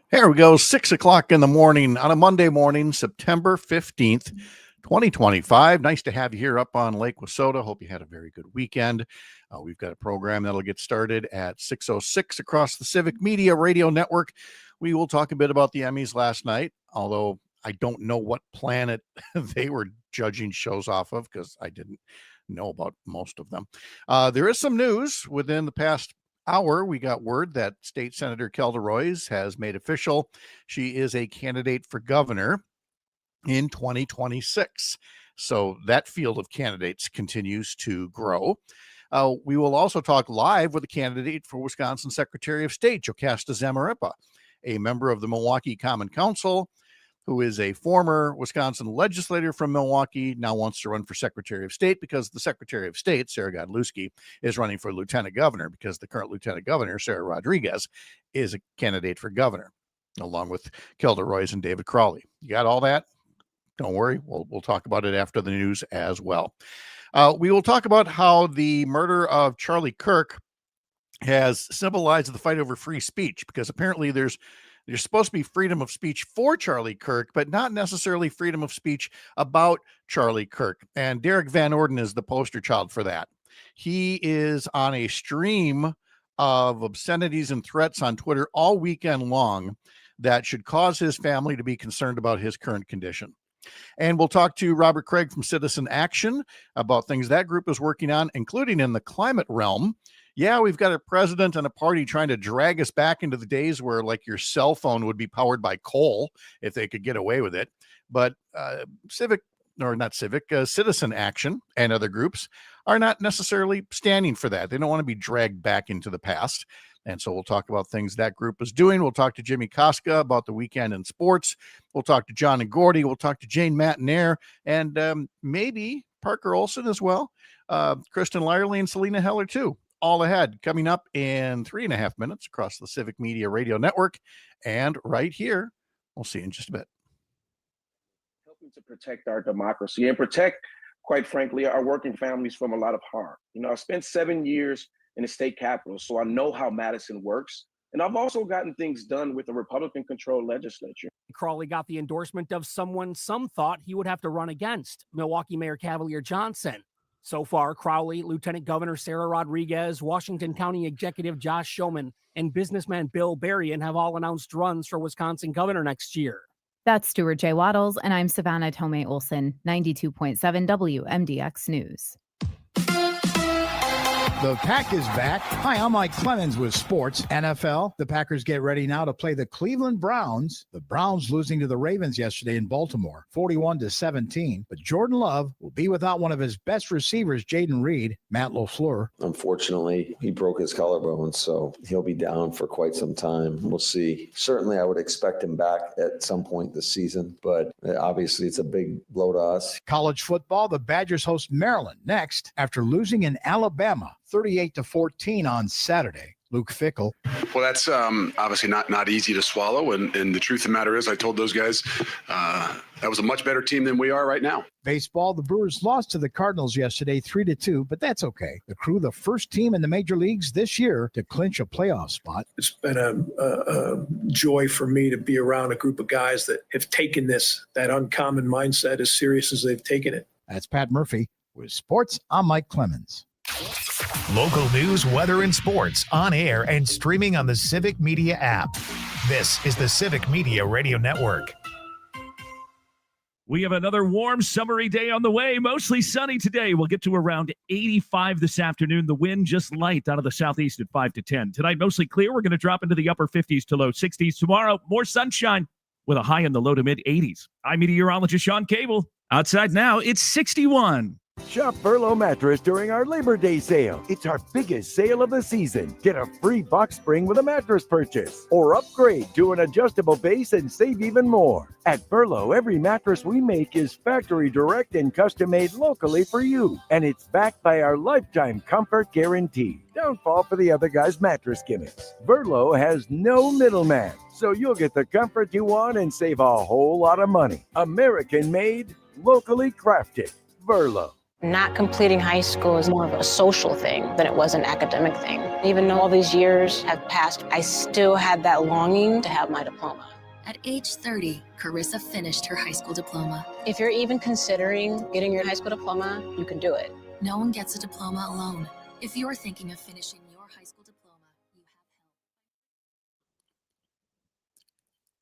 Here we go, 6 o'clock in the morning on a Monday morning, September 15th, 2025. Nice to have you here up on Lake Wissota. Hope you had a very good weekend. We've got a program that'll get started at 6:06 across the Civic Media Radio Network. We will talk a bit about the Emmys last night, although I don't know what planet they were judging shows off of because I didn't know about most of them. There is some news within the past hour. We got word that State Senator Kelda Roys has made official she is a candidate for governor in 2026. So that field of candidates continues to grow. We will also talk live with a candidate for Wisconsin Secretary of State, JoCasta Zamarripa, a member of the Milwaukee Common Council, who is a former Wisconsin legislator from Milwaukee, now wants to run for Secretary of State because the Secretary of State, Sarah Godlewski, is running for Lieutenant Governor because the current Lieutenant Governor, Sarah Rodriguez, is a candidate for governor, along with Kelda Roys and David Crowley. You got all that? Don't worry. We'll talk about it after the news as well. We will talk about how the murder of Charlie Kirk has symbolized the fight over free speech, because apparently there's supposed to be freedom of speech for Charlie Kirk, but not necessarily freedom of speech about Charlie Kirk. And Derek Van Orden is the poster child for that. He is on a stream of obscenities and threats on Twitter all weekend long that should cause his family to be concerned about his current condition. And we'll talk to Robert Kraig from Citizen Action about things that group is working on, including in the climate realm. Yeah, we've got a president and a party trying to drag us back into the days where, like, your cell phone would be powered by coal if they could get away with it. But Citizen Action and other groups are not necessarily standing for that. They don't want to be dragged back into the past. And so we'll talk about things that group is doing. We'll talk to Jimmy Koska about the weekend in sports. We'll talk to John and Gordy. We'll talk to Jane Matinaire and maybe Parker Olson as well. Kristen Lyerly and Selena Heller too. All ahead, coming up in 3.5 minutes across the Civic Media Radio Network and right here. We'll see you in just a bit. Helping to protect our democracy and protect, quite frankly, our working families from a lot of harm. You know, I spent 7 years in the state capitol, so I know how Madison works. And I've also gotten things done with a Republican-controlled legislature. Crowley got the endorsement of someone some thought he would have to run against, Milwaukee Mayor Cavalier Johnson. So far, Crowley, Lieutenant Governor Sarah Rodriguez, Washington County Executive Josh Schoeman, and businessman Bill Berrien have all announced runs for Wisconsin governor next year. That's Stuart J. Waddles, and I'm Savannah Tomei Olson, 92.7 WMDX News. The Pack is back. Hi, I'm Mike Clemens with Sports NFL. The Packers get ready now to play the Cleveland Browns. The Browns losing to the Ravens yesterday in Baltimore, 41-17. But Jordan Love will be without one of his best receivers, Jaden Reed, Matt LaFleur. Unfortunately, he broke his collarbone, so he'll be down for quite some time. We'll see. Certainly, I would expect him back at some point this season, but obviously it's a big blow to us. College football, the Badgers host Maryland next after losing in Alabama, 38-14 on Saturday. Luke Fickell. Well, that's obviously not easy to swallow. And the truth of the matter is, I told those guys that was a much better team than we are right now. Baseball, the Brewers lost to the Cardinals yesterday 3-2, but that's okay. The Crew, the first team in the major leagues this year to clinch a playoff spot. It's been a joy for me to be around a group of guys that have taken that uncommon mindset as serious as they've taken it. That's Pat Murphy with Sports. I'm Mike Clemens. Local news, weather, and sports on air and streaming on the Civic Media app. This is the Civic Media Radio Network. We have another warm, summery day on the way. Mostly sunny today. We'll get to around 85 this afternoon. The wind just light out of the southeast at 5 to 10. Tonight, mostly clear. We're going to drop into the upper 50s to low 60s. Tomorrow, more sunshine with a high in the low to mid 80s. I'm meteorologist Sean Cable. Outside now, it's 61. Shop Furlough Mattress during our Labor Day sale. It's our biggest sale of the season. Get a free box spring with a mattress purchase or upgrade to an adjustable base and save even more. At Furlough, every mattress we make is factory direct and custom made locally for you. And it's backed by our lifetime comfort guarantee. Don't fall for the other guy's mattress gimmicks. Furlough has no middleman, so you'll get the comfort you want and save a whole lot of money. American made, locally crafted. Furlough. Not completing high school is more of a social thing than it was an academic thing. Even though all these years have passed, I still had that longing to have my diploma. At age 30, Carissa finished her high school diploma. If you're even considering getting your high school diploma, you can do it. No one gets a diploma alone. If you're thinking of finishing your high school diploma, you have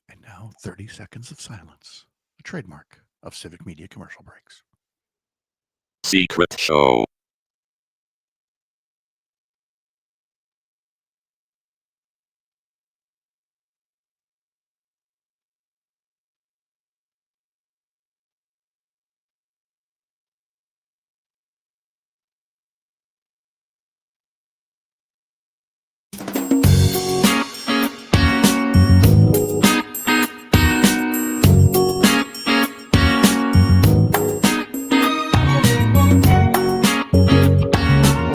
help. And now 30 seconds of silence, a trademark of Civic Media commercial breaks. Secret Show.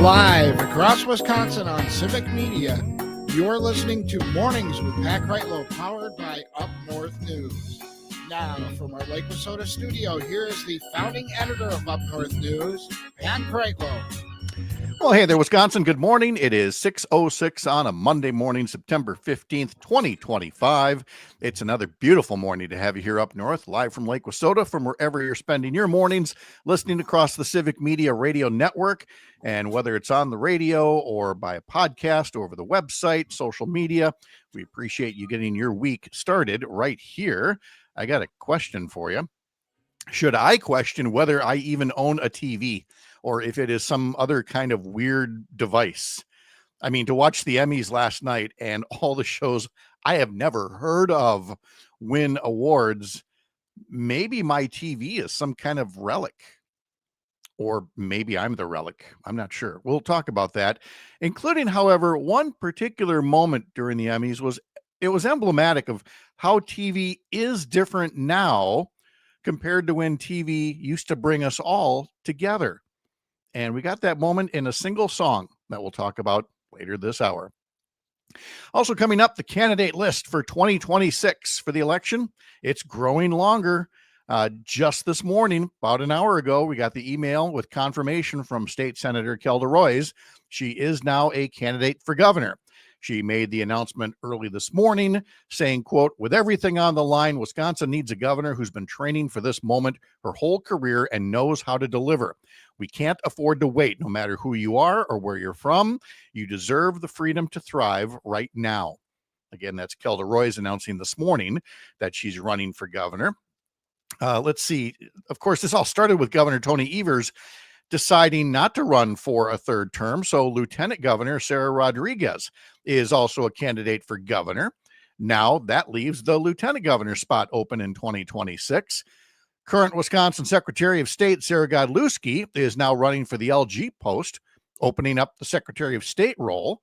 Live across Wisconsin on Civic Media, you're listening to Mornings with Pat Kreitlow, powered by Up North News. Now, from our Lake Wissota studio, here is the founding editor of Up North News, Pat Kreitlow. Well, hey there, Wisconsin. Good morning. It is 6:06 on a Monday morning, September 15th, 2025. It's another beautiful morning to have you here up north, live from Lake Wissota, from wherever you're spending your mornings, listening across the Civic Media Radio Network. And whether it's on the radio or by a podcast or over the website, social media, we appreciate you getting your week started right here. I got a question for you. Should I question whether I even own a TV or if it is some other kind of weird device? I mean, to watch the Emmys last night and all the shows I have never heard of win awards, maybe my TV is some kind of relic. Or maybe I'm the relic. I'm not sure. We'll talk about that, including, however, one particular moment during the Emmys was emblematic of how TV is different now compared to when TV used to bring us all together. And we got that moment in a single song that we'll talk about later this hour. Also coming up, the candidate list for 2026 for the election. It's growing longer. Just this morning, about an hour ago, we got the email with confirmation from State Senator Kelda Roys. She is now a candidate for governor. She made the announcement early this morning saying, quote, "With everything on the line, Wisconsin needs a governor who's been training for this moment her whole career and knows how to deliver. We can't afford to wait, no matter who you are or where you're from. You deserve the freedom to thrive right now." Again, that's Kelda Roys announcing this morning that she's running for governor. Let's see. Of course, this all started with Governor Tony Evers deciding not to run for a third term. So Lieutenant Governor Sarah Rodriguez is also a candidate for governor. Now that leaves the lieutenant governor spot open in 2026. Current Wisconsin Secretary of State Sarah Godlewski is now running for the LG post, opening up the Secretary of State role.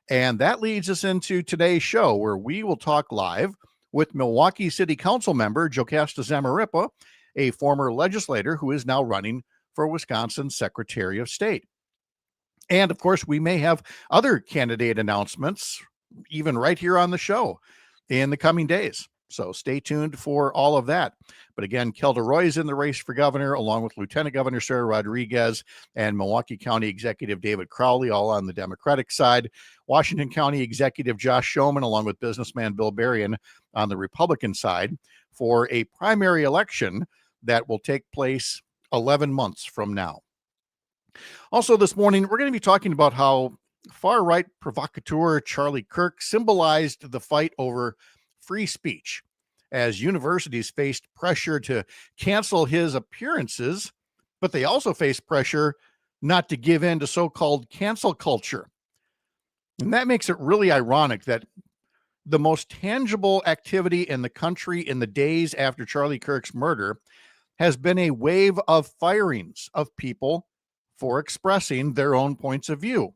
And that leads us into today's show, where we will talk live with Milwaukee City Council member JoCasta Zamarripa, a former legislator who is now running for Wisconsin Secretary of State. And of course, we may have other candidate announcements, even right here on the show in the coming days. So stay tuned for all of that. But again, Kelda Roys in the race for governor, along with Lieutenant Governor Sarah Rodriguez and Milwaukee County Executive David Crowley, all on the Democratic side. Washington County Executive Josh Schoeman, along with businessman Bill Berrien on the Republican side, for a primary election that will take place 11 months from now. Also this morning, we're going to be talking about how far-right provocateur Charlie Kirk symbolized the fight over free speech as universities faced pressure to cancel his appearances, but they also faced pressure not to give in to so-called cancel culture. And that makes it really ironic that the most tangible activity in the country in the days after Charlie Kirk's murder has been a wave of firings of people for expressing their own points of view,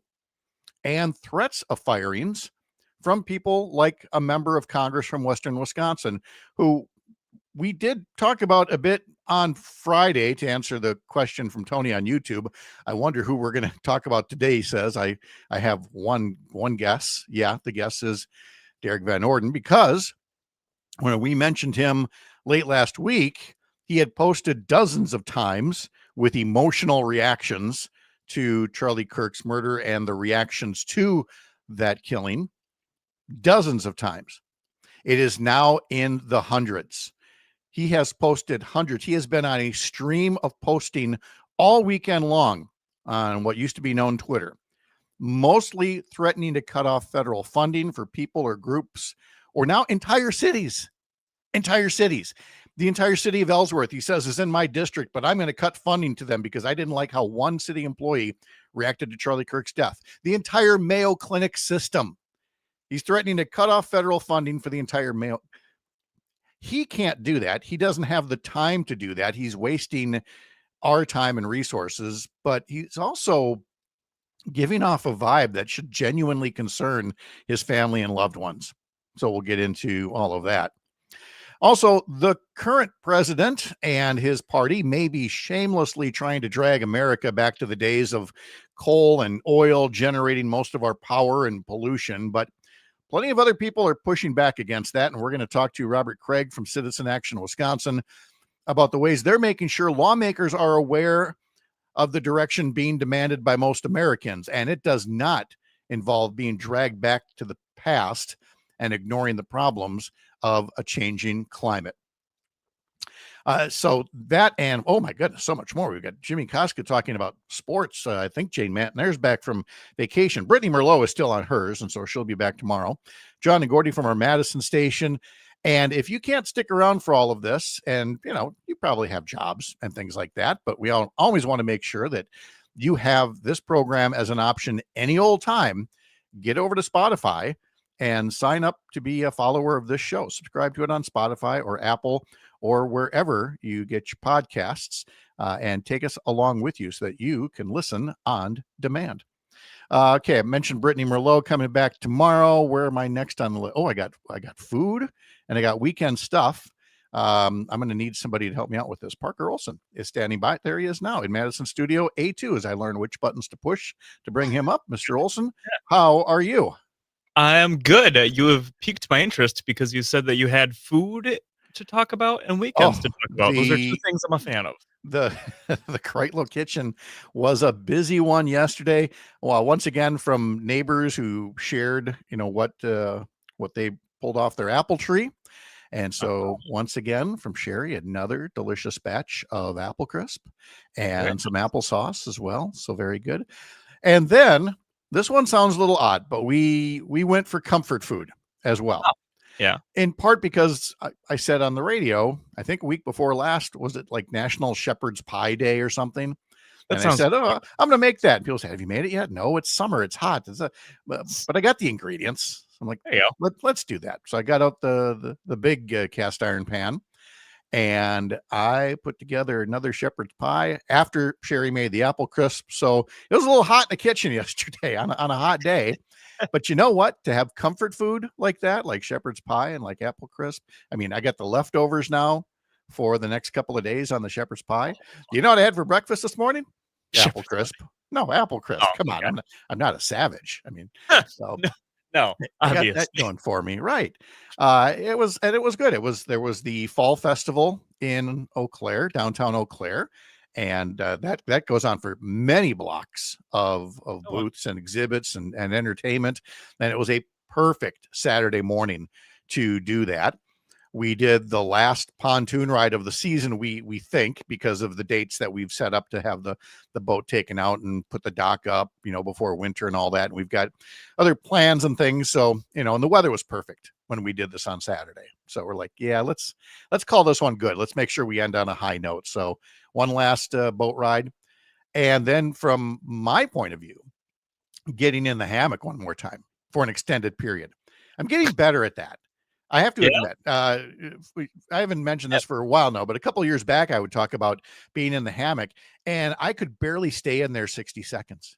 and threats of firings from people like a member of Congress from Western Wisconsin, who we did talk about a bit on Friday to answer the question from Tony on YouTube. I wonder who we're going to talk about today, he says. I have one guess. Yeah, the guess is Derek Van Orden, because when we mentioned him late last week, He had posted dozens of times with emotional reactions to Charlie Kirk's murder and the reactions to that killing, dozens of times. It is now in the hundreds. He has posted hundreds. He has been on a stream of posting all weekend long on what used to be known Twitter, mostly threatening to cut off federal funding for people or groups, or now entire cities. The entire city of Ellsworth, he says, is in my district, but I'm going to cut funding to them because I didn't like how one city employee reacted to Charlie Kirk's death. The entire Mayo Clinic system. He's threatening to cut off federal funding for the entire Mayo. He can't do that. He doesn't have the time to do that. He's wasting our time and resources, but he's also giving off a vibe that should genuinely concern his family and loved ones. So we'll get into all of that. Also, the current president and his party may be shamelessly trying to drag America back to the days of coal and oil generating most of our power and pollution, but plenty of other people are pushing back against that, and we're going to talk to Robert Kraig from Citizen Action Wisconsin about the ways they're making sure lawmakers are aware of the direction being demanded by most Americans, and it does not involve being dragged back to the past and ignoring the problems of a changing climate. So that, and oh my goodness, so much more. We've got Jimmy Koska talking about sports. I think Jane Matnair's back from vacation. Brittany Merlot is still on hers, and so she'll be back tomorrow. John and Gordy from our Madison station. And if you can't stick around for all of this, and you probably have jobs and things like that, but we always want to make sure that you have this program as an option any old time. Get over to Spotify and sign up to be a follower of this show. Subscribe to it on Spotify or Apple or wherever you get your podcasts, and take us along with you so that you can listen on demand. Okay, I mentioned Brittany Merlot coming back tomorrow. Where am I next on the list? Oh, I got food and I got weekend stuff. I'm going to need somebody to help me out with this. Parker Olson is standing by. There he is now in Madison Studio A2 as I learn which buttons to push to bring him up. Mr. Olson, how are you? I am good. You have piqued my interest because you said that you had food to talk about and weekends to talk about. Those are two things I'm a fan of. The Kreitlow kitchen was a busy one yesterday. Well, once again, from neighbors who shared, what they pulled off their apple tree. And so once again, from Sherry, another delicious batch of apple crisp and some applesauce as well. So very good. And then this one sounds a little odd, but we went for comfort food as well. Yeah. In part because I said on the radio, I think a week before last, was it like National Shepherd's Pie Day or something? And I said, I'm going to make that. And people said, have you made it yet? No, it's summer. It's hot. But I got the ingredients. So I'm like, let's do that. So I got out the big cast iron pan, and I put together another shepherd's pie after Sherry made the apple crisp. So it was a little hot in the kitchen yesterday on a hot day. But you know what? To have comfort food like that, like shepherd's pie and like apple crisp. I mean, I got the leftovers now for the next couple of days on the shepherd's pie. You know what I had for breakfast this morning? Apple crisp. No, apple crisp. Come on. Yeah. I'm not a savage. I mean, so no, I got that going for me. Right. It was good. There was the fall festival in Eau Claire, downtown Eau Claire. And that goes on for many blocks of booths and exhibits and entertainment. And it was a perfect Saturday morning to do that. We did the last pontoon ride of the season, we think, because of the dates that we've set up to have the boat taken out and put the dock up, before winter and all that. And we've got other plans and things. So, and the weather was perfect when we did this on Saturday. So we're like, yeah, let's call this one good. Let's make sure we end on a high note. So one last boat ride. And then from my point of view, getting in the hammock one more time for an extended period. I'm getting better at that. I have to admit, I haven't mentioned this for a while now, but a couple of years back, I would talk about being in the hammock, and I could barely stay in there 60 seconds.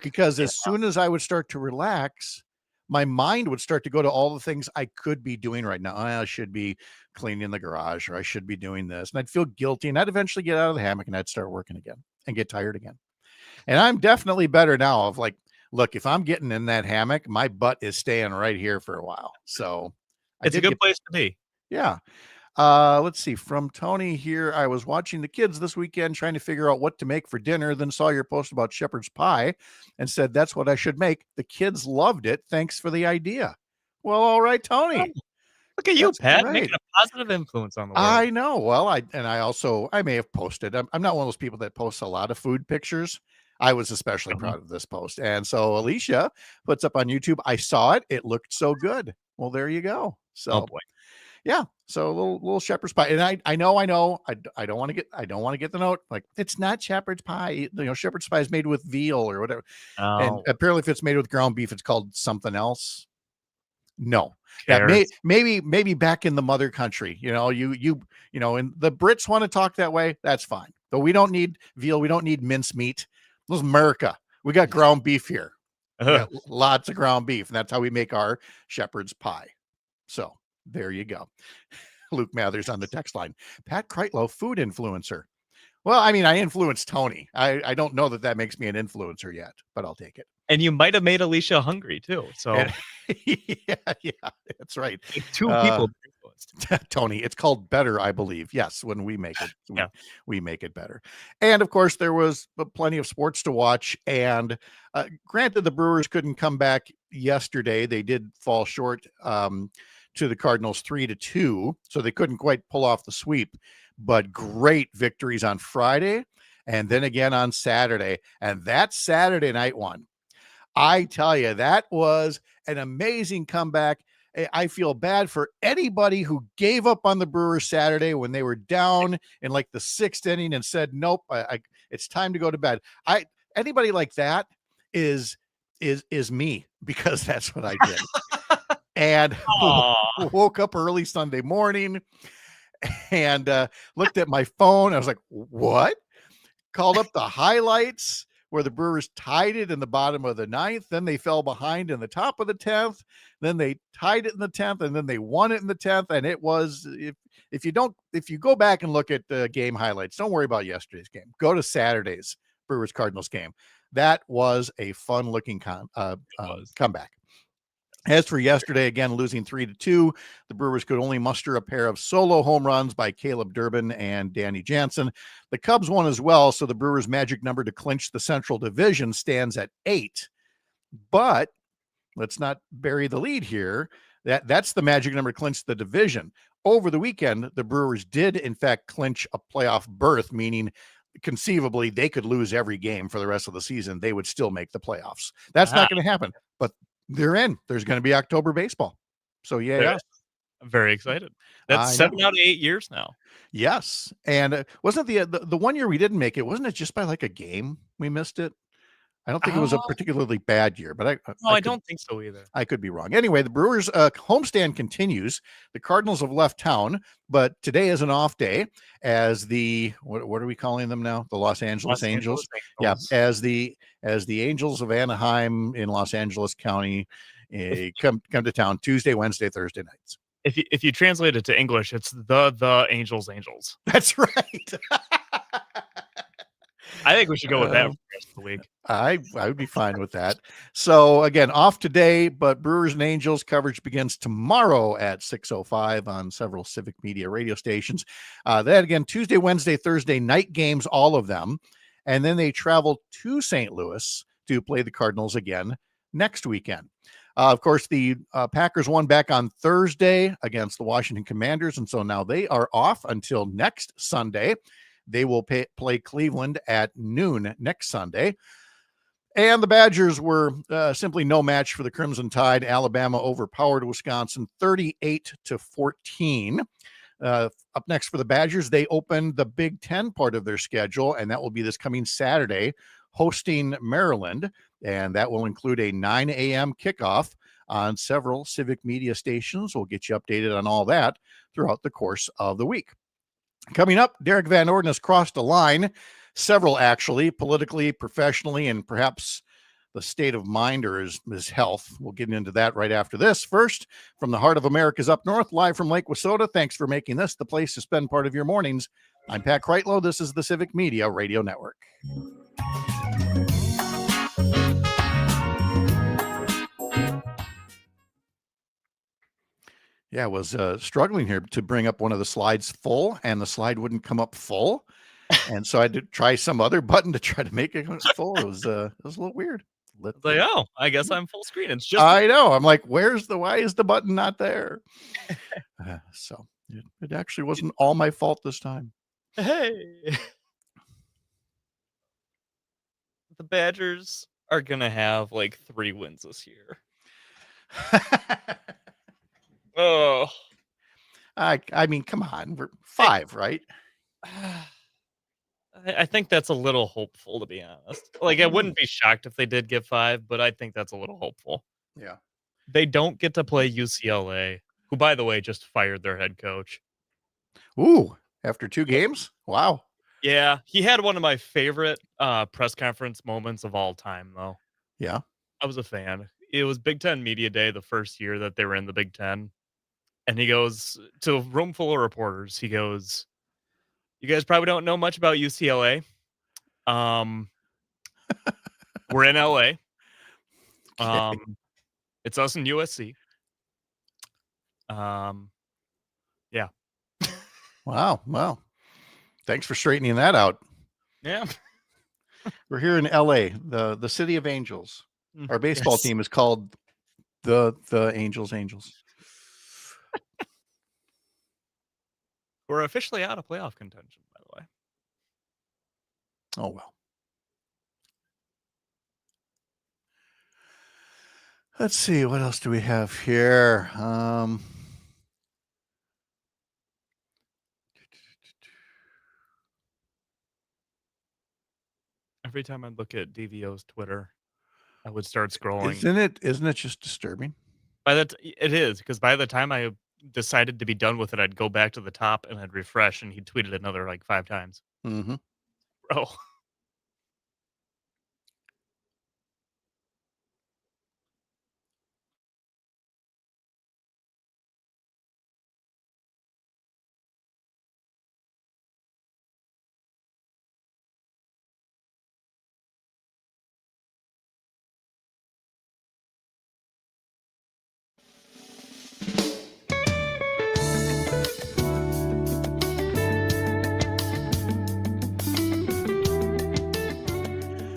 Because as soon as I would start to relax, my mind would start to go to all the things I could be doing right now. I should be cleaning the garage, or I should be doing this. And I'd feel guilty, and I'd eventually get out of the hammock and I'd start working again and get tired again. And I'm definitely better now of like, look, if I'm getting in that hammock, my butt is staying right here for a while. So it's a good place to be. Yeah. Let's see. From Tony here, I was watching the kids this weekend trying to figure out what to make for dinner, then saw your post about shepherd's pie and said that's what I should make. The kids loved it. Thanks for the idea. Well, all right, Tony. Look at you, That's Pat, great. making a positive influence on the world. I know. Well, I may have posted. I'm not one of those people that posts a lot of food pictures. I was especially proud of this post. And so Alicia puts up on YouTube. I saw it. It looked so good. Well, there you go. So Oh boy. yeah. So a little shepherd's pie. And I know. I don't want to get the note. Like, it's not shepherd's pie. Shepherd's pie is made with veal or whatever. And Oh, apparently if it's made with ground beef, it's called something else. No. cares? That maybe back in the mother country, and the Brits want to talk that way. That's fine. But we don't need veal. We don't need mincemeat. This is America. We got ground beef here. We got lots of ground beef, and that's how we make our shepherd's pie. So there you go. Luke Mathers on the text line. Pat Kreitlow, food influencer. Well, I mean, I influenced Tony. I don't know that makes me an influencer yet, but I'll take it. And you might have made Alicia hungry too. So yeah, that's right. two people influenced. Tony, it's called better, I believe. Yes, when we make it, we make it better. And of course, there was plenty of sports to watch. And granted, the Brewers couldn't come back yesterday. They did fall short to the Cardinals 3-2, so they couldn't quite pull off the sweep. But great victories on Friday and then again on Saturday. And that Saturday night one, I tell you, that was an amazing comeback. I feel bad for anybody who gave up on the Brewers Saturday when they were down in like the 6th inning and said, nope, it's time to go to bed. Anybody like that is me, because that's what I did. And woke up early Sunday morning and looked at my phone. I was like, what? Called up the highlights where the Brewers tied it in the bottom of the 9th. Then they fell behind in the top of the 10th. Then they tied it in the 10th, and then they won it in the 10th. And it was, if you go back and look at the game highlights, don't worry about yesterday's game. Go to Saturday's Brewers Cardinals game. That was a fun looking comeback. As for yesterday, again, losing 3-2, the Brewers could only muster a pair of solo home runs by Caleb Durbin and Danny Jansen. The Cubs won as well, so the Brewers' magic number to clinch the Central Division stands at 8. But let's not bury the lead here. That's the magic number to clinch the division. Over the weekend, the Brewers did, in fact, clinch a playoff berth, meaning conceivably they could lose every game for the rest of the season. They would still make the playoffs. That's not going to happen, but they're in. There's going to be October baseball. So yeah, I'm very excited. That's 7 out of 8 years now. Yes. And wasn't the 1 year we didn't make it, wasn't it just by like a game we missed it? I don't think it was a particularly bad year, but I don't think so either. I could be wrong. Anyway, the Brewers homestand continues. The Cardinals have left town, but today is an off day as the, what are we calling them now? The Los Angeles Angels. Yeah. As the Angels of Anaheim in Los Angeles County come to town Tuesday, Wednesday, Thursday nights. If you translate it to English, it's the Angels. That's right. I think we should go with that for the rest of the week. I would be fine with that. So again, off today, but Brewers and Angels coverage begins tomorrow at 6:05 on several Civic Media radio stations. Then again, Tuesday, Wednesday, Thursday night games, all of them. And then they travel to St. Louis to play the Cardinals again next weekend. Of course, the Packers won back on Thursday against the Washington Commanders. And so now they are off until next Sunday. They will play Cleveland at noon next Sunday. And the Badgers were simply no match for the Crimson Tide. Alabama overpowered Wisconsin 38-14. Up next for the Badgers, they opened the Big Ten part of their schedule, and that will be this coming Saturday, hosting Maryland. And that will include a 9 a.m. kickoff on several Civic Media stations. We'll get you updated on all that throughout the course of the week. Coming up, Derek Van Orden has crossed a line, several actually, politically, professionally, and perhaps the state of mind or his health. We'll get into that right after this. First, from the heart of America's up north, live from Lake Wissota. Thanks for making this the place to spend part of your mornings. I'm Pat Kreitlow. This is the Civic Media Radio Network. Yeah, I was struggling here to bring up one of the slides full, and the slide wouldn't come up full. And so I had to try some other button to try to make it full. It was a little weird. It's like, oh, I guess I'm full screen. It's just I know. I'm like, why is the button not there? So it actually wasn't all my fault this time. Hey. The Badgers are going to have like 3 wins this year. Oh. I mean, come on. We're 5, right? I think that's a little hopeful, to be honest. Like, I wouldn't be shocked if they did get 5, but I think that's a little hopeful. Yeah. They don't get to play UCLA, who, by the way, just fired their head coach. Ooh, after 2 games? Wow. Yeah, he had one of my favorite press conference moments of all time, though. Yeah. I was a fan. It was Big Ten Media Day the first year that they were in the Big Ten. And he goes to a room full of reporters. He goes, "You guys probably don't know much about UCLA. We're in LA. It's us and USC. Yeah." Wow. Well, thanks for straightening that out. Yeah. We're here in LA, the city of angels. Our baseball Yes. team is called the Angels. We're officially out of playoff contention, by the way. Oh, well. Let's see. What else do we have here? Every time I look at DVO's Twitter, I would start scrolling. Isn't it just disturbing? It is, because by the time I decided to be done with it, I'd go back to the top and I'd refresh, and he tweeted another like 5 times. Mm-hmm. Bro.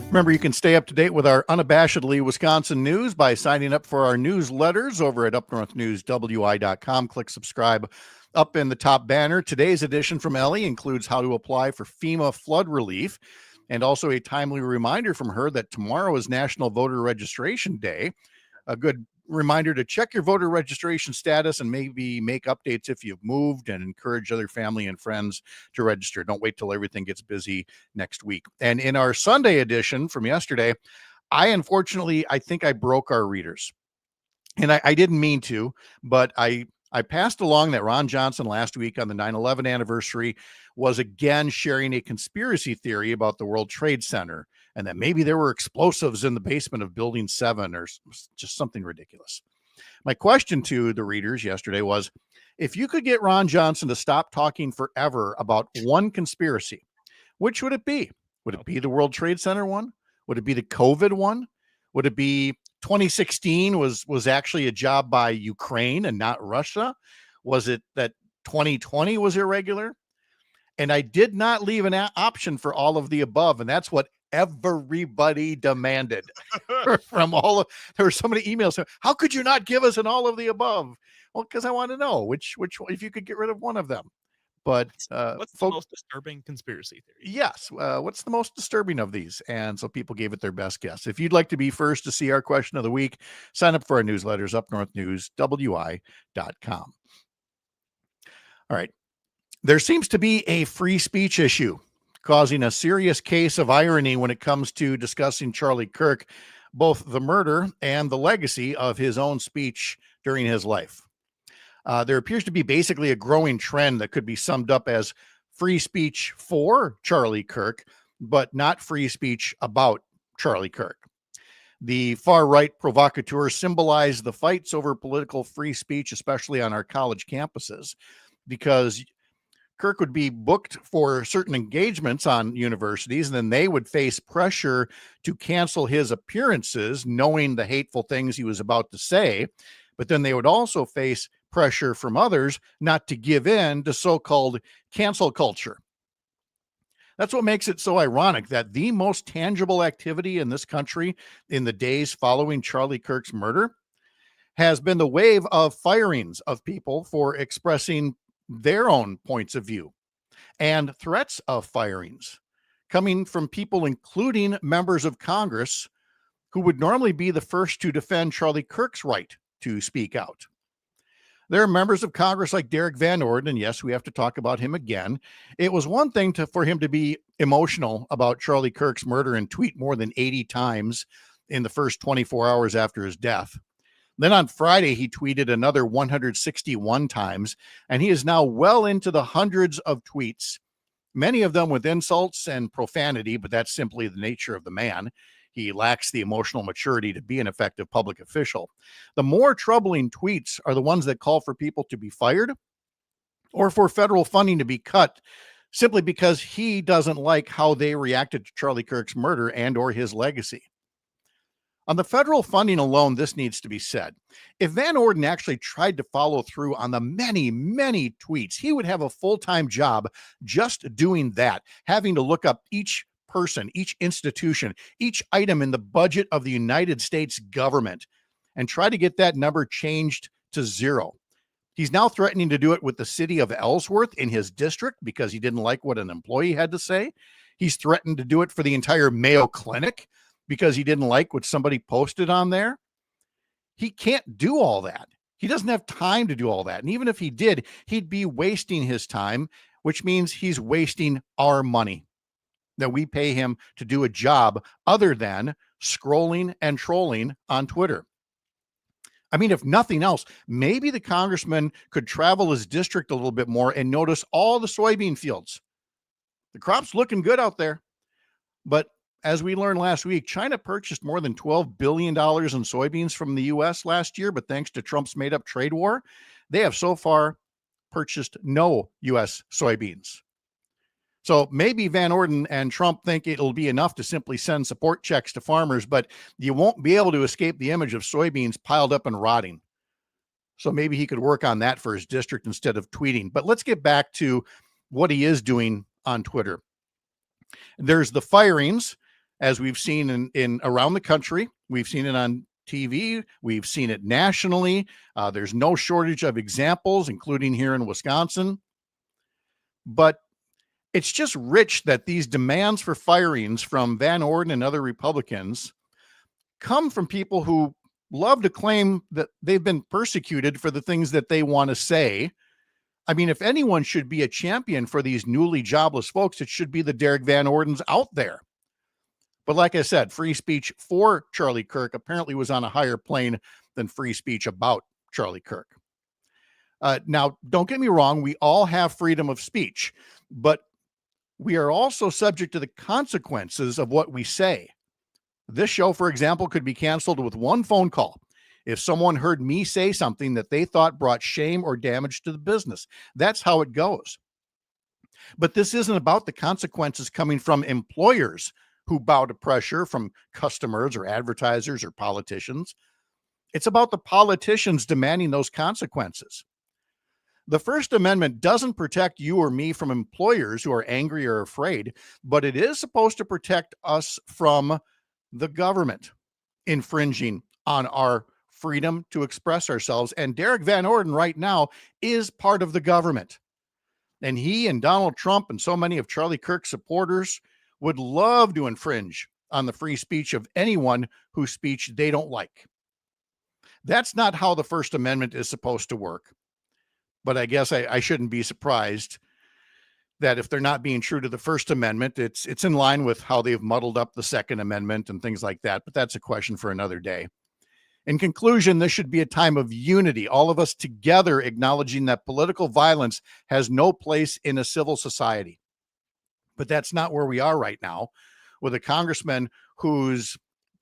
Remember, you can stay up to date with our unabashedly Wisconsin news by signing up for our newsletters over at upnorthnewswi.com. Click subscribe up in the top banner. Today's edition from Ellie includes how to apply for FEMA flood relief, and also a timely reminder from her that tomorrow is National Voter Registration Day. A good reminder to check your voter registration status and maybe make updates if you've moved, and encourage other family and friends to register. Don't wait till everything gets busy next week. And in our Sunday edition from yesterday, I think I broke our readers. And I didn't mean to, but I passed along that Ron Johnson last week on the 9/11 anniversary was again sharing a conspiracy theory about the World Trade Center, and that maybe there were explosives in the basement of Building 7 or just something ridiculous. My question to the readers yesterday was, if you could get Ron Johnson to stop talking forever about one conspiracy, which would it be? Would it be the World Trade Center one? Would it be the COVID one? Would it be 2016 was actually a job by Ukraine and not Russia? Was it that 2020 was irregular? And I did not leave an option for all of the above, and that's what everybody demanded from all of. There were so many emails saying, how could you not give us an all of the above? Well, because I want to know which one, if you could get rid of one of them. But what's the most disturbing conspiracy theory? Yes. What's the most disturbing of these? And so people gave it their best guess. If you'd like to be first to see our question of the week, sign up for our newsletters, upnorthnewswi.com. All right. There seems to be a free speech issue causing a serious case of irony when it comes to discussing Charlie Kirk, both the murder and the legacy of his own speech during his life. There appears to be basically a growing trend that could be summed up as free speech for Charlie Kirk, but not free speech about Charlie Kirk. The far-right provocateur symbolized the fights over political free speech, especially on our college campuses, because Kirk would be booked for certain engagements on universities, and then they would face pressure to cancel his appearances, knowing the hateful things he was about to say. But then they would also face pressure from others not to give in to so-called cancel culture. That's what makes it so ironic that the most tangible activity in this country in the days following Charlie Kirk's murder has been the wave of firings of people for expressing their own points of view, and threats of firings coming from people, including members of Congress, who would normally be the first to defend Charlie Kirk's right to speak out. There are members of Congress like Derek Van Orden, and yes, we have to talk about him again. It was one thing for him to be emotional about Charlie Kirk's murder and tweet more than 80 times in the first 24 hours after his death. Then on Friday, he tweeted another 161 times, and he is now well into the hundreds of tweets, many of them with insults and profanity, but that's simply the nature of the man. He lacks the emotional maturity to be an effective public official. The more troubling tweets are the ones that call for people to be fired or for federal funding to be cut simply because he doesn't like how they reacted to Charlie Kirk's murder and or his legacy. On the federal funding alone, this needs to be said. If Van Orden actually tried to follow through on the many, many tweets, he would have a full-time job just doing that, having to look up each person, each institution, each item in the budget of the United States government and try to get that number changed to zero. He's now threatening to do it with the city of Ellsworth in his district because he didn't like what an employee had to say. He's threatened to do it for the entire Mayo Clinic because he didn't like what somebody posted on there. He can't do all that. He doesn't have time to do all that. And even if he did, he'd be wasting his time, which means he's wasting our money that we pay him to do a job other than scrolling and trolling on Twitter. I mean, if nothing else, maybe the congressman could travel his district a little bit more and notice all the soybean fields. The crop's looking good out there. But as we learned last week, China purchased more than $12 billion in soybeans from the U.S. last year, but thanks to Trump's made-up trade war, they have so far purchased no U.S. soybeans. So maybe Van Orden and Trump think it'll be enough to simply send support checks to farmers, but you won't be able to escape the image of soybeans piled up and rotting. So maybe he could work on that for his district instead of tweeting. But let's get back to what he is doing on Twitter. There's the firings, as we've seen in around the country. We've seen it on TV. We've seen it nationally. There's no shortage of examples, including here in Wisconsin. But it's just rich that these demands for firings from Van Orden and other Republicans come from people who love to claim that they've been persecuted for the things that they want to say. I mean, if anyone should be a champion for these newly jobless folks, it should be the Derek Van Ordens out there. But like I said, free speech for Charlie Kirk apparently was on a higher plane than free speech about Charlie Kirk. Now, don't get me wrong. We all have freedom of speech, but we are also subject to the consequences of what we say. This show, for example, could be canceled with one phone call if someone heard me say something that they thought brought shame or damage to the business. That's how it goes. But this isn't about the consequences coming from employers who bow to pressure from customers or advertisers or politicians. It's about the politicians demanding those consequences. The First Amendment doesn't protect you or me from employers who are angry or afraid, but it is supposed to protect us from the government infringing on our freedom to express ourselves. And Derek Van Orden right now is part of the government. And he and Donald Trump and so many of Charlie Kirk's supporters would love to infringe on the free speech of anyone whose speech they don't like. That's not how the First Amendment is supposed to work. But I guess I shouldn't be surprised that if they're not being true to the First Amendment, it's in line with how they've muddled up the Second Amendment and things like that. But that's a question for another day. In conclusion, this should be a time of unity, all of us together acknowledging that political violence has no place in a civil society. But that's not where we are right now, with a congressman whose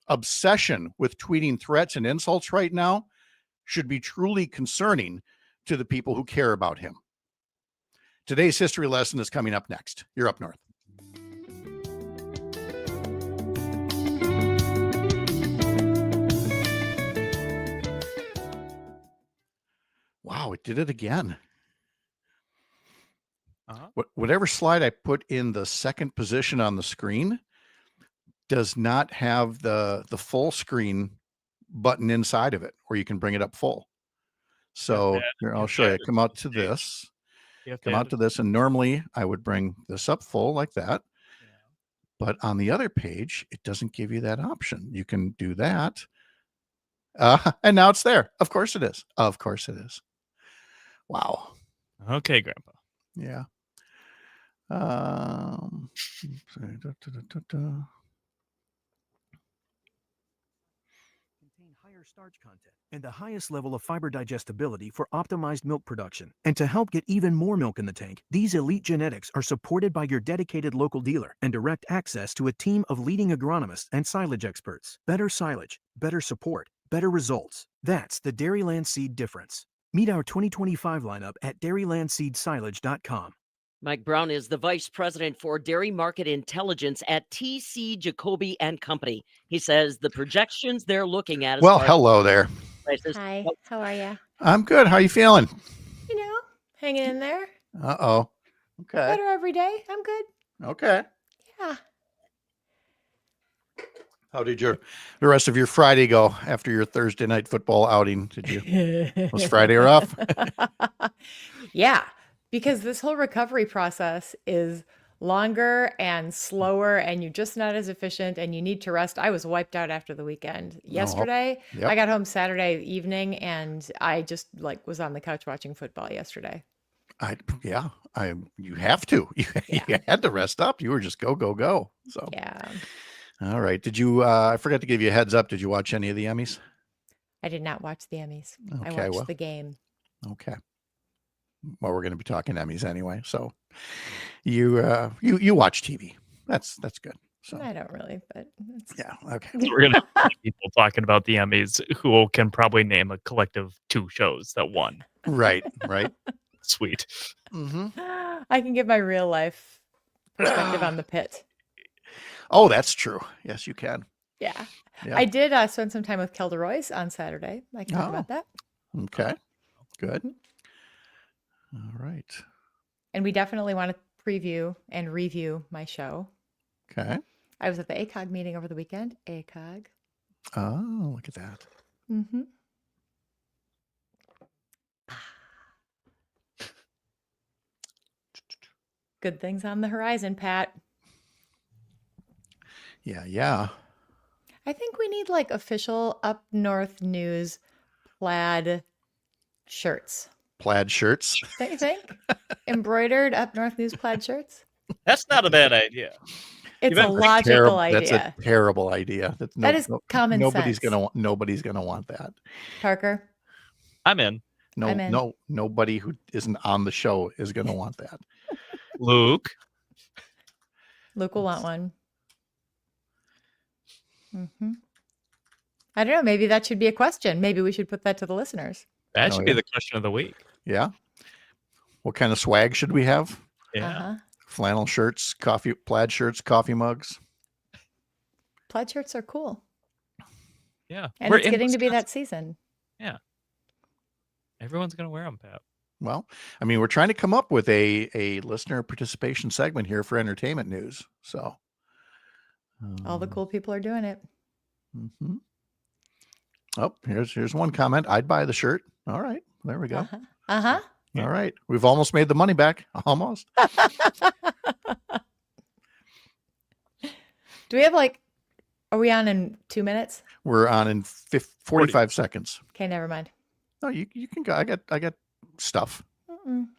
obsession with tweeting threats and insults right now should be truly concerning to the people who care about him. Today's history lesson is coming up next. You're up north. Wow, it did it again. Uh-huh. Whatever slide I put in the second position on the screen does not have the full screen button inside of it, where you can bring it up full. So here, I'll show you. Come out to this. Come out to this, and normally I would bring this up full like that. But on the other page, it doesn't give you that option. You can do that. And now it's there. Of course it is. Of course it is. Wow. Okay, Grandpa. Yeah. Higher starch content and the highest level of fiber digestibility for optimized milk production. And to help get even more milk in the tank, these elite genetics are supported by your dedicated local dealer and direct access to a team of leading agronomists and silage experts. Better silage, better support, better results. That's the Dairyland Seed difference. Meet our 2025 lineup at dairylandseedsilage.com. Mike Brown is the vice president for dairy market intelligence at TC Jacoby and Company. He says the projections they're looking at. Well, hello there. Prices. Hi, how are you? I'm good. How you feeling? You know, hanging in there. Uh-oh. Okay. Better every day. I'm good. Okay. Yeah. How did the rest of your Friday go after your Thursday night football outing? Was Friday rough? Yeah, because this whole recovery process is longer and slower, and you're just not as efficient, and you need to rest. I was wiped out after the weekend. Yesterday, Yep. I got home Saturday evening, and I just was on the couch watching football yesterday. You have to. You had to rest up. You were just go. So yeah. All right. Did you? I forgot to give you a heads up. Did you watch any of the Emmys? I did not watch the Emmys. I Okay, watched well. the game. Okay. Well, we're going to be talking Emmys anyway. So you watch TV. That's good. So I don't really, but yeah. Okay. We're going to have people talking about the Emmys who can probably name a collective 2 shows that won. Right. Sweet. Mm-hmm. I can give my real life perspective on the pit. Oh, that's true. Yes, you can. Yeah. Yeah. I did spend some time with Kelda Roys on Saturday. I can talk about that. Okay. Good. All right. And we definitely want to preview and review my show. Okay. I was at the ACOG meeting over the weekend. ACOG. Oh, look at that. Mm-hmm. Good things on the horizon, Pat. Yeah. I think we need official up north news plaid shirts. Plaid shirts. Don't you think? Embroidered up north news plaid shirts. That's not a bad idea. It's a logical idea. That's a terrible idea. That is common nobody's sense. Nobody's gonna want that. Parker. I'm in. I'm in. No, nobody who isn't on the show is gonna want that. Luke will want one. Mm-hmm. I don't know. Maybe that should be a question. Maybe we should put that to the listeners. That should be the question of the week. Yeah. What kind of swag should we have? Yeah. Uh-huh. Flannel shirts, plaid shirts, coffee mugs. Plaid shirts are cool. Yeah. And it's getting to be that season. Yeah. Everyone's going to wear them, Pat. Well, I mean, we're trying to come up with a listener participation segment here for entertainment news. So all the cool people are doing it. Mm-hmm. Oh, here's one comment. I'd buy the shirt. All right. There we go. Uh-huh. All right. We've almost made the money back. Almost. Do we have are we on in 2 minutes? We're on in 45 seconds. Okay, never mind. No, you can go. I got stuff.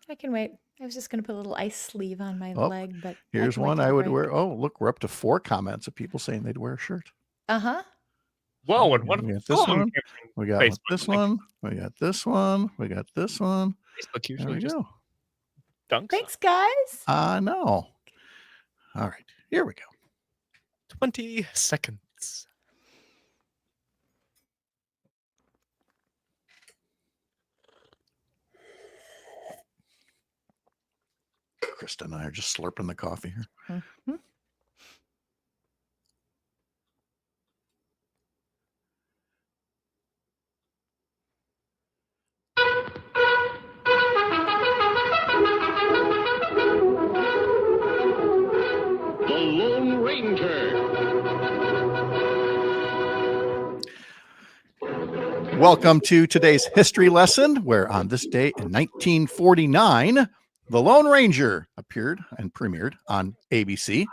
I can wait. I was just going to put a little ice sleeve on my leg, but here's one I would wear. Oh, look, we're up to 4 comments of people saying they'd wear a shirt. Uh-huh. Whoa, and we got this one. We got this one. We got this one. We got this one. Facebook There usually we just go. dunks. Thanks, guys. I know. All right, here we go. 20 seconds. Krista and I are just slurping the coffee here. Mm-hmm. Welcome to today's history lesson, where on this day in 1949, The Lone Ranger appeared and premiered on ABC.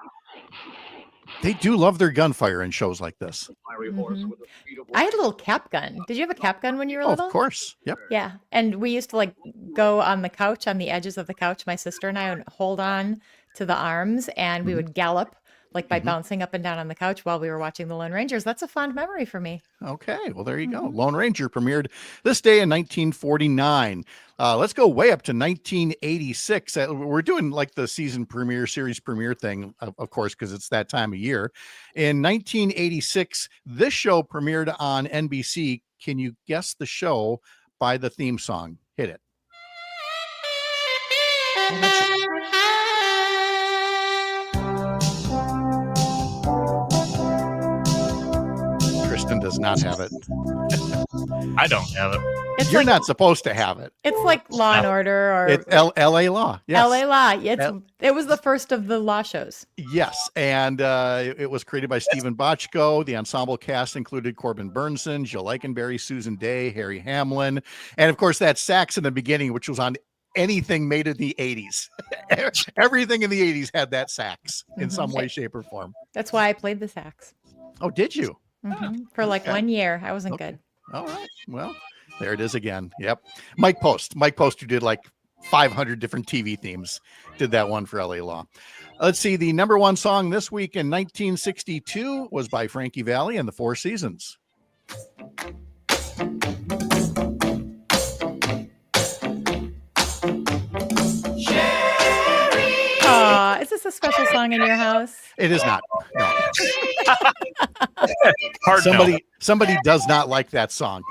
They do love their gunfire in shows like this. Mhm. I had a little cap gun. Did you have a cap gun when you were Oh, little? of course. Yep. Yeah. And we used to like go on the couch, on the edges of the couch, my sister and I would hold on to the arms and we would gallop like by bouncing up and down on the couch while we were watching The Lone Rangers. That's a fond memory for me. Okay, well, there you go. Lone Ranger premiered this day in 1949. Let's go way up to 1986. We're doing like the season premiere, series premiere thing, of course, because it's that time of year. In 1986, this show premiered on NBC. Can you guess the show by the theme song? Hit it. Kristen does not have it. I don't have it. It's You're like not supposed to have it. it's like Law and Order or It's LA Law. Yes. LA Law. L- It was the first of the law shows. Yes, and it was created by Stephen Bochco. The ensemble cast included Corbin Burnson, Jill Eikenberry, Susan Day, Harry Hamlin, and of course that sax in the beginning, which was on anything made in the 80s. Everything in the 80s had that sax in some way, shape, or form. That's why I played the sax. Oh, did you? For like Okay. 1 year. I wasn't Okay. good. All right. Well, there it is again. Yep. Mike Post, who did like 500 different TV themes, did that one for LA Law. Let's see. The number one song this week in 1962 was by Frankie Valli and the Four Seasons. Is this a special song in your house? It is not. No. Hard no. Somebody does not like that song.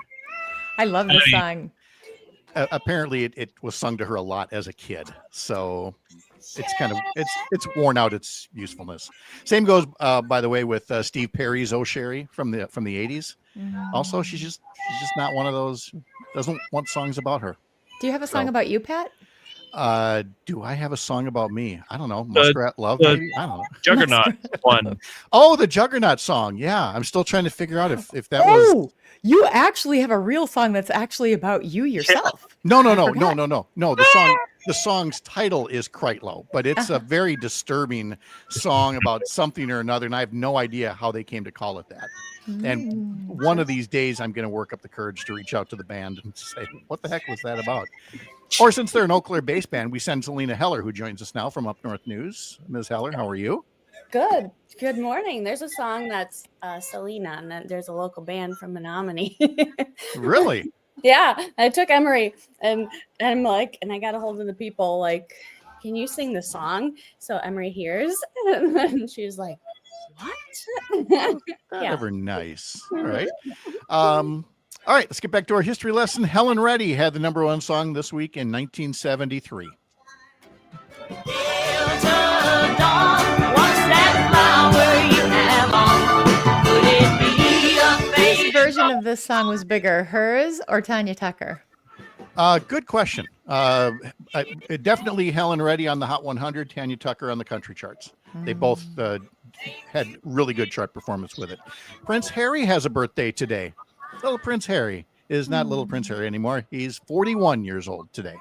I love this song. Apparently it was sung to her a lot as a kid, so it's kind of it's worn out its usefulness. Same goes by the way with Steve Perry's "Oh Sherry" from the 80s. Also, she's just not one of those, doesn't want songs about her. Do you have a song about you, Pat? Do I have a song about me? I don't know. Muskrat Love, maybe? I don't know. Juggernaut one. Oh, the Juggernaut song. Yeah, I'm still trying to figure out if that was. You actually have a real song that's actually about you yourself. No. The song's title is Kreitlow, but it's a very disturbing song about something or another, and I have no idea how they came to call it that. And one of these days, I'm going to work up the courage to reach out to the band and say, what the heck was that about? Or since they're an Eau Claire based band, we send Selena Heller, who joins us now from Up North News. Ms. Heller, how are you? Good. Good morning. There's a song that's Selena, and then there's a local band from Menominee. Really? Yeah. I took Emery, and I'm like, and I got a hold of the people, like, can you sing the song? So Emery hears, and then she was like, what? Ever nice. All right. All right, let's get back to our history lesson. Helen Reddy had the number one song this week in 1973. Whose version of this song was bigger, hers or Tanya Tucker? Good question. Definitely Helen Reddy on the Hot 100, Tanya Tucker on the country charts. They both had really good chart performance with it. Prince Harry has a birthday today. Little Prince Harry is not Little Prince Harry anymore. He's 41 years old today.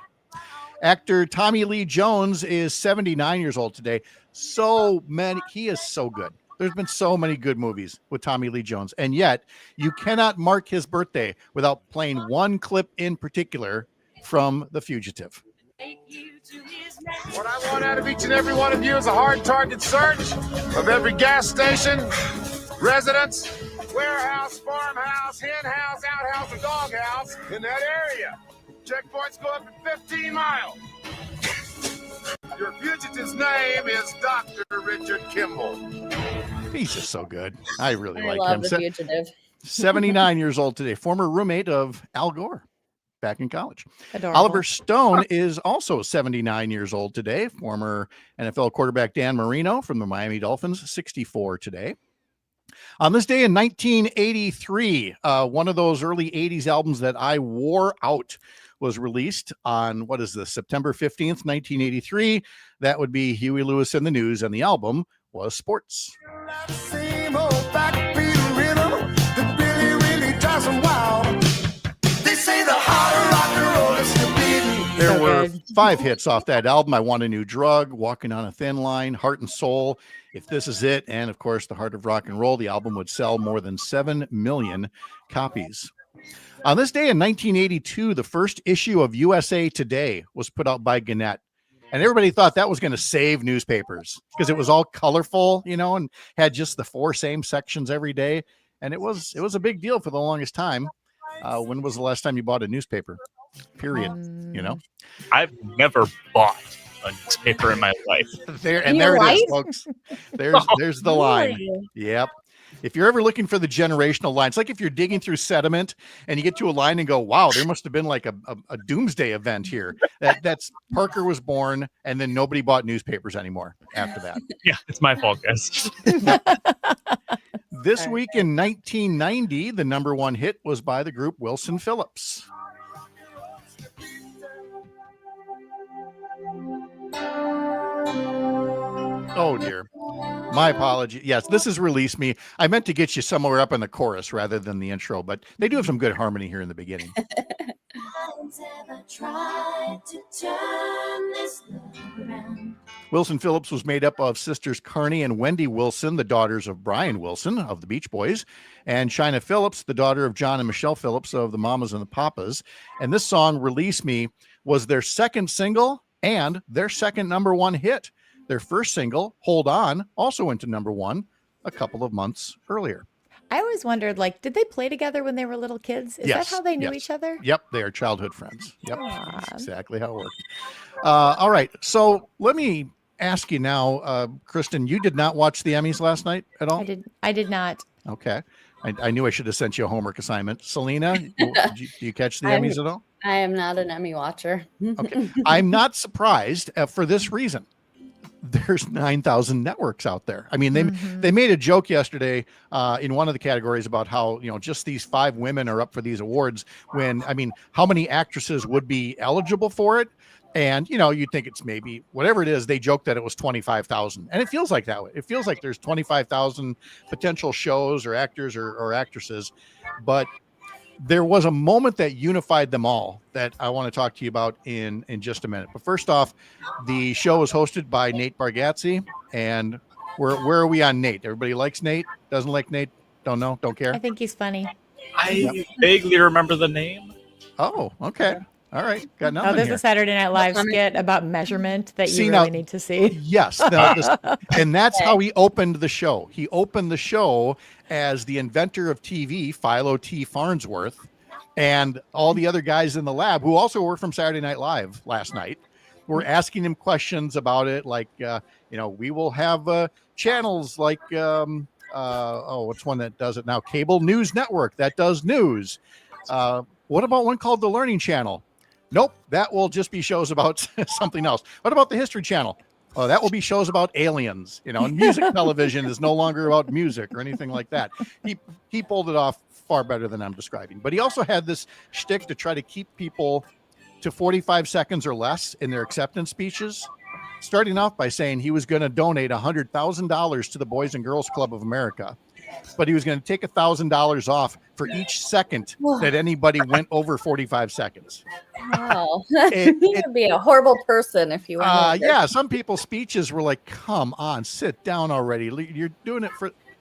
Actor Tommy Lee Jones is 79 years old today. He is so good. There's been so many good movies with Tommy Lee Jones, and yet you cannot mark his birthday without playing one clip in particular from The Fugitive. What I want out of each and every one of you is a hard target search of every gas station, residence, warehouse, farmhouse, hen house, outhouse, or doghouse in that area. Checkpoints go up to 15 miles. Your fugitive's name is Dr. Richard Kimball. He's just so good. I really I like love him. The Fugitive. 79 years old today. Former roommate of Al Gore back in college. Adorable. Oliver Stone is also 79 years old today. Former NFL quarterback Dan Marino from the Miami Dolphins, 64 today. On this day in 1983, one of those early 80s albums that I wore out was released on, September 15th, 1983. That would be Huey Lewis and the News, and the album was Sports. Same old backbeat rhythm that really, really drives them wild. There So were good. 5 hits off that album. I Want a New Drug, Walking on a Thin Line, Heart and Soul, If This Is It, and of course, The Heart of Rock and Roll. The album would sell more than 7 million copies. On this day in 1982, the first issue of USA Today was put out by Gannett. And everybody thought that was going to save newspapers because it was all colorful, and had just the 4 same sections every day. And it was a big deal for the longest time. When was the last time you bought a newspaper? Period. I've never bought a newspaper in my life. There In it your is, life? folks. There's the line. Really? Yep. If you're ever looking for the generational lines, like if you're digging through sediment and you get to a line and go, wow, there must have been like a doomsday event here. That's Parker was born, and then nobody bought newspapers anymore after that. Yeah, it's my fault, guys. This week in 1990, the number 1 hit was by the group Wilson Phillips. Oh dear. My apology. Yes, this is Release Me. I meant to get you somewhere up in the chorus rather than the intro, but they do have some good harmony here in the beginning. Wilson Phillips was made up of sisters Carney and Wendy Wilson, the daughters of Brian Wilson of the Beach Boys, and China Phillips, the daughter of John and Michelle Phillips of the Mamas and the Papas. And this song, Release Me, was their second single and their second number 1 hit. Their first single, Hold On, also went to number 1 a couple of months earlier. I always wondered, did they play together when they were little kids? Is that how they knew each other? Yep, they are childhood friends. Yep, Aw. that's exactly how it worked. All right, so let me ask you now, Kristen, you did not watch the Emmys last night at all? I did not. Okay. I knew I should have sent you a homework assignment. Selena, do you catch the Emmys at all? I am not an Emmy watcher. Okay. I'm not surprised for this reason. There's 9,000 networks out there. I mean, they made a joke yesterday in one of the categories about how, just these 5 women are up for these awards when, how many actresses would be eligible for it? And, you'd think it's maybe whatever it is. They joked that it was 25,000, and it feels like that way. It feels like there's 25,000 potential shows or actors or actresses, but there was a moment that unified them all that I want to talk to you about in just a minute. But first off, the show was hosted by Nate Bargatze. And where are we on Nate? Everybody likes Nate? Doesn't like Nate? Don't know? Don't care? I think he's funny. I vaguely remember the name. Oh, okay. All right. Got nothing There's here. a Saturday Night Live skit about measurement that you now- really need to see. Yes. And that's how he opened the show. He opened the show as the inventor of TV, Philo T. Farnsworth, and all the other guys in the lab who also were from Saturday Night Live last night were asking him questions about it. Like, we will have channels like, what's one that does it now? Cable News Network that does news. What about one called The Learning Channel? Nope, that will just be shows about something else. What about the History Channel? Oh, that will be shows about aliens, and music television is no longer about music or anything like that. He pulled it off far better than I'm describing. But he also had this shtick to try to keep people to 45 seconds or less in their acceptance speeches, starting off by saying he was going to donate $100,000 to the Boys and Girls Club of America, but he was going to take $1,000 off for each second that anybody went over 45 seconds. Wow. You would be a horrible person if you went yeah, some people's speeches were like, come on, sit down already. You're doing it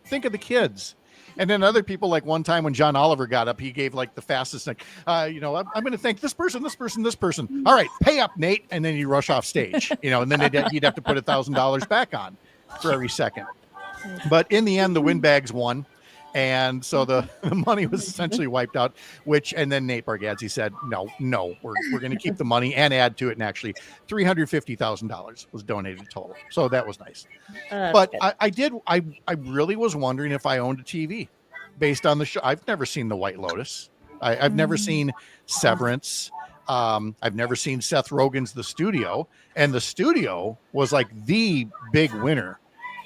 think of the kids. And then other people, like one time when John Oliver got up, he gave like the fastest, I'm going to thank this person, this person, this person. All right, pay up, Nate. And then you rush off stage, and then you'd have to put $1,000 back on for every second. But in the end, the windbags won. And so the money was essentially wiped out, and then Nate Bargatze said, no, we're going to keep the money and add to it. And actually $350,000 was donated total. So that was nice. But I really was wondering if I owned a TV based on the show. I've never seen The White Lotus. I've never seen Severance. I've never seen Seth Rogen's The Studio. And The Studio was like the big winner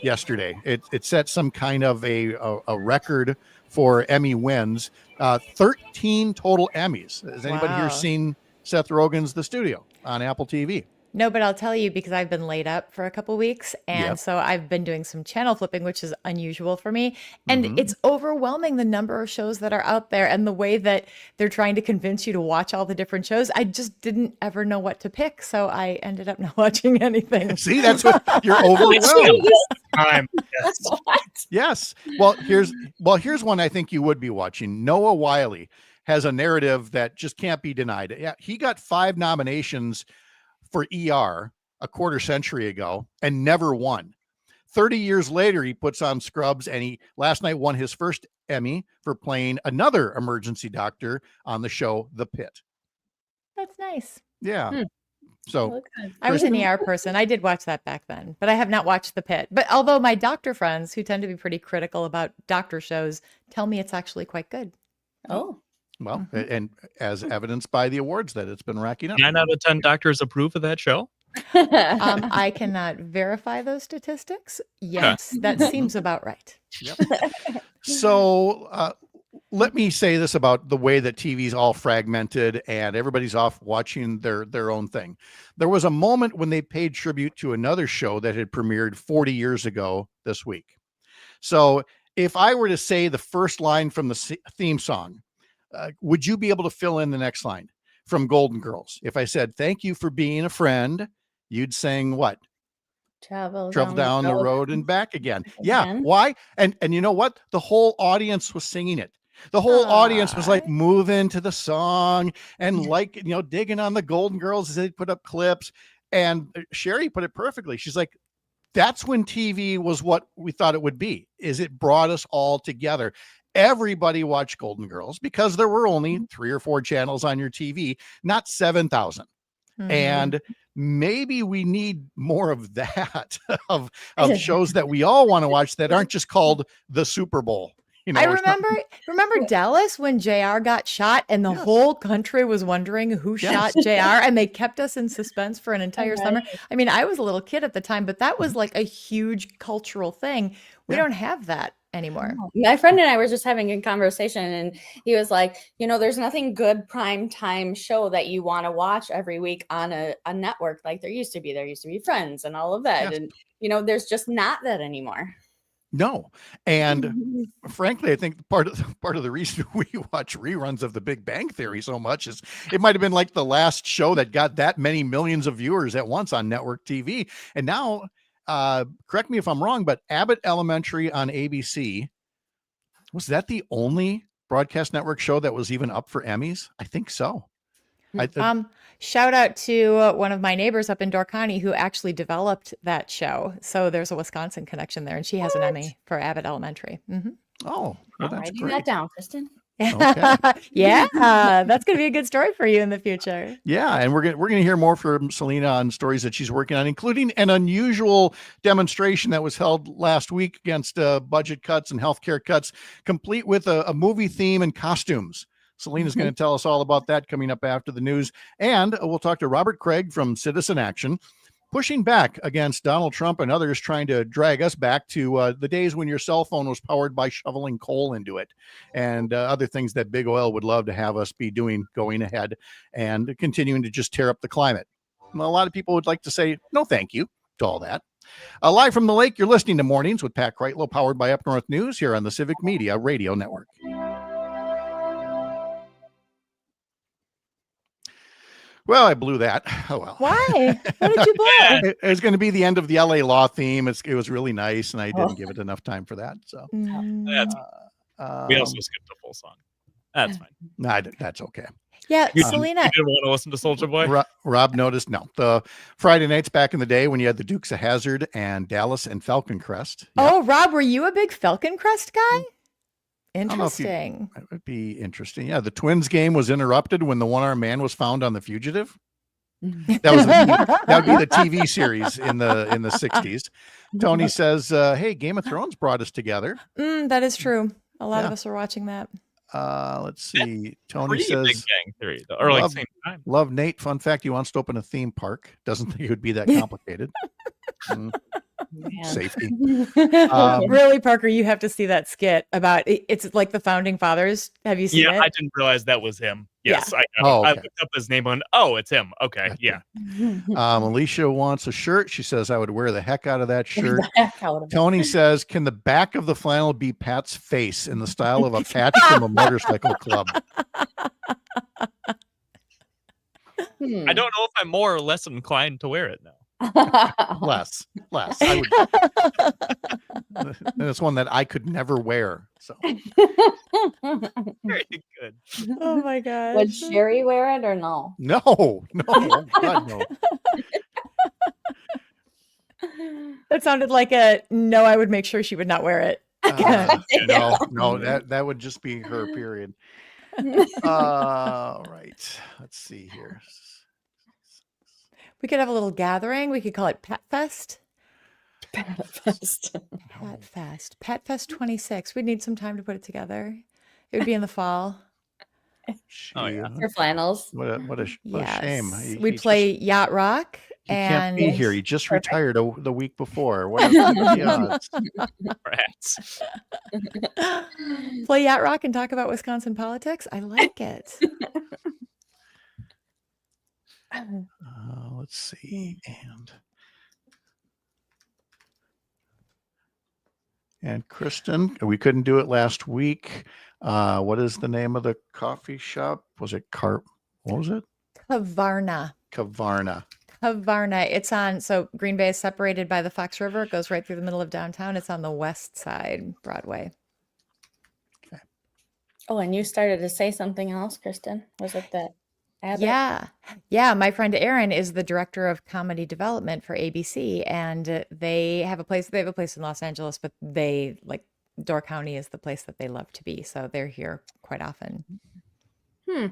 yesterday. It set some kind of a record for Emmy wins, 13 total Emmys. Has anybody here seen Seth Rogen's The Studio on Apple TV? No, but I'll tell you because I've been laid up for a couple weeks. And so I've been doing some channel flipping, which is unusual for me. And it's overwhelming the number of shows that are out there and the way that they're trying to convince you to watch all the different shows. I just didn't ever know what to pick. So I ended up not watching anything. See, that's what you're overwhelmed. What? Yes. Well, here's one I think you would be watching. Noah Wiley has a narrative that just can't be denied. Yeah, he got 5 nominations for ER a quarter century ago and never won. 30 years later, he puts on Scrubs, and he last night won his first Emmy for playing another emergency doctor on the show The Pit. That's nice. Yeah. So I was an ER person. I did watch that back then, but I have not watched The Pit. But although my doctor friends, who tend to be pretty critical about doctor shows, tell me it's actually quite good. Oh. Well, and as evidenced by the awards that it's been racking up. 9 out of 10 doctors approve of that show. I cannot verify those statistics. Yes, that seems about right. Yep. So let me say this about the way that TV's all fragmented and everybody's off watching their own thing. There was a moment when they paid tribute to another show that had premiered 40 years ago this week. So if I were to say the first line from the theme song, would you be able to fill in the next line from Golden Girls? If I said, "Thank you for being a friend," you'd sing what? Travel down the road and back again. Yeah. Why? And you know what? The whole audience was singing it. The whole audience was like moving to the song and like, digging on the Golden Girls as they put up clips. And Sherry put it perfectly. She's like, that's when TV was what we thought it would be, is it brought us all together. Everybody watched Golden Girls because there were only 3 or 4 channels on your TV, not 7,000. And maybe we need more of that, of shows that we all want to watch that aren't just called the Super Bowl. I remember Dallas when JR got shot and the whole country was wondering who shot JR, and they kept us in suspense for an entire summer. I mean, I was a little kid at the time, but that was like a huge cultural thing. We don't have that anymore. My friend and I were just having a conversation, and he was like, there's nothing good prime time show that you want to watch every week on a network like there used to be. There used to be Friends and all of that. And, there's just not that anymore. No. And frankly, I think part of the reason we watch reruns of The Big Bang Theory so much is it might have been like the last show that got that many millions of viewers at once on network TV. And now, correct me if I'm wrong, but Abbott Elementary on ABC, was that the only broadcast network show that was even up for Emmys? I think so. Shout out to one of my neighbors up in Door County who actually developed that show. So there's a Wisconsin connection there, and she has an Emmy for Abbott Elementary. Oh, well, that's writing great. that down, Kristen. Okay. Yeah, that's going to be a good story for you in the future. Yeah, and we're going to hear more from Selena on stories that she's working on, including an unusual demonstration that was held last week against budget cuts and healthcare cuts, complete with a movie theme and costumes. Selena's going to tell us all about that coming up after the news. And we'll talk to Robert Kraig from Citizen Action, pushing back against Donald Trump and others trying to drag us back to the days when your cell phone was powered by shoveling coal into it, and other things that big oil would love to have us be doing going ahead and continuing to just tear up the climate. Well, a lot of people would like to say, no, thank you to all that. Live from the lake, you're listening to Mornings with Pat Kreitlow, powered by Up North News here on the Civic Media Radio Network. Well, I blew that. Oh, well. Why? What did you blow? It was going to be the end of the LA Law theme. It was really nice, and I didn't give it enough time for that. So We also skipped a full song. That's fine. Nah, that's okay. Yeah, You Selena. didn't want to listen to Soulja Boy? Rob noticed, no. The Friday nights back in the day when you had the Dukes of Hazzard and Dallas and Falcon Crest. Oh, Rob, were you a big Falcon Crest guy? I don't know if Interesting. That would be interesting. Yeah, the Twins game was interrupted when the one-armed man was found on The Fugitive. That would be the TV series in the 60s. Tony says, hey, Game of Thrones brought us together. That is true. A lot of us are watching that. Let's see. Tony Pretty says, Big Bang Theory, though, or like same time. Love Nate. Fun fact, he wants to open a theme park. Doesn't think it would be that complicated. Safety. Really, Parker, you have to see that skit about it's like the founding fathers. Have you seen it? I didn't realize that was him. Yes, I know. Oh, okay. I looked up his name on. Oh, it's him. Okay, yeah. Alicia wants a shirt. She says, I would wear the heck out of that Wear shirt. the heck out of it. Tony says, can the back of the flannel be Pat's face in the style of a patch from a motorcycle club? I don't know if I'm more or less inclined to wear it now. Less. I would. And it's one that I could never wear. So Very good. Oh my gosh. Would Sherry wear it or no? no. Oh, God, no. That sounded like a no, I would make sure she would not wear it. No, that would just be her, period. Right. Let's see here. We could have a little gathering. We could call it Pet Fest. Pat Fest. Pet Fest. Pet Fest 26. We'd need some time to put it together. It would be in the fall. Oh, yeah. For flannels. What a shame. We'd play Yacht Rock. He can't be here. He just retired the week before. What are the odds? Rats. Play Yacht Rock and talk about Wisconsin politics. I like it. Let's see. And Kristen, we couldn't do it last week. What is the name of the coffee shop? Was it what was it? Kavarna. It's on, so Green Bay is separated by the Fox River. It goes right through the middle of downtown. It's on the west side, Broadway. Okay. Oh, and you started to say something else, Kristen. Was it that? Yeah. My friend Erin is the director of comedy development for ABC, and they have a place in Los Angeles, but Door County is the place that they love to be. So they're here quite often. 20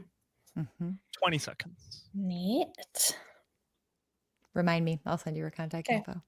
seconds. Neat. Remind me. I'll send you her contact info.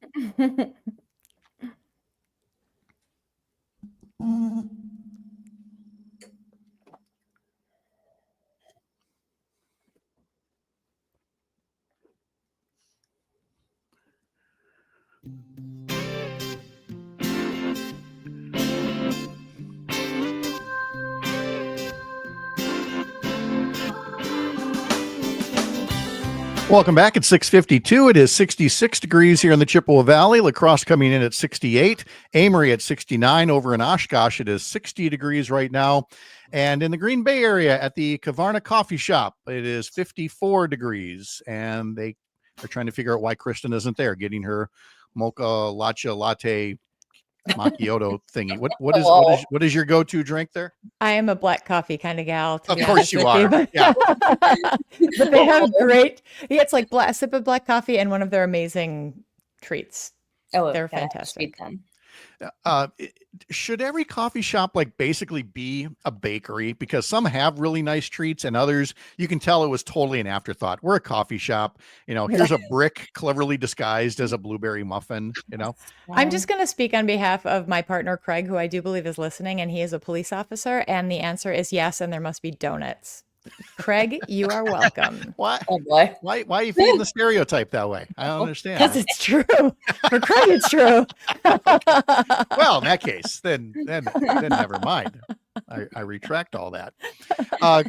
Welcome back at 6:52. It is 66 degrees here in the Chippewa Valley. La Crosse coming in at 68. Amory at 69. Over in Oshkosh, it is 60 degrees right now. And in the Green Bay area at the Kavarna Coffee Shop, it is 54 degrees. And they are trying to figure out why Kristen isn't there, getting her mocha matcha latte macchiato thingy. What is your go-to drink there? I am a black coffee kind of gal. Of course you are. Yeah. But they have great. Yeah, it's like a sip of black coffee and one of their amazing treats. Oh, they're fantastic. Should every coffee shop basically be a bakery? Because some have really nice treats and others you can tell it was totally an afterthought. We're a coffee shop, here's a brick cleverly disguised as a blueberry muffin. I'm just going to speak on behalf of my partner Kraig, who I do believe is listening, and he is a police officer, and the answer is yes, and there must be donuts. Kraig, you are welcome. Why? Oh boy. Why are you feeding the stereotype that way? I don't understand. Because it's true. For Kraig, it's true. Well, in that case, then never mind. I retract all that.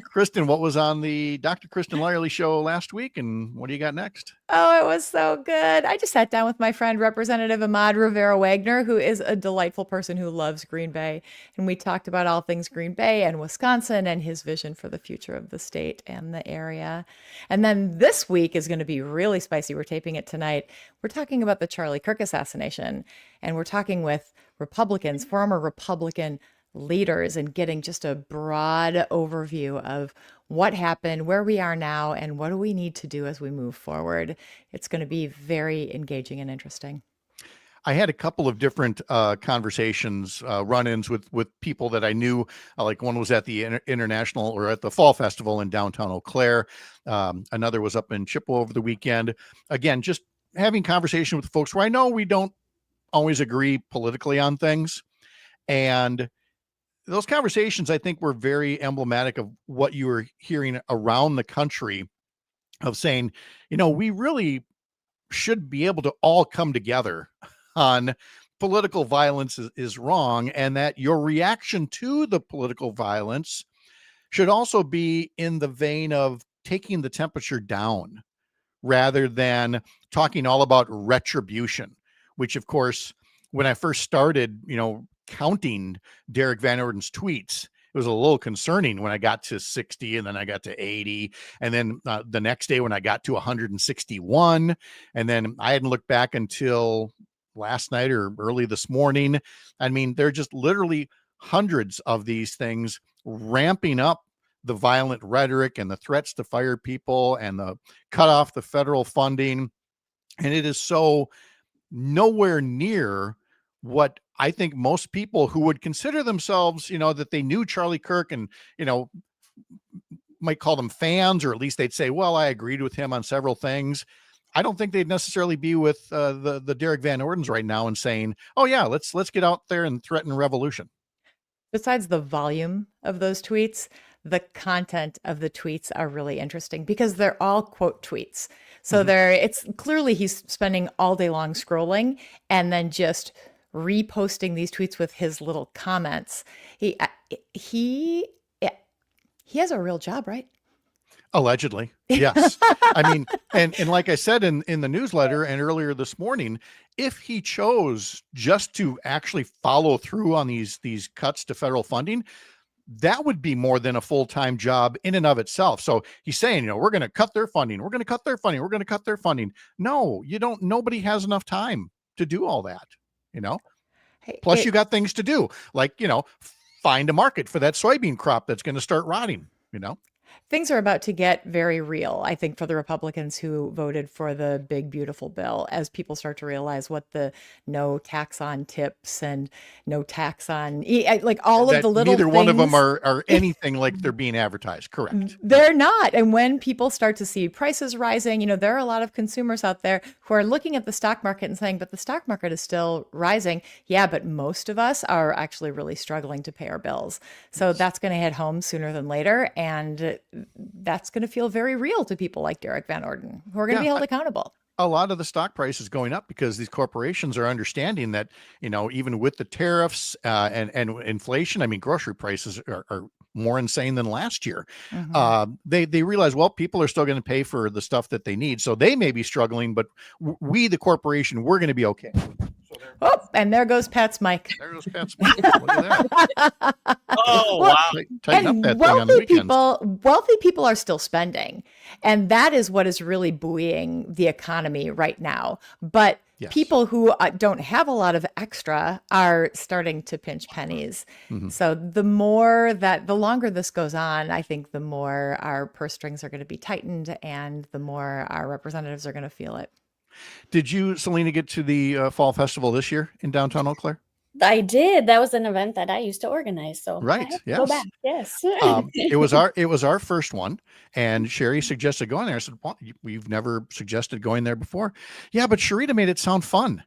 Kristen, what was on the Dr. Kristen Lyerly show last week, and what do you got next? Oh, it was so good. I just sat down with my friend, Representative Ahmad Rivera-Wagner, who is a delightful person who loves Green Bay. And we talked about all things Green Bay and Wisconsin and his vision for the future of the state and the area. And then this week is going to be really spicy. We're taping it tonight. We're talking about the Charlie Kirk assassination, and we're talking with Republicans, former Republican leaders, and getting just a broad overview of what happened, where we are now, and what do we need to do as we move forward. It's going to be very engaging and interesting. I had a couple of different conversations, run-ins with people that I knew. One was at the International or at the Fall Festival in downtown Eau Claire. Another was up in Chippewa over the weekend. Again, just having conversation with folks where I know we don't always agree politically on things. And those conversations, I think, were very emblematic of what you were hearing around the country of saying, we really should be able to all come together on political violence is wrong, and that your reaction to the political violence should also be in the vein of taking the temperature down rather than talking all about retribution, which of course, when I first started, counting Derek Van Orden's tweets, it was a little concerning when I got to 60 and then I got to 80. And then the next day when I got to 161, and then I hadn't looked back until last night or early this morning. I mean, there are just literally hundreds of these things ramping up the violent rhetoric and the threats to fire people and the cut off the federal funding. And it is so nowhere near what I think most people who would consider themselves, that they knew Charlie Kirk and, might call them fans, or at least they'd say, well, I agreed with him on several things. I don't think they'd necessarily be with the Derek Van Ordens right now and saying, oh yeah, let's get out there and threaten revolution. Besides the volume of those tweets, the content of the tweets are really interesting because they're all quote tweets. So it's clearly he's spending all day long scrolling and then just reposting these tweets with his little comments. He has a real job, right? Allegedly. Yes. I mean, and like I said in the newsletter and earlier this morning, if he chose just to actually follow through on these cuts to federal funding, that would be more than a full-time job in and of itself. So he's saying, we're going to cut their funding. We're going to cut their funding. We're going to cut their funding. No, you don't. Nobody has enough time to do all that, Plus you got things to do, like, find a market for that soybean crop that's going to start rotting, Things are about to get very real, I think, for the Republicans who voted for the big, beautiful bill, as people start to realize what the no tax on tips and no tax on, like all of the little neither things. one of them are anything like they're being advertised. Correct. They're not. And when people start to see prices rising, there are a lot of consumers out there who are looking at the stock market and saying, but the stock market is still rising. Yeah, but most of us are actually really struggling to pay our bills. So that's going to hit home sooner than later. And that's going to feel very real to people like Derek Van Orden, who are going to be held accountable. A lot of the stock price is going up because these corporations are understanding that, even with the tariffs and inflation, I mean, grocery prices are more insane than last year. They realize, well, people are still going to pay for the stuff that they need. So they may be struggling, but we, the corporation, we're going to be okay. Oh, and there goes Pat's mic. There goes Pat's mic. Look at that. Oh, wow. Tighten up that thing on the weekends. Wealthy people are still spending. And that is what is really buoying the economy right now. But people who don't have a lot of extra are starting to pinch pennies. So the longer this goes on, I think the more our purse strings are going to be tightened and the more our representatives are going to feel it. Did you, Selena, get to the fall festival this year in downtown Eau Claire? I did. That was an event that I used to organize. So right, I have to yes. go back. Yes. It was our first one, and Sherry suggested going there. I said, well, we've never suggested going there before. Yeah, but Sharita made it sound fun.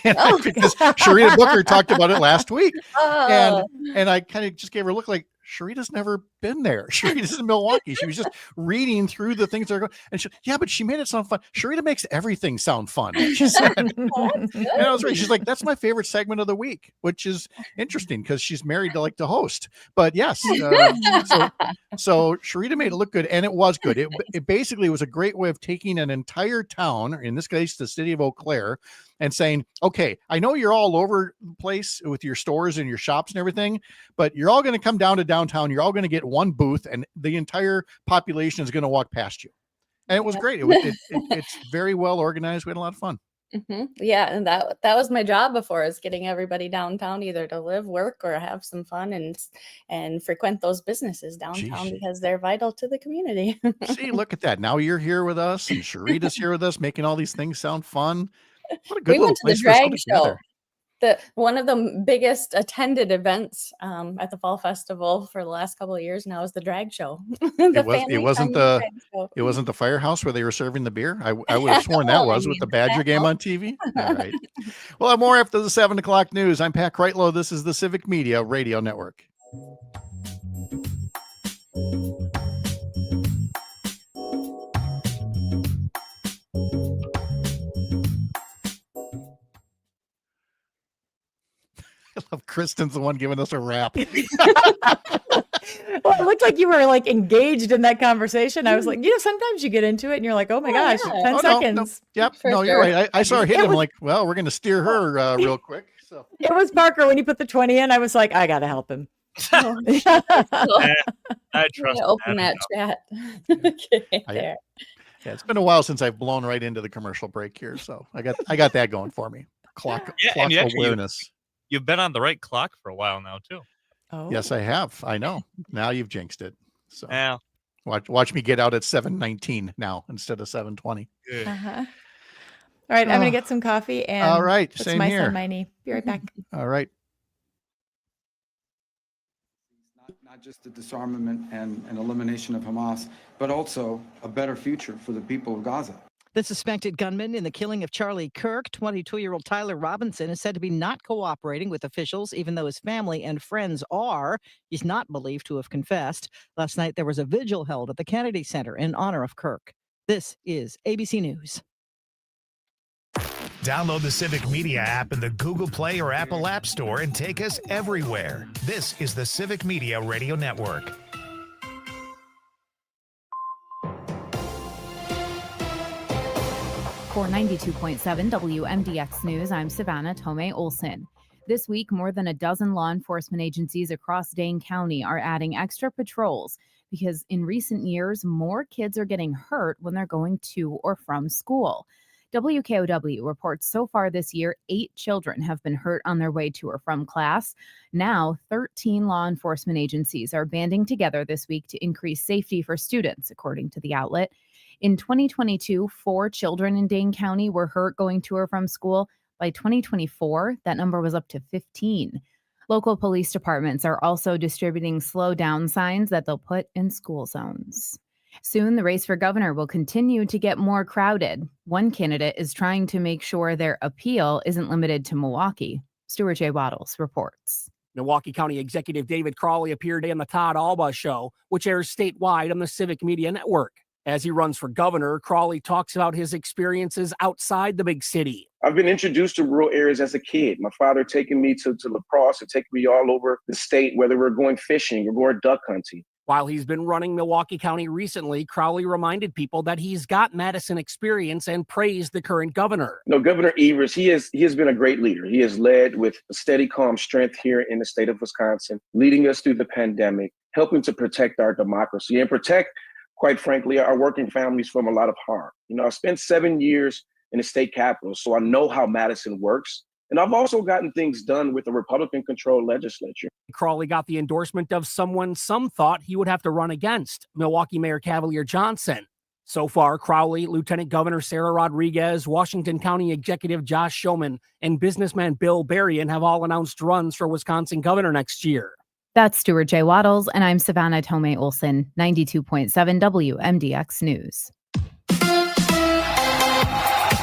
Because Sharita Booker talked about it last week, and I kind of just gave her a look like, Sharita's never been there. Sharita's in Milwaukee. She was just reading through the things that are going. And but she made it sound fun. Sharita makes everything sound fun. She said, and I was right. She's like, that's my favorite segment of the week, which is interesting because she's married to to host. But yes, so Sharita made it look good, and it was good. It basically was a great way of taking an entire town, in this case, the city of Eau Claire, and saying, okay, I know you're all over the place with your stores and your shops and everything, but you're all going to come down to downtown. You're all going to get one booth and the entire population is going to walk past you. And it was great. It's very well organized. We had a lot of fun. Yeah. And that was my job before, is getting everybody downtown, either to live, work, or have some fun and frequent those businesses downtown. Because they're vital to the community. See, look at that. Now you're here with us and Sharita's here with us, making all these things sound fun. What a good we went to the place for us all drag to show. gather. One of the biggest attended events at the fall festival for the last couple of years now is the drag show. It wasn't the firehouse where they were serving the beer. I would have sworn that was with the Badger game on TV. All right. We'll have more after the 7 o'clock news. I'm Pat Kreitlow. This is the Civic Media Radio Network. I love Kristen's the one giving us a rap. Well, it looked like you were like engaged in that conversation. I was like, sometimes you get into it and you're like, oh my gosh, 10 seconds. Yep. For You're sure. right. I saw her hit him. Like, well, we're going to steer her real quick. So It was Parker when he put the 20 in. I was like, I got to help him. I trust Open that chat. Okay, there. Yeah, it's been a while since I've blown right into the commercial break here. So I got that going for me. Clock and you actually- awareness. You've been on the right clock for a while now, too. Oh. Yes, I have. I know. Now you've jinxed it. So Yeah. watch me get out at 7:19 now instead of 7:20. Uh-huh. All right, I'm going to get some coffee and All right, put same some ice here. on my knee. Be right back. All right. Not just the disarmament and elimination of Hamas, but also a better future for the people of Gaza. The suspected gunman in the killing of Charlie Kirk, 22-year-old Tyler Robinson, is said to be not cooperating with officials, even though his family and friends are. He's not believed to have confessed. Last night, there was a vigil held at the Kennedy Center in honor of Kirk. This is ABC News. Download the Civic Media app in the Google Play or Apple App Store and take us everywhere. This is the Civic Media Radio Network. For 92.7 WMDX News, I'm Savannah Tomei Olson. This week, more than a dozen law enforcement agencies across Dane County are adding extra patrols because in recent years, more kids are getting hurt when they're going to or from school. WKOW reports so far this year, 8 children have been hurt on their way to or from class. Now, 13 law enforcement agencies are banding together this week to increase safety for students, according to the outlet. In 2022, 4 children in Dane County were hurt going to or from school. By 2024, that number was up to 15. Local police departments are also distributing slow down signs that they'll put in school zones. Soon, the race for governor will continue to get more crowded. One candidate is trying to make sure their appeal isn't limited to Milwaukee. Stuart J. Waddles reports. Milwaukee County Executive David Crawley appeared on the Todd Alba Show, which airs statewide on the Civic Media Network. As he runs for governor, Crawley talks about his experiences outside the big city. I've been introduced to rural areas as a kid. My father taking me to La Crosse and taking me all over the state, whether we're going fishing or going duck hunting. While he's been running Milwaukee County recently, Crowley reminded people that he's got Madison experience and praised the current governor. No, Governor Evers, he has been a great leader. He has led with a steady, calm strength here in the state of Wisconsin, leading us through the pandemic, helping to protect our democracy and protect, quite frankly, our working families from a lot of harm. I spent 7 years in the state capitol, so I know how Madison works. And I've also gotten things done with the Republican-controlled legislature. Crawley got the endorsement of someone some thought he would have to run against, Milwaukee Mayor Cavalier Johnson. So far, Crowley, Lieutenant Governor Sarah Rodriguez, Washington County Executive Josh Schoeman, and businessman Bill Berrien have all announced runs for Wisconsin governor next year. That's Stuart J. Waddles, and I'm Savannah Tomei Olson, 92.7 WMDX News.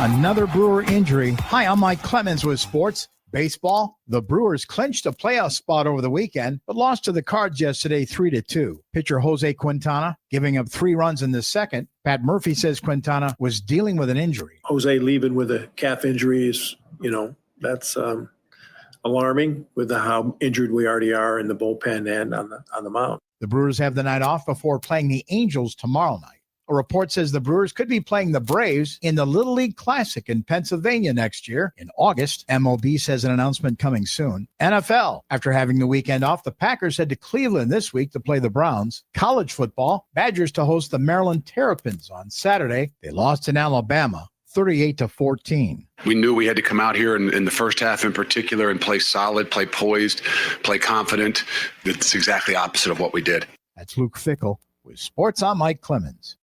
Another Brewer injury. Hi, I'm Mike Clemens with sports. Baseball, the Brewers clinched a playoff spot over the weekend, but lost to the Cards yesterday 3-2. Pitcher Jose Quintana giving up 3 runs in the second. Pat Murphy says Quintana was dealing with an injury. Jose leaving with a calf injury is, that's alarming with how injured we already are in the bullpen and on the mound. The Brewers have the night off before playing the Angels tomorrow night. A report says the Brewers could be playing the Braves in the Little League Classic in Pennsylvania next year in August. MLB says an announcement coming soon. NFL, after having the weekend off, the Packers head to Cleveland this week to play the Browns. College football, Badgers to host the Maryland Terrapins on Saturday. They lost in Alabama 38-14. We knew we had to come out here in the first half in particular and play solid, play poised, play confident. It's exactly opposite of what we did. That's Luke Fickle. With sports, I'm Mike Clemens.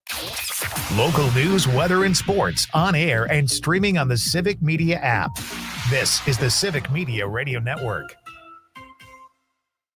Local news, weather, and sports on air and streaming on the Civic Media app. This is the Civic Media Radio Network.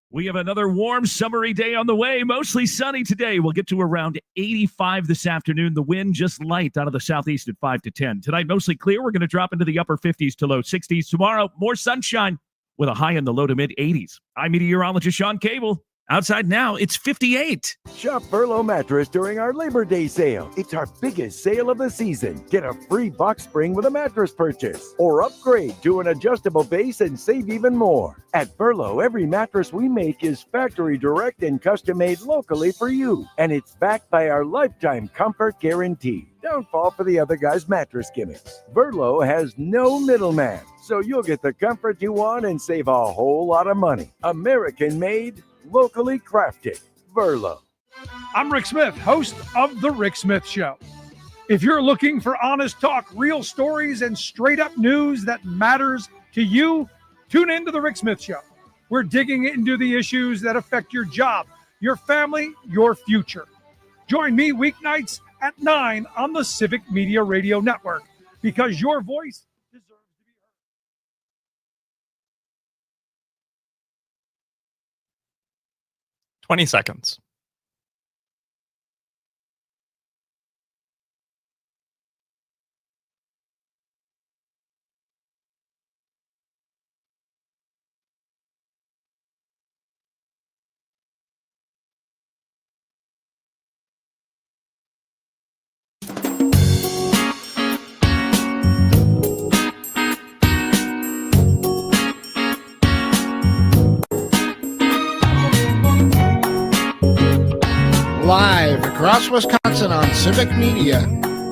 We have another warm, summery day on the way. Mostly sunny today. We'll get to around 85 this afternoon. The wind just light out of the southeast at 5 to 10. Tonight, mostly clear. We're going to drop into the upper 50s to low 60s. Tomorrow, more sunshine with a high in the low to mid 80s. I'm meteorologist Sean Cable. Outside now, it's 58. Shop Furlough Mattress during our Labor Day sale. It's our biggest sale of the season. Get a free box spring with a mattress purchase or upgrade to an adjustable base and save even more. At Furlough, every mattress we make is factory direct and custom made locally for you. And it's backed by our lifetime comfort guarantee. Don't fall for the other guy's mattress gimmicks. Furlough has no middleman, so you'll get the comfort you want and save a whole lot of money. American made, locally crafted. Verlo. I'm Rick Smith, host of The Rick Smith Show. If you're looking for honest talk, real stories, and straight up news that matters to you, tune in to The Rick Smith Show. We're digging into the issues that affect your job, your family, your future. Join me weeknights at 9 on the Civic Media Radio Network, because your voice deserves to be heard. 20 seconds. Live across Wisconsin on Civic Media,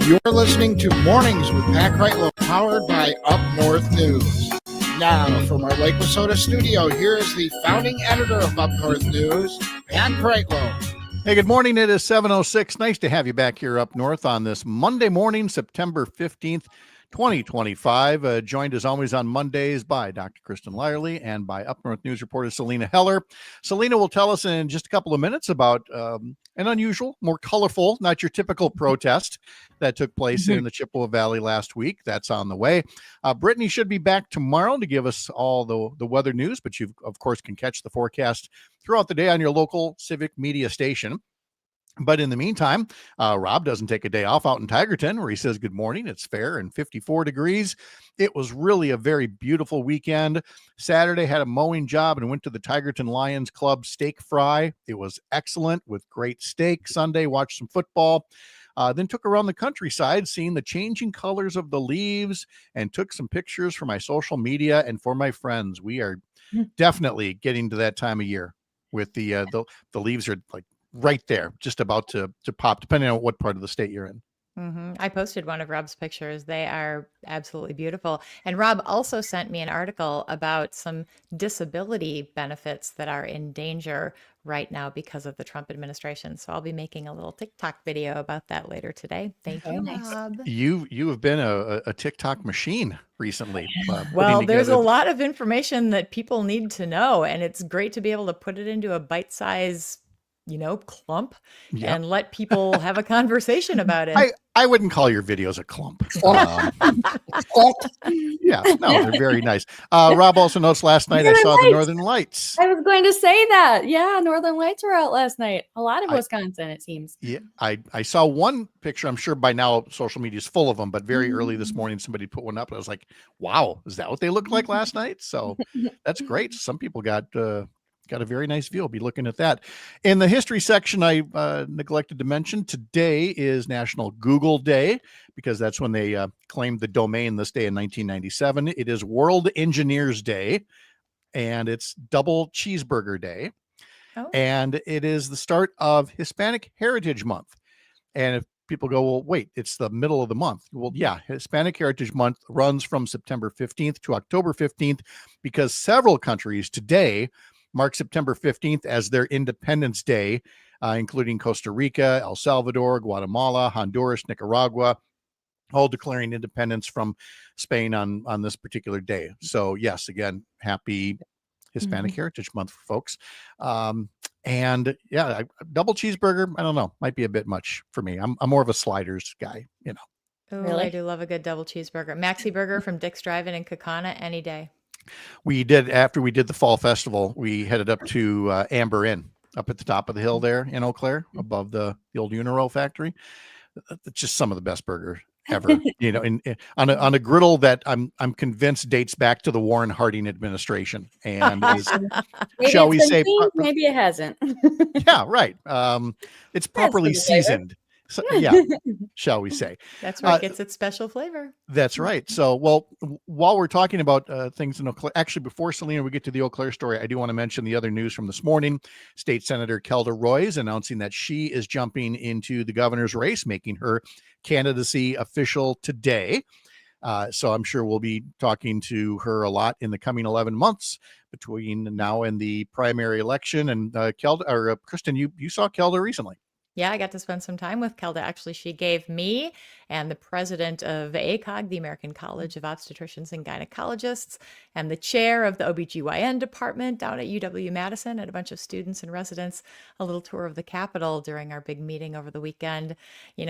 you're listening to Mornings with Pat Kreitlow, powered by Up North News. Now, from our Lake Wissota studio, here is the founding editor of Up North News, Pat Kreitlow. Hey, good morning. It is 7:06. Nice to have you back here up north on this Monday morning, September 15th, 2025. Joined as always on Mondays by Dr. Kristen Lyerly and by Up North News reporter Selena Heller. Selena will tell us in just a couple of minutes about an unusual, more colorful, not your typical protest that took place in the Chippewa Valley last week. That's on the way. Brittany should be back tomorrow to give us all the weather news, but you, of course, can catch the forecast throughout the day on your local Civic Media station. But in the meantime, Rob doesn't take a day off out in Tigerton, where he says good morning. It's fair and 54 degrees. It was really a very beautiful weekend. Saturday had a mowing job and went to the Tigerton Lions Club steak fry. It was excellent with great steak. Sunday, watched some football. Then took around the countryside, seeing the changing colors of the leaves, and took some pictures for my social media and for my friends. We are definitely getting to that time of year with the leaves are like right there, just about to pop, depending on what part of the state you're in. I posted one of Rob's pictures. They are absolutely beautiful. And Rob also sent me an article about some disability benefits that are in danger right now because of the Trump administration. So I'll be making a little TikTok video about that later today. Thank you, Rob. You have been a TikTok machine recently. Well, there's a lot of information that people need to know, and it's great to be able to put it into a bite-sized clump and let people have a conversation about it. I wouldn't call your videos a clump. Yeah, no, they're very nice. Rob also notes last night I saw the Northern Lights. I was going to say that. Yeah, Northern Lights were out last night. A lot of Wisconsin, it seems. Yeah, I saw one picture. I'm sure by now social media is full of them, but very early this morning somebody put one up and I was like, wow, is that what they looked like last night? So that's great. Some people got a very nice view. I'll be looking at that. In the history section, I neglected to mention today is National Google Day, because that's when they claimed the domain this day in 1997. It is World Engineers Day, and it's Double Cheeseburger Day. And it is the start of Hispanic Heritage Month. And if people go, well, wait, it's the middle of the month. Well, yeah, Hispanic Heritage Month runs from September 15th to October 15th, because several countries today mark September 15th as their Independence Day, including Costa Rica, El Salvador, Guatemala, Honduras, Nicaragua, all declaring independence from Spain on this particular day. So yes, again, happy Hispanic Heritage Month for folks. And yeah, double cheeseburger, I don't know, might be a bit much for me. I'm more of a sliders guy, Oh, really? I do love a good double cheeseburger. Maxi Burger from Dick's Drive-In in Kaukauna any day. After we did the fall festival, we headed up to Amber Inn up at the top of the hill there in Eau Claire, above the old Uniro factory. It's just some of the best burgers ever, on a griddle that I'm convinced dates back to the Warren Harding administration. And is, Maybe shall it's we been say, seasoned, maybe it hasn't. yeah, right. It's properly the flavor. seasoned. So, yeah, shall we say. That's where it gets its special flavor. That's right. So, well, while we're talking about things in Eau Claire, actually, before Selena, we get to the Eau Claire story, I do want to mention the other news from this morning. State Senator Kelda Roys announcing that she is jumping into the governor's race, making her candidacy official today. So I'm sure we'll be talking to her a lot in the coming 11 months between now and the primary election. And Kelda, or Kristen, you saw Kelda recently. Yeah, I got to spend some time with Kelda. Actually, she gave me and the president of ACOG, the American College of Obstetricians and Gynecologists, and the chair of the OBGYN department down at UW-Madison, and a bunch of students and residents, a little tour of the Capitol during our big meeting over the weekend.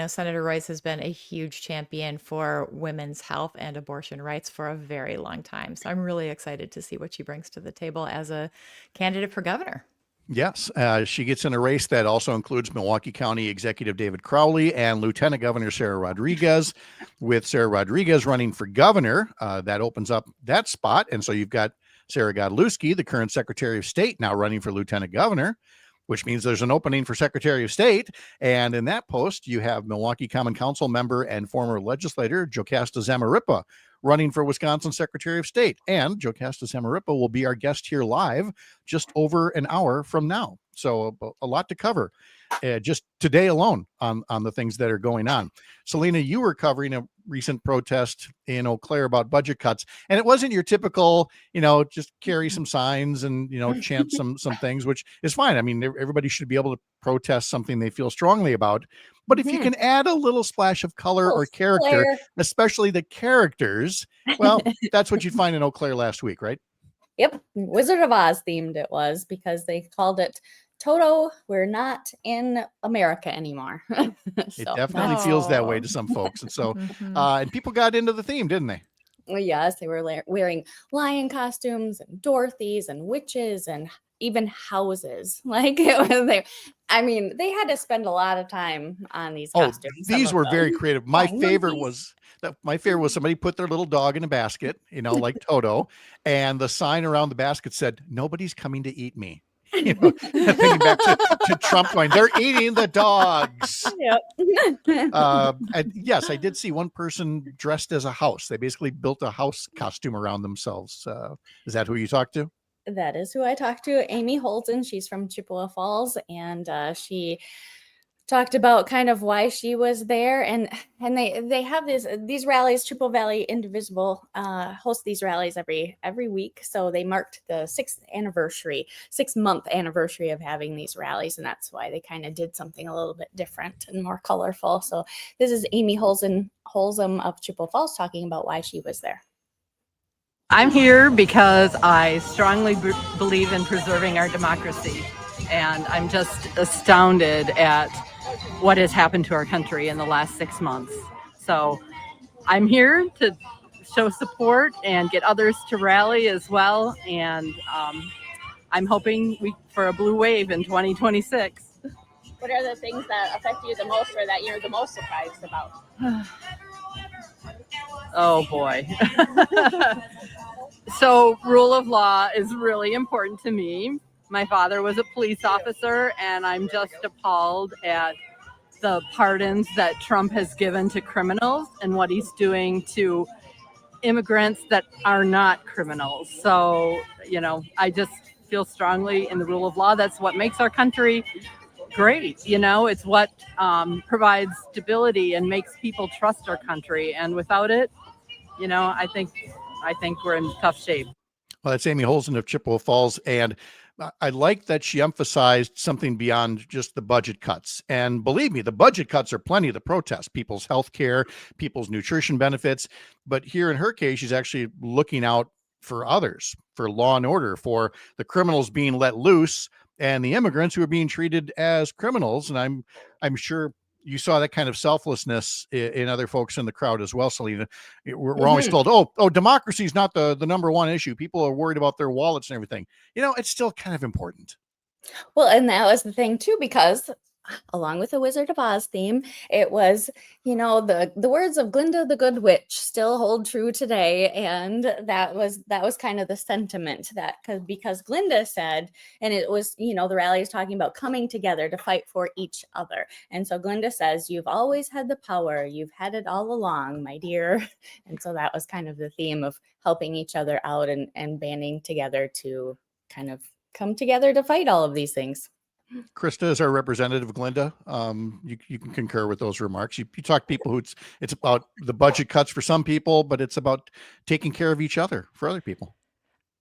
Senator Royce has been a huge champion for women's health and abortion rights for a very long time. So I'm really excited to see what she brings to the table as a candidate for governor. Yes, she gets in a race that also includes Milwaukee County Executive David Crowley and Lieutenant Governor Sarah Rodriguez. With Sarah Rodriguez running for governor, that opens up that spot. And so you've got Sarah Godlewski, the current Secretary of State, now running for Lieutenant Governor, which means there's an opening for Secretary of State. And in that post, you have Milwaukee Common Council member and former legislator JoCasta Zamarripa running for Wisconsin Secretary of State. And JoCasta Zamarripa will be our guest here live just over an hour from now. So a lot to cover just today alone on the things that are going on. Selena, you were covering a recent protest in Eau Claire about budget cuts, and it wasn't your typical, just carry some signs and, chant some things, which is fine. I mean, everybody should be able to protest something they feel strongly about. But if you can add a little splash of color or character, especially the characters, well, that's what you'd find in Eau Claire last week, right? Yep. Wizard of Oz themed it was, because they called it Toto, we're not in America anymore. It definitely feels that way to some folks. And so, and people got into the theme, didn't they? Well, yes, they were wearing lion costumes and Dorothys and witches and even houses. Like it was there. I mean, they had to spend a lot of time on these costumes. These were very creative. My favorite was somebody put their little dog in a basket, like Toto, and the sign around the basket said, "Nobody's coming to eat me." Thinking back to Trump going, "They're eating the dogs." Yep. And yes, I did see one person dressed as a house. They basically built a house costume around themselves. Is that who you talked to? That is who I talked to, Amy Holton. She's from Chippewa Falls, and she talked about kind of why she was there, and they have these rallies. Chippewa Valley Indivisible hosts these rallies every week. So they marked the 6-month anniversary of having these rallies, and that's why they kind of did something a little bit different and more colorful. So this is Amy Holzum of Chippewa Falls talking about why she was there. I'm here because I strongly believe in preserving our democracy, and I'm just astounded at what has happened to our country in the last 6 months. So I'm here to show support and get others to rally as well, and I'm hoping for a blue wave in 2026. What are the things that affect you the most, or that you're the most surprised about? Oh boy. So rule of law is really important to me. My father was a police officer, and I'm just appalled at the pardons that Trump has given to criminals and what he's doing to immigrants that are not criminals. So, I just feel strongly in the rule of law. That's what makes our country great. It's what provides stability and makes people trust our country. And without it, I think we're in tough shape. Well, that's Amy Holzum of Chippewa Falls. And I like that she emphasized something beyond just the budget cuts. And believe me, the budget cuts are plenty of the protest, people's health care, people's nutrition benefits. But here in her case, she's actually looking out for others, for law and order, for the criminals being let loose and the immigrants who are being treated as criminals. And I'm sure you saw that kind of selflessness in other folks in the crowd as well, Selena. We're always told, oh, democracy is not the number one issue. People are worried about their wallets and everything. It's still kind of important. Well, and that was the thing too, because along with the Wizard of Oz theme, it was, the words of Glinda the Good Witch still hold true today. And that was kind of the sentiment because Glinda said, and it was, the rally is talking about coming together to fight for each other. And so Glinda says, you've always had the power. You've had it all along, my dear. And so that was kind of the theme of helping each other out and banding together to kind of come together to fight all of these things. Krista is our representative, Glinda. You can concur with those remarks. You talk to people who it's about the budget cuts for some people, but it's about taking care of each other for other people.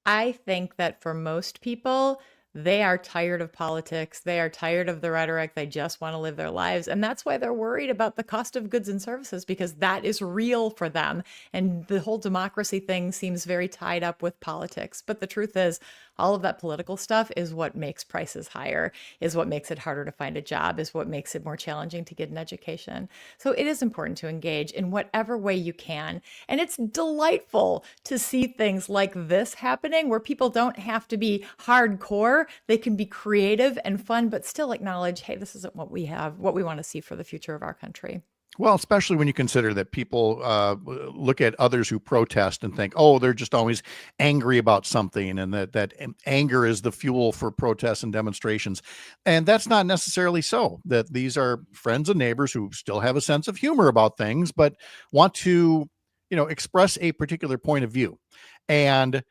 I think that for most people, they are tired of politics. They are tired of the rhetoric. They just want to live their lives. And that's why they're worried about the cost of goods and services, because that is real for them. And the whole democracy thing seems very tied up with politics. But the truth is, all of that political stuff is what makes prices higher, is what makes it harder to find a job, is what makes it more challenging to get an education. So it is important to engage in whatever way you can. And it's delightful to see things like this happening where people don't have to be hardcore. They can be creative and fun, but still acknowledge, hey, this isn't what we have, what we want to see for the future of our country. Well, especially when you consider that people look at others who protest and think, oh, they're just always angry about something, and that anger is the fuel for protests and demonstrations. And that's not necessarily so. That these are friends and neighbors who still have a sense of humor about things, but want to, express a particular point of view. And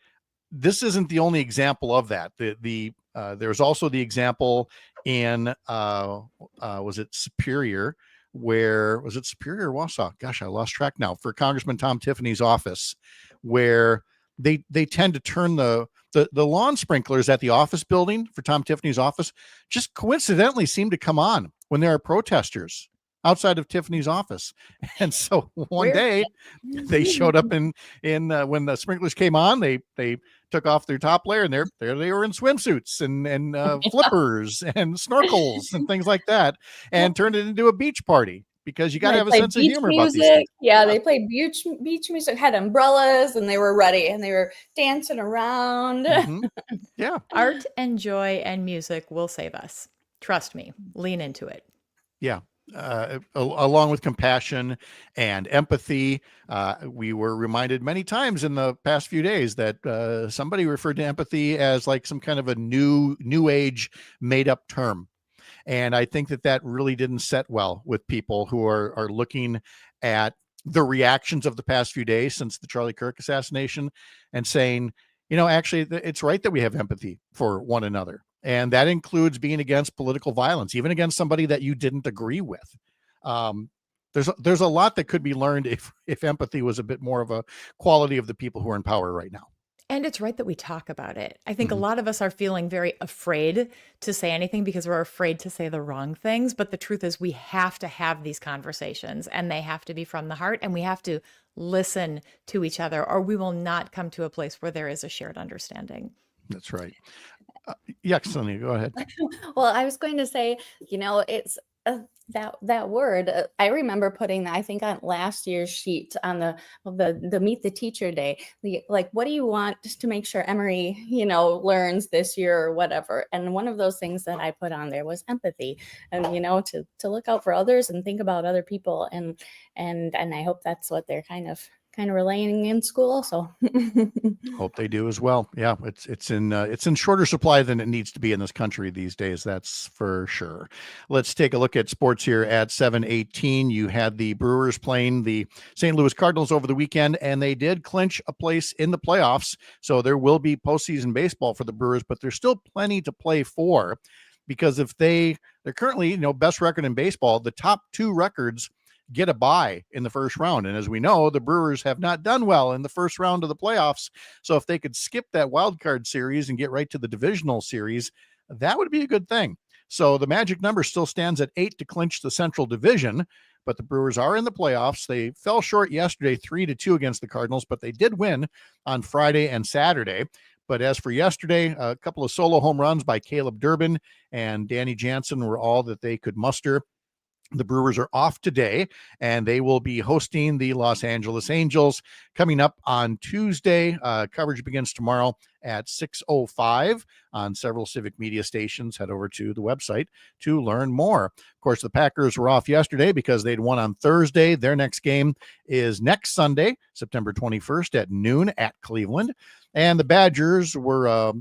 this isn't the only example of that. There's also the example in was it Superior? Where was it, Superior or Wausau? Gosh, I lost track now. For Congressman Tom Tiffany's office, where they tend to turn the lawn sprinklers at the office building for Tom Tiffany's office just coincidentally seem to come on when there are protesters outside of Tiffany's office. And so one day they showed up in when the sprinklers came on, they took off their top layer, and there they were in swimsuits and flippers and snorkels and things like that, and turned it into a beach party, because you got to have a sense of humor about these things. Yeah, they played beach music, had umbrellas, and they were ready, and they were dancing around. Mm-hmm. Yeah. Art and joy and music will save us. Trust me, lean into it. Yeah. Along with compassion and empathy. We were reminded many times in the past few days that somebody referred to empathy as like some kind of a new age made up term. And I think that really didn't set well with people who are looking at the reactions of the past few days since the Charlie Kirk assassination and saying, actually, it's right that we have empathy for one another. And that includes being against political violence, even against somebody that you didn't agree with. There's a lot that could be learned if empathy was a bit more of a quality of the people who are in power right now. And it's right that we talk about it. I think a lot of us are feeling very afraid to say anything because we're afraid to say the wrong things. But the truth is, we have to have these conversations, and they have to be from the heart, and we have to listen to each other, or we will not come to a place where there is a shared understanding. That's right. Yeah, Sonia, go ahead. Well, I was going to say, it's that word. I remember putting that, I think, on last year's sheet on the Meet the Teacher Day. What do you want just to make sure Emory, learns this year or whatever? And one of those things that I put on there was empathy, and to look out for others and think about other people, and I hope that's what they're kind of relaying in school also. Hope they do as well. Yeah, it's in shorter supply than it needs to be in this country these days. That's for sure. Let's take a look at sports here at 7:18. You had the Brewers playing the St. Louis Cardinals over the weekend, and they did clinch a place in the playoffs. So there will be postseason baseball for the Brewers, but there's still plenty to play for, because if they're currently, best record in baseball, the top two records get a bye in the first round. And as we know, the Brewers have not done well in the first round of the playoffs. So if they could skip that wild card series and get right to the divisional series, that would be a good thing. So the magic number still stands at 8 to clinch the Central Division, but the Brewers are in the playoffs. They fell short yesterday, 3-2 against the Cardinals, but they did win on Friday and Saturday. But as for yesterday, a couple of solo home runs by Caleb Durbin and Danny Jansen were all that they could muster. The Brewers are off today, and they will be hosting the Los Angeles Angels coming up on Tuesday. Coverage begins tomorrow at 6:05 on several Civic Media stations. Head over to the website to learn more. Of course, the Packers were off yesterday because they'd won on Thursday. Their next game is next Sunday, September 21st at noon at Cleveland. And the Badgers were,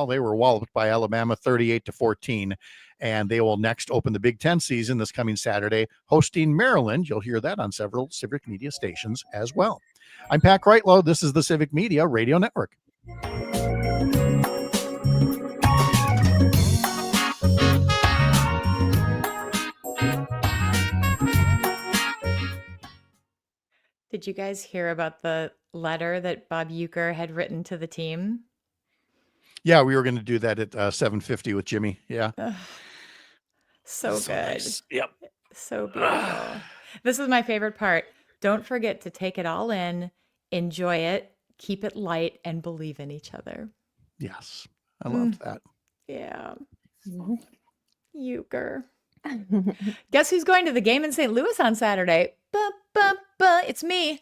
they were walloped by Alabama 38-14. And they will next open the Big Ten season this coming Saturday, hosting Maryland. You'll hear that on several Civic Media stations as well. I'm Pat Kreitlow. This is the Civic Media Radio Network. Did you guys hear about the letter that Bob Uecker had written to the team? Yeah, we were going to do that at 7:50 with Jimmy. Yeah. Ugh, so good. Nice. Yep. So beautiful. This is my favorite part. Don't forget to take it all in, enjoy it, keep it light, and believe in each other. Yes. I love that. Yeah. Uecker. Guess who's going to the game in St. Louis on Saturday? It's me.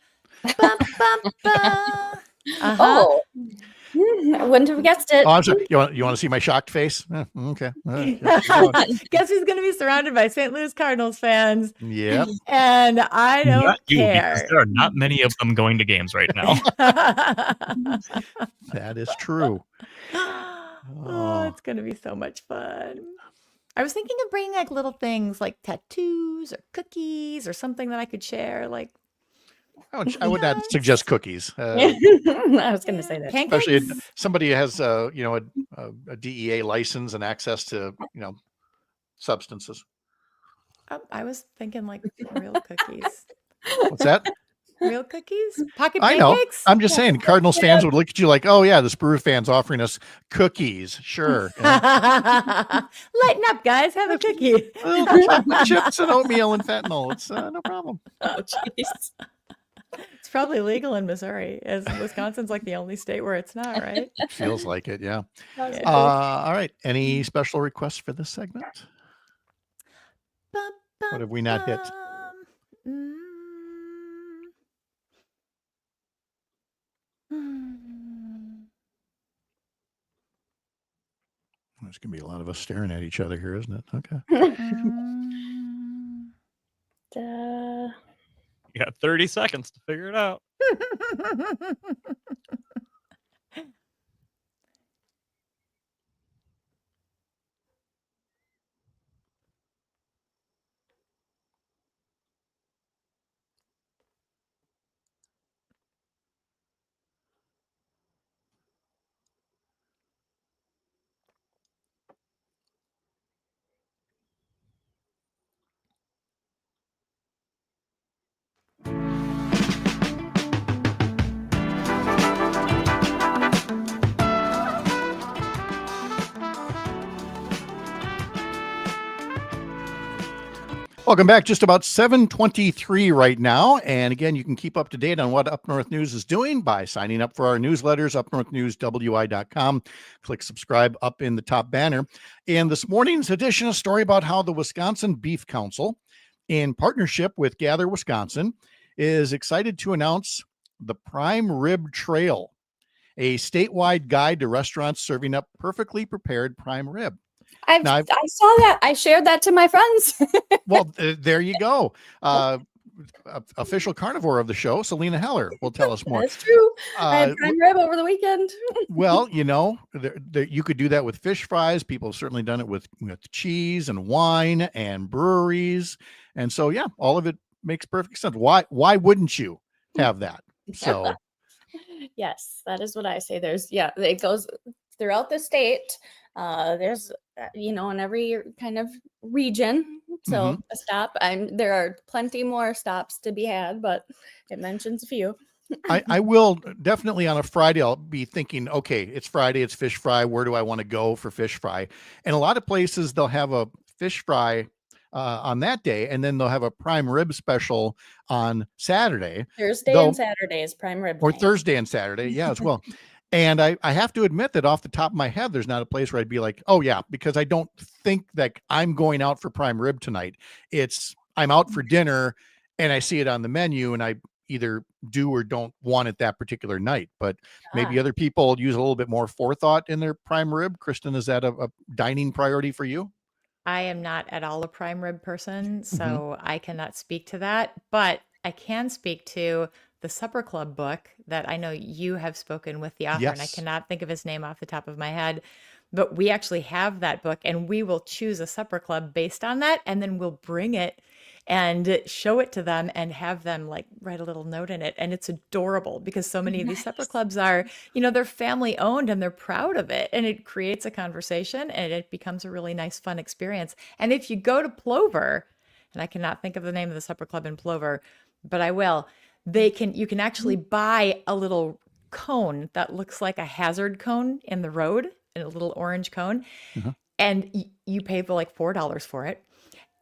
Oh, I wouldn't have guessed it. Oh, I'm sorry. You want to see my shocked face? Okay. Guess who's going to be surrounded by St. Louis Cardinals fans? Yep. And I don't Not you, care. because there are not many of them going to games right now. That is true. Oh, it's going to be so much fun. I was thinking of bringing like little things like tattoos or cookies or something that I could share. Like, I would not suggest cookies. I was going to say that. Especially if somebody has, a DEA license and access to, substances. I was thinking like real cookies. What's that? Real cookies? Pocket I know. pancakes? I'm just saying, Cardinals fans would look at you like, oh, yeah, the Brewer fan's offering us cookies. Sure. Lighten up, guys. Have a cookie. Chocolate chips and oatmeal and fentanyl. It's no problem. Oh, jeez. It's probably legal in Missouri, as Wisconsin's like the only state where it's not, right? Feels like it, yeah. Yeah. All right. Any special requests for this segment? What have we not hit? There's going to be a lot of us staring at each other here, isn't it? Okay. You got 30 seconds to figure it out. Welcome back. Just about 7:23 right now. And again, you can keep up to date on what Up North News is doing by signing up for our newsletters, upnorthnewswi.com. Click subscribe up in the top banner. In this morning's edition, a story about how the Wisconsin Beef Council, in partnership with Gather Wisconsin, is excited to announce the Prime Rib Trail, a statewide guide to restaurants serving up perfectly prepared prime rib. I saw that. I shared that to my friends. Well, there you go. Official carnivore of the show, Selena Heller, will tell us more. That's true. I had prime rib over the weekend. Well, you could do that with fish fries. People have certainly done it with cheese and wine and breweries. And so, yeah, all of it makes perfect sense. Why wouldn't you have that? So, yes, that is what I say. It goes throughout the state. There's, in every kind of region. So a stop. There are plenty more stops to be had, but it mentions a few. I will definitely on a Friday, I'll be thinking, okay, it's Friday, it's fish fry. Where do I want to go for fish fry? And a lot of places they'll have a fish fry on that day, and then they'll have a prime rib special on Saturday. Thursday and Saturday is prime rib or day. Thursday and Saturday, yeah, as well. And I have to admit that off the top of my head, there's not a place where I'd be like, oh yeah, because I don't think that I'm going out for prime rib tonight. I'm out for dinner and I see it on the menu and I either do or don't want it that particular night. But maybe other people use a little bit more forethought in their prime rib. Kristen, is that a dining priority for you? I am not at all a prime rib person, so I cannot speak to that. But I can speak to the Supper Club book that I know you have spoken with the author, and I Yes. cannot think of his name off the top of my head. But we actually have that book, and we will choose a supper club based on that, and then we'll bring it and show it to them and have them like write a little note in it. And it's adorable because so many of these supper clubs are, they're family owned and they're proud of it. And it creates a conversation and it becomes a really nice, fun experience. And if you go to Plover, and I cannot think of the name of the supper club in Plover, but I will, you can actually buy a little cone that looks like a hazard cone in the road, and a little orange cone. And you pay for like $4 for it.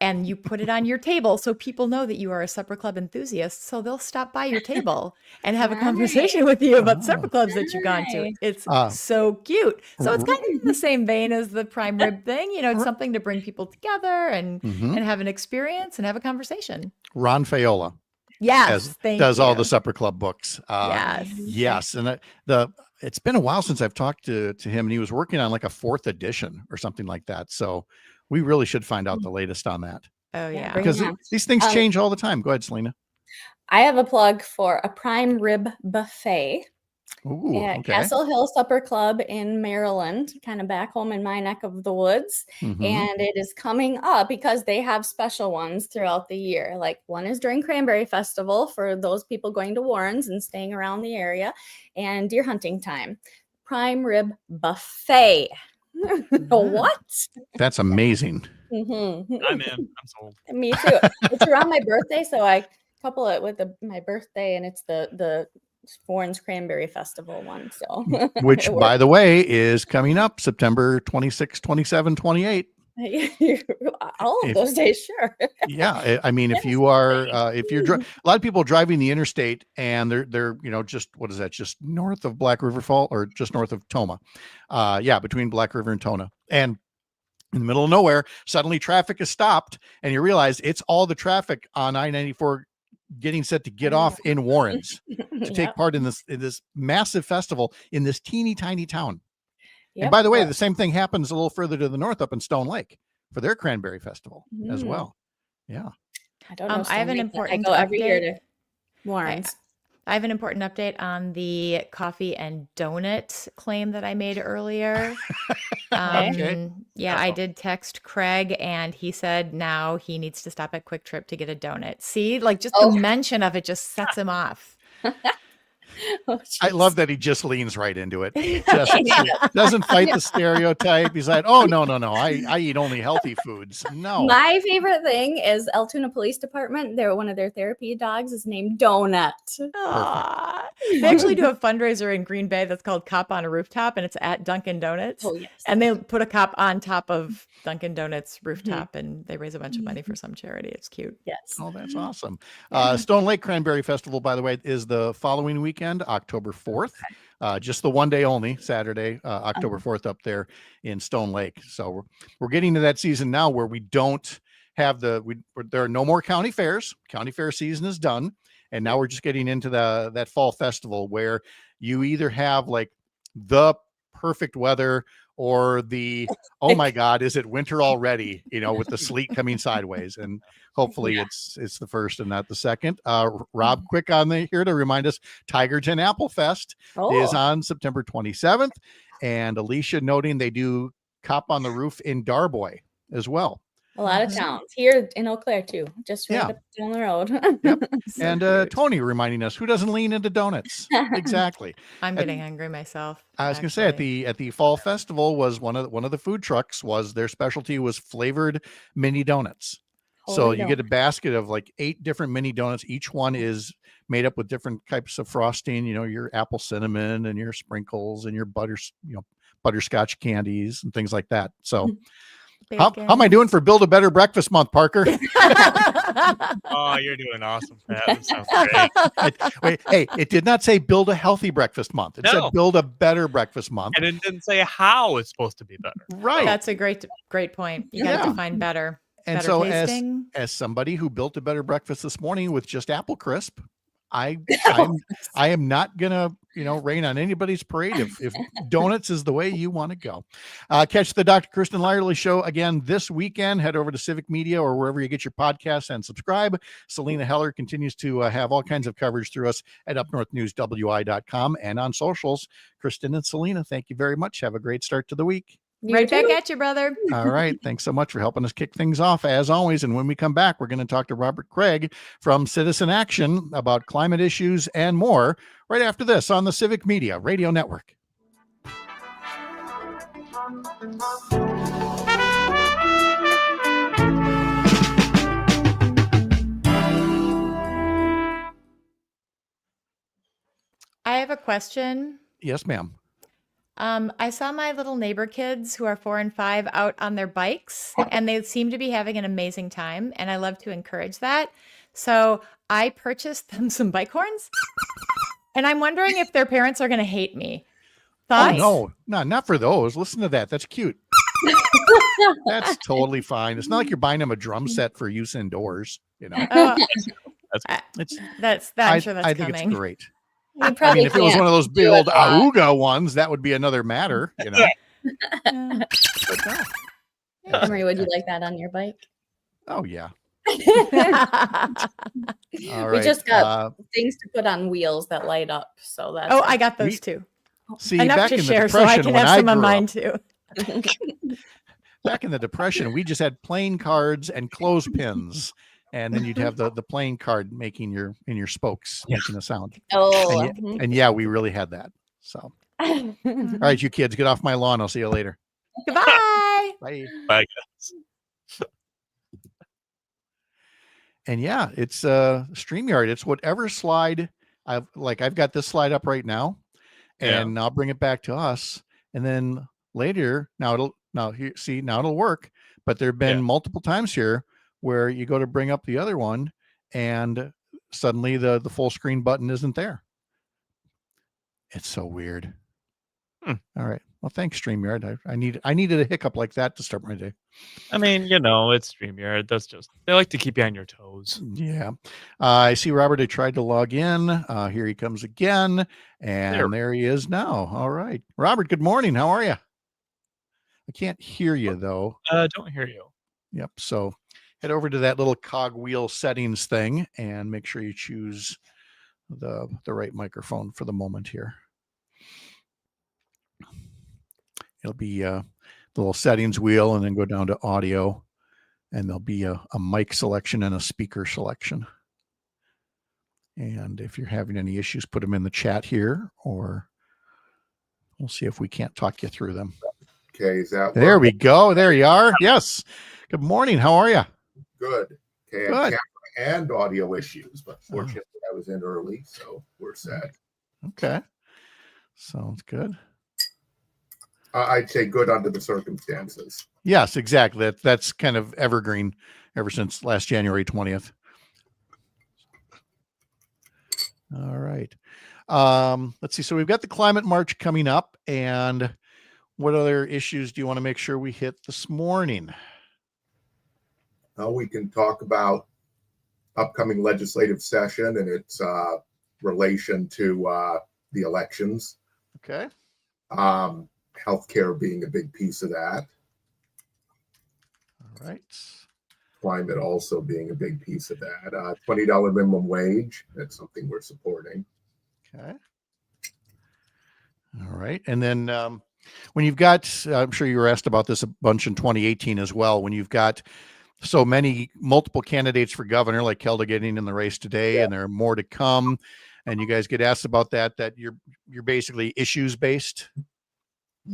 And you put it on your table so people know that you are a supper club enthusiast. So they'll stop by your table and have a conversation with you about supper clubs that you've gone to. It's so cute. So it's kind of in the same vein as the prime rib thing. It's something to bring people together and have an experience and have a conversation. Ron Fayola. Yes, does all the supper club books. Yes. Yes. And it's been a while since I've talked to him, and he was working on like a 4th edition or something like that. So we really should find out the latest on that. Oh yeah. Because these things change all the time. Go ahead, Selena. I have a plug for a prime rib buffet Ooh, at okay. Castle Hill Supper Club in Maryland, kind of back home in my neck of the woods. Mhm. And it is coming up because they have special ones throughout the year. Like one is during Cranberry Festival for those people going to Warren's and staying around the area, and deer hunting time. Prime rib buffet. What? That's amazing. Mm-hmm. I'm in. I'm sold. Me too. It's around my birthday, so I couple it with my birthday, and it's the Warren's Cranberry Festival one. So, Which, by the way, is coming up September 26, 27, 28. all of those days, sure. Yeah, I mean, if you are, if you're, a lot of people driving the interstate and they're, just what is that? Just north of Black River Fall or just north of Toma, between Black River and Tona, and in the middle of nowhere, suddenly traffic is stopped, and you realize it's all the traffic on I-94 getting set to get off in Warren's to take part in this massive festival in this teeny tiny town. And by the way, the same thing happens a little further to the north up in Stone Lake for their Cranberry Festival as well. Yeah. I don't know. I have an important I go every year update. to Warren's. I have an important update on the coffee and donut claim that I made earlier. Okay. I did text Kraig, and he said now he needs to stop at Quick Trip to get a donut. See, like just the mention of it just sets him off. I love that he just leans right into it. Just doesn't fight the stereotype. He's like, oh, no. I eat only healthy foods. No. My favorite thing is Altoona Police Department. One of their therapy dogs is named Donut. They actually do a fundraiser in Green Bay that's called Cop on a Rooftop, and it's at Dunkin' Donuts. Oh, yes. And they put a cop on top of Dunkin' Donuts rooftop, and they raise a bunch of money for some charity. It's cute. Yes. Oh, that's awesome. Stone Lake Cranberry Festival, by the way, is the following weekend, October 4th. Just the one day only, Saturday, October 4th up there in Stone Lake. So we're getting to that season now where we don't have there are no more county fairs. County fair season is done. And now we're just getting into that fall festival where you either have like the perfect weather or oh my God, is it winter already? With the sleet coming sideways, and hopefully it's the first and not the second. Rob, quick on here to remind us, Tigerton Apple Fest is on September 27th, and Alicia noting they do Cop on the Roof in Darboy as well. A lot of towns here in Eau Claire too, just right up down the road. Yep. And Tony reminding us, who doesn't lean into donuts? Exactly. I'm getting hungry myself. I was going to say at the fall festival was one of the food trucks was their specialty was flavored mini donuts. So you get a basket of like 8 different mini donuts. Each one is made up with different types of frosting, your apple cinnamon and your sprinkles and your butterscotch candies and things like that. So how am I doing for Build a Better Breakfast Month, Parker? Oh, you're doing awesome, Pat. That sounds great. Hey, it did not say build a healthy breakfast month. It said build a better breakfast month. And it didn't say how it's supposed to be better. Right. That's a great point. You got to define better. And better so tasting. as somebody who built a better breakfast this morning with just apple crisp, I am not gonna, rain on anybody's parade if donuts is the way you want to go. Catch the Dr. Kristen Lyerly show again this weekend. Head over to Civic Media or wherever you get your podcasts and subscribe. Selena Heller continues to have all kinds of coverage through us at upnorthnewswi.com and on socials. Kristen and Selena, thank you very much. Have a great start to the week. Right back at you, brother. All right. Thanks so much for helping us kick things off as always. And when we come back, we're going to talk to Robert Kraig from Citizen Action about climate issues and more right after this on the Civic Media Radio Network. I have a question. Yes, ma'am. I saw my little neighbor kids who are 4 and 5 out on their bikes, and they seem to be having an amazing time, and I love to encourage that. So I purchased them some bike horns, and I'm wondering if their parents are going to hate me. Thoughts? Oh, no, not for those. Listen to that. That's cute. That's totally fine. It's not like you're buying them a drum set for use indoors, I'm sure that's I think coming. it's great. You probably if it was one of those big do old it a lot. Auga ones, that would be another matter, But no. Emery, would you like that on your bike? Oh, yeah. All We right. just got things to put on wheels that light up. So that's Oh, I got those too. See, Enough back to in the share, so I Depression, can when have some I of grew mine up, too. back in the Depression, we just had playing cards and clothespins, and then you'd have the playing card making your spokes making a sound. Oh, And yeah, we really had that. So, all right, you kids, get off my lawn. I'll see you later. Goodbye. Bye. Bye, guys. And yeah, it's StreamYard. It's whatever slide I've got this slide up right now, and I'll bring it back to us, and then later it'll work. But there have been multiple times here where you go to bring up the other one and suddenly the full screen button isn't there. It's so weird. All right. Well, thanks, StreamYard. I needed a hiccup like that to start my day. I mean, it's StreamYard. That's just, they like to keep you on your toes. Yeah. I see Robert had tried to log in. Here he comes again. And there he is now. All right. Robert, good morning. How are you? I can't hear you, though. Don't hear you. Yep. So head over to that little cogwheel settings thing and make sure you choose the right microphone for the moment here. It'll be the little settings wheel, and then go down to audio, and there'll be a mic selection and a speaker selection. And if you're having any issues, put them in the chat here, or we'll see if we can't talk you through them. Okay, is that there we go? There you are. Yes. Good morning. How are you? Good. Okay, Good. camera and audio issues, but fortunately I was in early, so we're set. Okay. Sounds good. I'd say good under the circumstances. Yes, exactly. That's kind of evergreen ever since last January 20th. All right. Let's see. So we've got the climate march coming up, and what other issues do you want to make sure we hit this morning? We can talk about upcoming legislative session and its relation to the elections. Okay. Healthcare being a big piece of that. All right. Climate also being a big piece of that. $20 minimum wage. That's something we're supporting. Okay. All right. And then when you've got, I'm sure you were asked about this a bunch in 2018 as well, when you've got so many multiple candidates for governor, like Kelda getting in the race today, and there are more to come, and you guys get asked about that you're basically issues based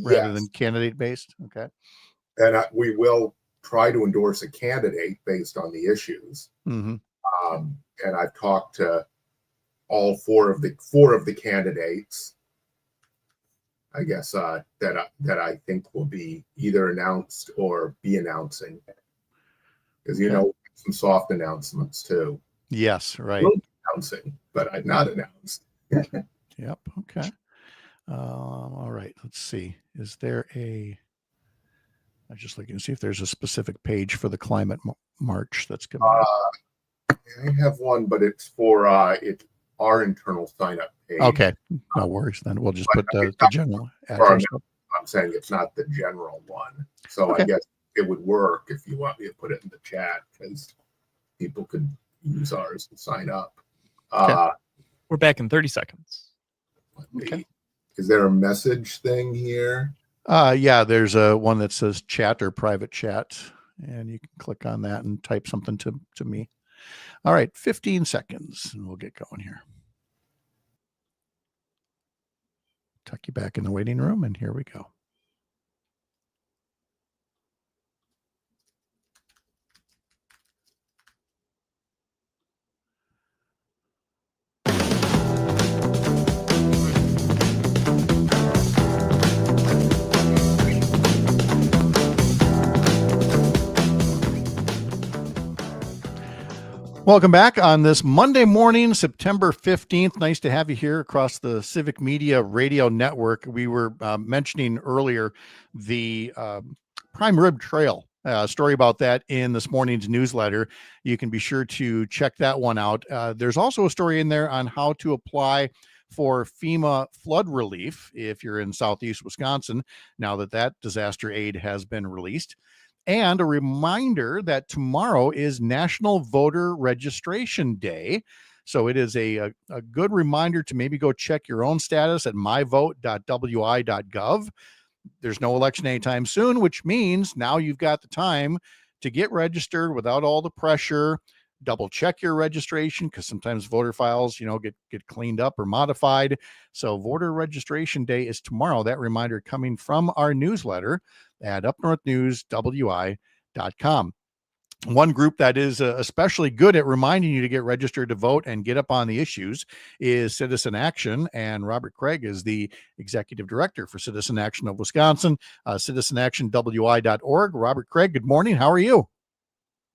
rather than candidate based. Okay. And we will try to endorse a candidate based on the issues. Mm-hmm. And I've talked to all four of the candidates, I guess, that I think will be either announced or be announcing. Because some soft announcements too. Yes, right. Announcing, but I've not announced. Yep. Okay. All right. Let's see. Is there I'm just looking to see if there's a specific page for the climate march that's coming up. I have one, but it's for our internal sign-up page. Okay, no worries. Then we'll just put the general Or address. I'm saying it's not the general one. So Okay. I guess it would work if you want me to put it in the chat, because people could use ours to sign up. We're back in 30 seconds. Okay. Is there a message thing here? Yeah, there's a one that says chat or private chat, and you can click on that and type something to me. All right, 15 seconds, and we'll get going here. Tuck you back in the waiting room, and here we go. Welcome back on this Monday morning, September 15th. Nice to have you here across the Civic Media Radio Network. We were mentioning earlier the Prime Rib Trail, story about that in this morning's newsletter. You can be sure to check that one out. There's also a story in there on how to apply for FEMA flood relief if you're in Southeast Wisconsin, now that that disaster aid has been released. And a reminder that tomorrow is National Voter Registration Day. So it is a good reminder to maybe go check your own status at myvote.wi.gov. There's no election anytime soon, which means now you've got the time to get registered without all the pressure. Double check your registration, because sometimes voter files, get cleaned up or modified. So Voter Registration Day is tomorrow. That reminder coming from our newsletter at upnorthnewswi.com. One group that is especially good at reminding you to get registered to vote and get up on the issues is Citizen Action, and Robert Kraig is the executive director for Citizen Action of Wisconsin, citizenactionwi.org. Robert Kraig, good morning. How are you?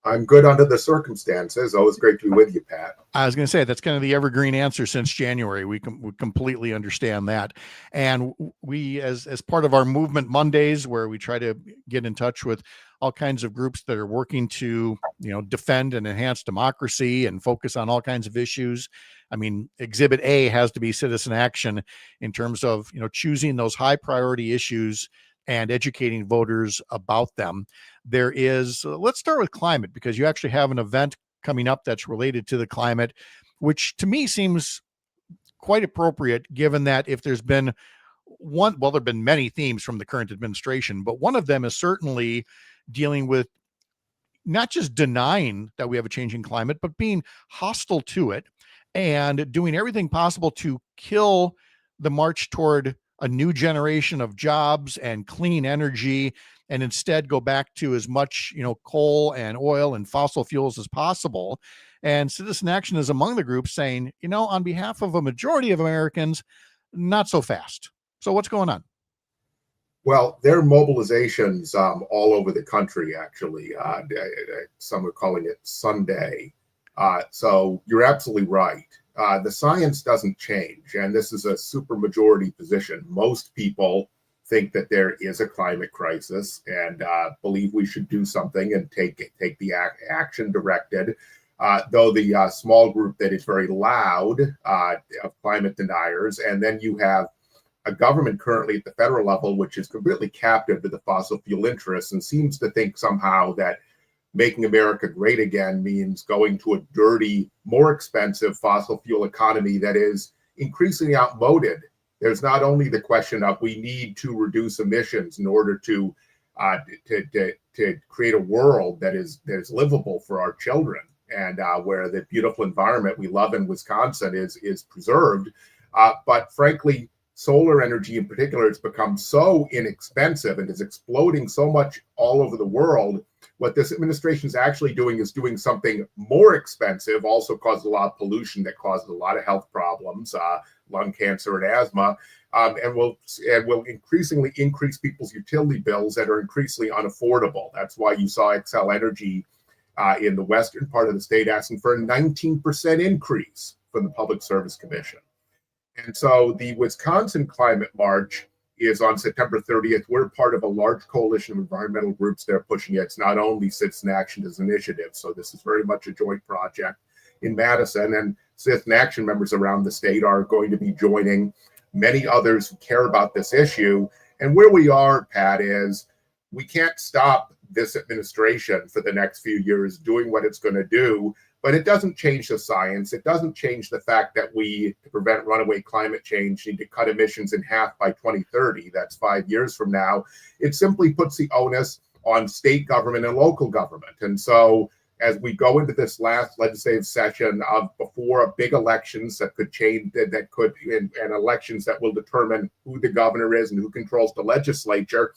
I'm good under the circumstances. Always great to be with you, Pat. I was going to say that's kind of the evergreen answer since January. We completely understand that. And we, as part of our Movement Mondays, where we try to get in touch with all kinds of groups that are working to, defend and enhance democracy and focus on all kinds of issues. I mean, Exhibit A has to be Citizen Action in terms of, choosing those high priority issues and educating voters about them. There is, let's start with climate, because you actually have an event coming up that's related to the climate, which to me seems quite appropriate, given that if there's been there've been many themes from the current administration, but one of them is certainly dealing with not just denying that we have a changing climate, but being hostile to it and doing everything possible to kill the march toward a new generation of jobs and clean energy, and instead go back to as much, coal and oil and fossil fuels as possible. And Citizen Action is among the groups saying, on behalf of a majority of Americans, not so fast. So what's going on? Well, there are mobilizations all over the country, actually. Some are calling it Sunday. So you're absolutely right. The science doesn't change, and this is a supermajority position. Most people think that there is a climate crisis and believe we should do something and take the action directed. Though the small group that is very loud of climate deniers, and then you have a government currently at the federal level which is completely captive to the fossil fuel interests and seems to think somehow that making America great again means going to a dirty, more expensive fossil fuel economy that is increasingly outmoded. There's not only the question of we need to reduce emissions in order to create a world that is livable for our children, and where the beautiful environment we love in Wisconsin is preserved. But frankly, solar energy in particular has become so inexpensive and is exploding so much all over the world. What this administration is actually doing is doing something more expensive, also causes a lot of pollution that causes a lot of health problems, lung cancer and asthma, and will increasingly increase people's utility bills that are increasingly unaffordable. That's why you saw Xcel Energy in the western part of the state asking for a 19% increase from the Public Service Commission. And so the Wisconsin Climate March is on September 30th. We're part of a large coalition of environmental groups that are pushing it. It's not only Citizen Action as an initiative. So this is very much a joint project in Madison. And Citizen Action members around the state are going to be joining many others who care about this issue. And where we are, Pat, is we can't stop this administration for the next few years doing what it's going to do, but it doesn't change the science. It doesn't change the fact that we, to prevent runaway climate change, need to cut emissions in half by 2030. That's 5 years from now. It simply puts the onus on state government and local government. And so as we go into this last legislative session of before big elections that could change, and elections that will determine who the governor is and who controls the legislature,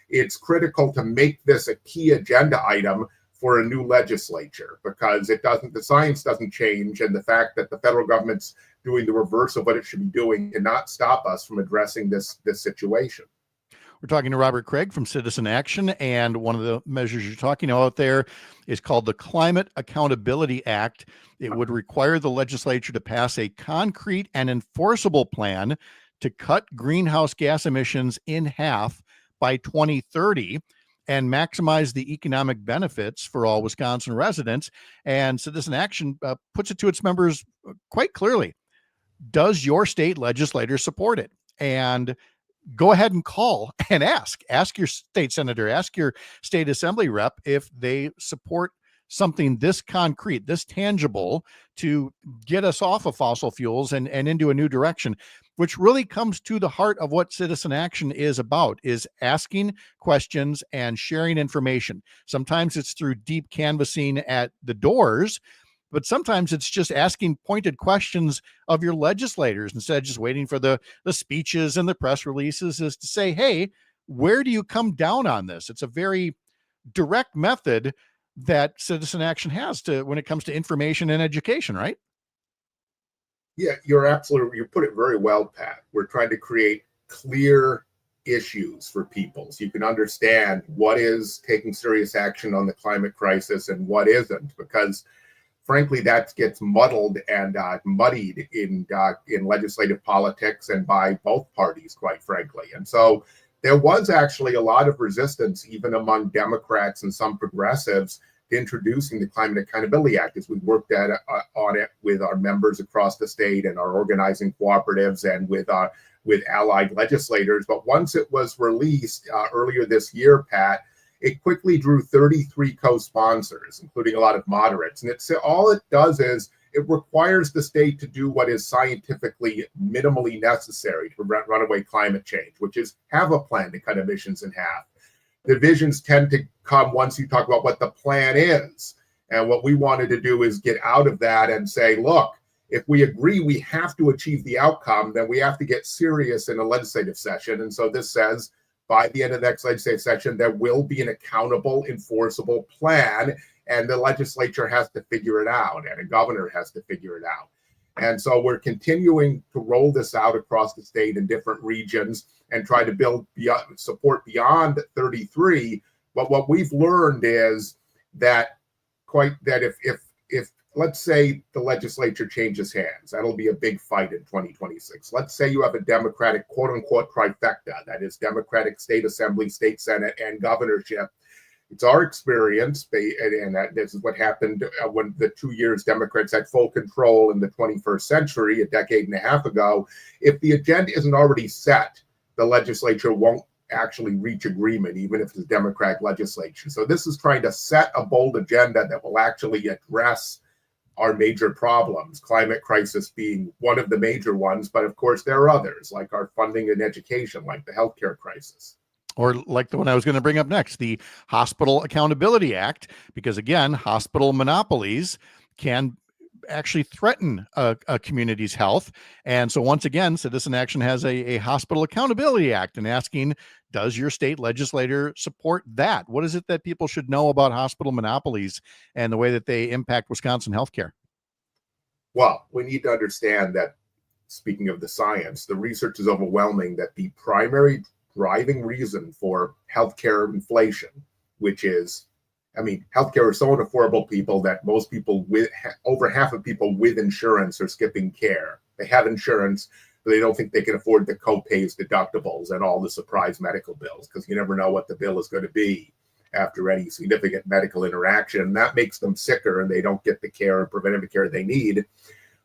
it's critical to make this a key agenda item for a new legislature, because the science doesn't change, and the fact that the federal government's doing the reverse of what it should be doing cannot stop us from addressing this situation. We're talking to Robert Kraig from Citizen Action, and one of the measures you're talking about there is called the Climate Accountability Act. It would require the legislature to pass a concrete and enforceable plan to cut greenhouse gas emissions in half by 2030 and maximize the economic benefits for all Wisconsin residents. And Citizen Action puts it to its members quite clearly. Does your state legislator support it? And go ahead and call and ask your state senator, ask your state assembly rep if they support something this concrete, this tangible, to get us off of fossil fuels and into a new direction, which really comes to the heart of what Citizen Action is about, is asking questions and sharing information. Sometimes it's through deep canvassing at the doors, but sometimes it's just asking pointed questions of your legislators instead of just waiting for the speeches and the press releases, is to say, hey, where do you come down on this? It's a very direct method that Citizen Action has when it comes to information and education, right? Yeah, you put it very well, Pat. We're trying to create clear issues for people so you can understand what is taking serious action on the climate crisis and what isn't, because frankly, that gets muddled and muddied in legislative politics and by both parties, quite frankly. And so there was actually a lot of resistance, even among Democrats and some progressives, to introducing the Climate Accountability Act, as we worked on it with our members across the state and our organizing cooperatives and with allied legislators. But once it was released earlier this year, Pat, it quickly drew 33 co-sponsors, including a lot of moderates. And all it does is it requires the state to do what is scientifically minimally necessary to prevent runaway climate change, which is have a plan to cut emissions in half. Divisions tend to come once you talk about what the plan is. And what we wanted to do is get out of that and say, look, if we agree we have to achieve the outcome, then we have to get serious in a legislative session. And so this says, by the end of the next legislative session, there will be an accountable, enforceable plan, and the legislature has to figure it out, and a governor has to figure it out. And so we're continuing to roll this out across the state in different regions and try to build support beyond 33. But what we've learned is that if let's say the legislature changes hands, that'll be a big fight in 2026. Let's say you have a Democratic quote unquote trifecta, that is Democratic state assembly, state senate, and governorship. It's our experience, and that this is what happened when the 2 years Democrats had full control in the 21st century, a decade and a half ago. If the agenda isn't already set, the legislature won't actually reach agreement, even if it's a Democratic legislature. So this is trying to set a bold agenda that will actually address our major problems, climate crisis being one of the major ones. But of course, there are others, like our funding and education, like the healthcare crisis. Or like the one I was going to bring up next, the Hospital Accountability Act, because again, hospital monopolies can actually threaten a community's health. And so once again, Citizen Action has a Hospital Accountability Act, and asking, does your state legislator support that? What is it that people should know about hospital monopolies and the way that they impact Wisconsin healthcare? Well, we need to understand that, speaking of the science, the research is overwhelming that the primary driving reason for healthcare inflation, which is, healthcare is so unaffordable, people, that most people over half of people with insurance are skipping care. They have insurance, but they don't think they can afford the co-pays, deductibles, and all the surprise medical bills, because you never know what the bill is going to be after any significant medical interaction. And that makes them sicker, and they don't get the care, preventive care they need.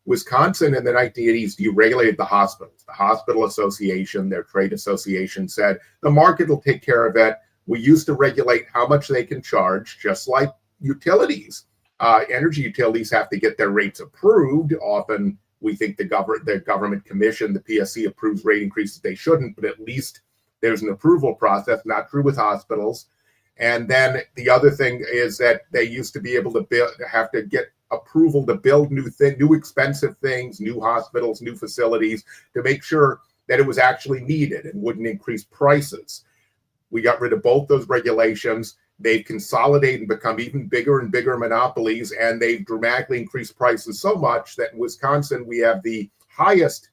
Wisconsin in the 1980s deregulated the hospitals. The hospital association, their trade association, said the market will take care of it. We used to regulate how much they can charge, just like utilities. Energy utilities have to get their rates approved. Often we think the government commission, the PSC, approves rate increases they shouldn't, but at least there's an approval process. Not true with hospitals. And then the other thing is that they used to be able to have to get approval to build new expensive things, new hospitals, new facilities, to make sure that it was actually needed and wouldn't increase prices. We got rid of both those regulations. They've consolidated and become even bigger and bigger monopolies, and they've dramatically increased prices so much that in Wisconsin, we have the highest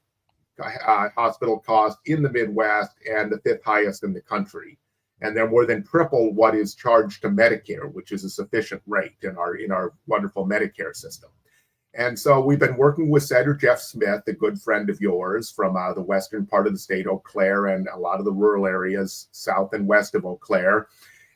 hospital cost in the Midwest and the 5th highest in the country. And they're more than triple what is charged to Medicare, which is a sufficient rate in our wonderful Medicare system. And so we've been working with Senator Jeff Smith, a good friend of yours from the western part of the state, Eau Claire, and a lot of the rural areas south and west of Eau Claire,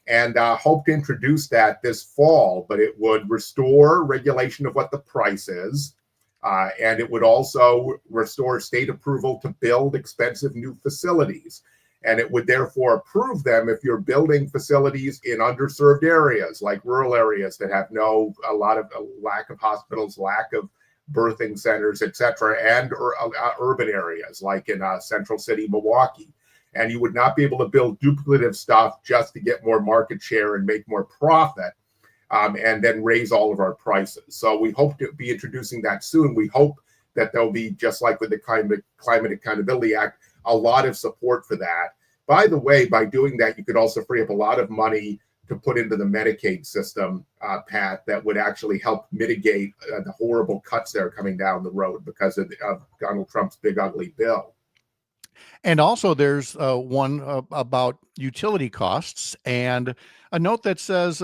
and hope to introduce that this fall. But it would restore regulation of what the price is, and it would also restore state approval to build expensive new facilities. And it would therefore approve them if you're building facilities in underserved areas, like rural areas that have a lack of hospitals, lack of birthing centers, et cetera, and urban areas like in Central City, Milwaukee. And you would not be able to build duplicative stuff just to get more market share and make more profit, and then raise all of our prices. So we hope to be introducing that soon. We hope that there'll be, just like with the Climate Accountability Act, a lot of support for that. By the way, by doing that, you could also free up a lot of money to put into the Medicaid system, Pat, that would actually help mitigate the horrible cuts that are coming down the road because of Donald Trump's big, ugly bill. And also there's one about utility costs, and a note that says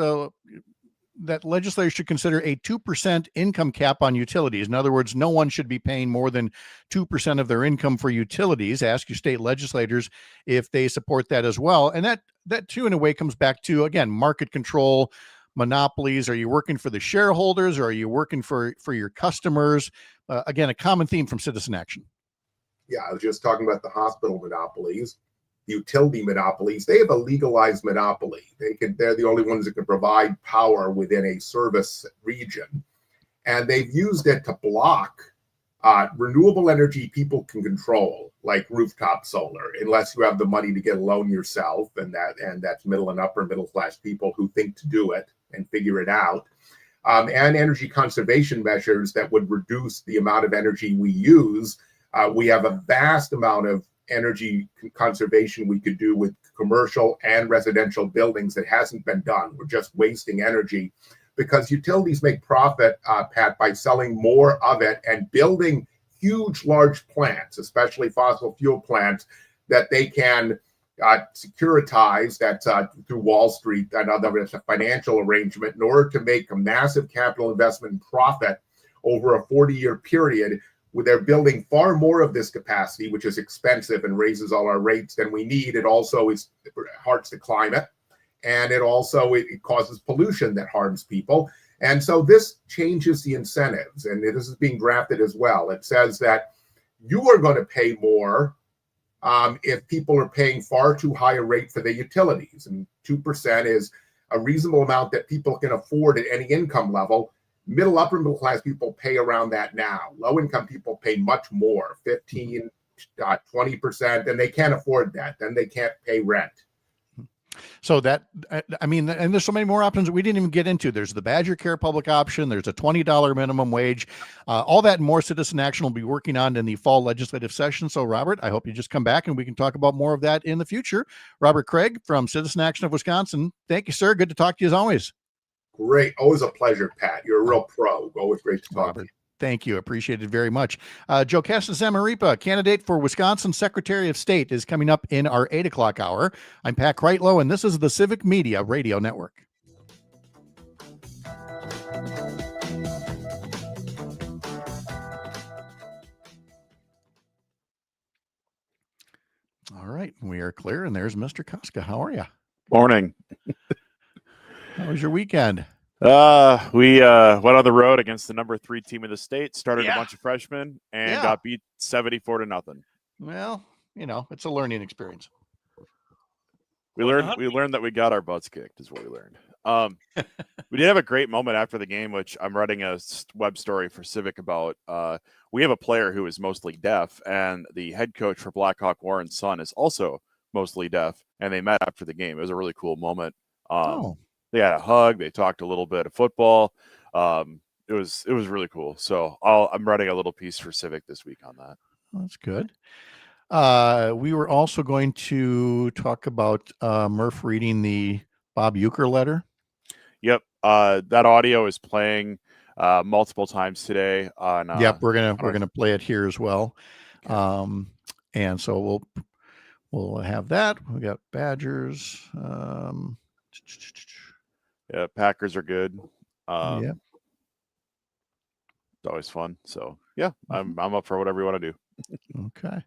that legislators should consider a 2% income cap on utilities. In other words, no one should be paying more than 2% of their income for utilities. Ask your state legislators if they support that as well. And that too, in a way, comes back to, again, market control, monopolies. Are you working for the shareholders, or are you working for your customers? Again, a common theme from Citizen Action. Yeah, I was just talking about the hospital monopolies. Utility monopolies, they have a legalized monopoly. They're the only ones that can provide power within a service region. And they've used it to block renewable energy people can control, like rooftop solar, unless you have the money to get a loan yourself. And that's middle and upper middle class people who think to do it and figure it out. And energy conservation measures that would reduce the amount of energy we use. We have a vast amount of energy conservation we could do with commercial and residential buildings that hasn't been done. We're just wasting energy because utilities make profit, Pat, by selling more of it and building huge, large plants, especially fossil fuel plants, that they can securitize. That's through Wall Street. I know that it's a financial arrangement in order to make a massive capital investment and profit over a 40-year period. They're building far more of this capacity, which is expensive and raises all our rates than we need. It also hurts the climate, and it causes pollution that harms people. And so this changes the incentives, and this is being drafted as well. It says that you are going to pay more if people are paying far too high a rate for the utilities. And 2% is a reasonable amount that people can afford at any income level. Middle, upper middle class people pay around that now. Low income people pay much more, 15, 20%, and they can't afford that. Then they can't pay rent. So and there's so many more options that we didn't even get into. There's the Badger Care public option. There's a $20 minimum wage. All that and more Citizen Action will be working on in the fall legislative session. So, Robert, I hope you just come back and we can talk about more of that in the future. Robert Kraig from Citizen Action of Wisconsin. Thank you, sir. Good to talk to you as always. Great. Always a pleasure, Pat. You're a real pro. Always great to talk to you. Thank you. Appreciate it very much. JoCasta Zamarripa, candidate for Wisconsin Secretary of State, is coming up in our 8 o'clock hour. I'm Pat Kreitlow, and this is the Civic Media Radio Network. All right. We are clear, and there's Mr. Koska. How are you? Morning. How was your weekend? We went on the road against the number 3 team in the state, started Yeah. a bunch of freshmen, and Yeah. got beat 74-0. Well, it's a learning experience. We learned that we got our butts kicked is what we learned. We did have a great moment after the game, which I'm writing a web story for Civic about. We have a player who is mostly deaf, and the head coach for Blackhawk Warren's son is also mostly deaf, and they met after the game. It was a really cool moment. They had a hug. They talked a little bit of football. It was really cool. So I'm writing a little piece for Civic this week on that. That's good. We were also going to talk about Murph reading the Bob Euchre letter. Yep. That audio is playing multiple times today on Yep, we're gonna play it here as well. And so we'll have that. We got Badgers. Yeah, Packers are good. Yeah. It's always fun. So yeah, I'm up for whatever you want to do. Okay.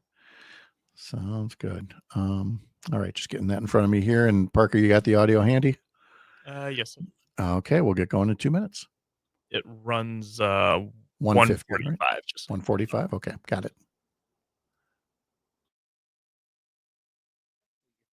Sounds good. All right, just getting that in front of me here. And Parker, you got the audio handy? Yes. Okay, we'll get going in 2 minutes. It runs 1:45. right? Just 1:45. Okay, got it.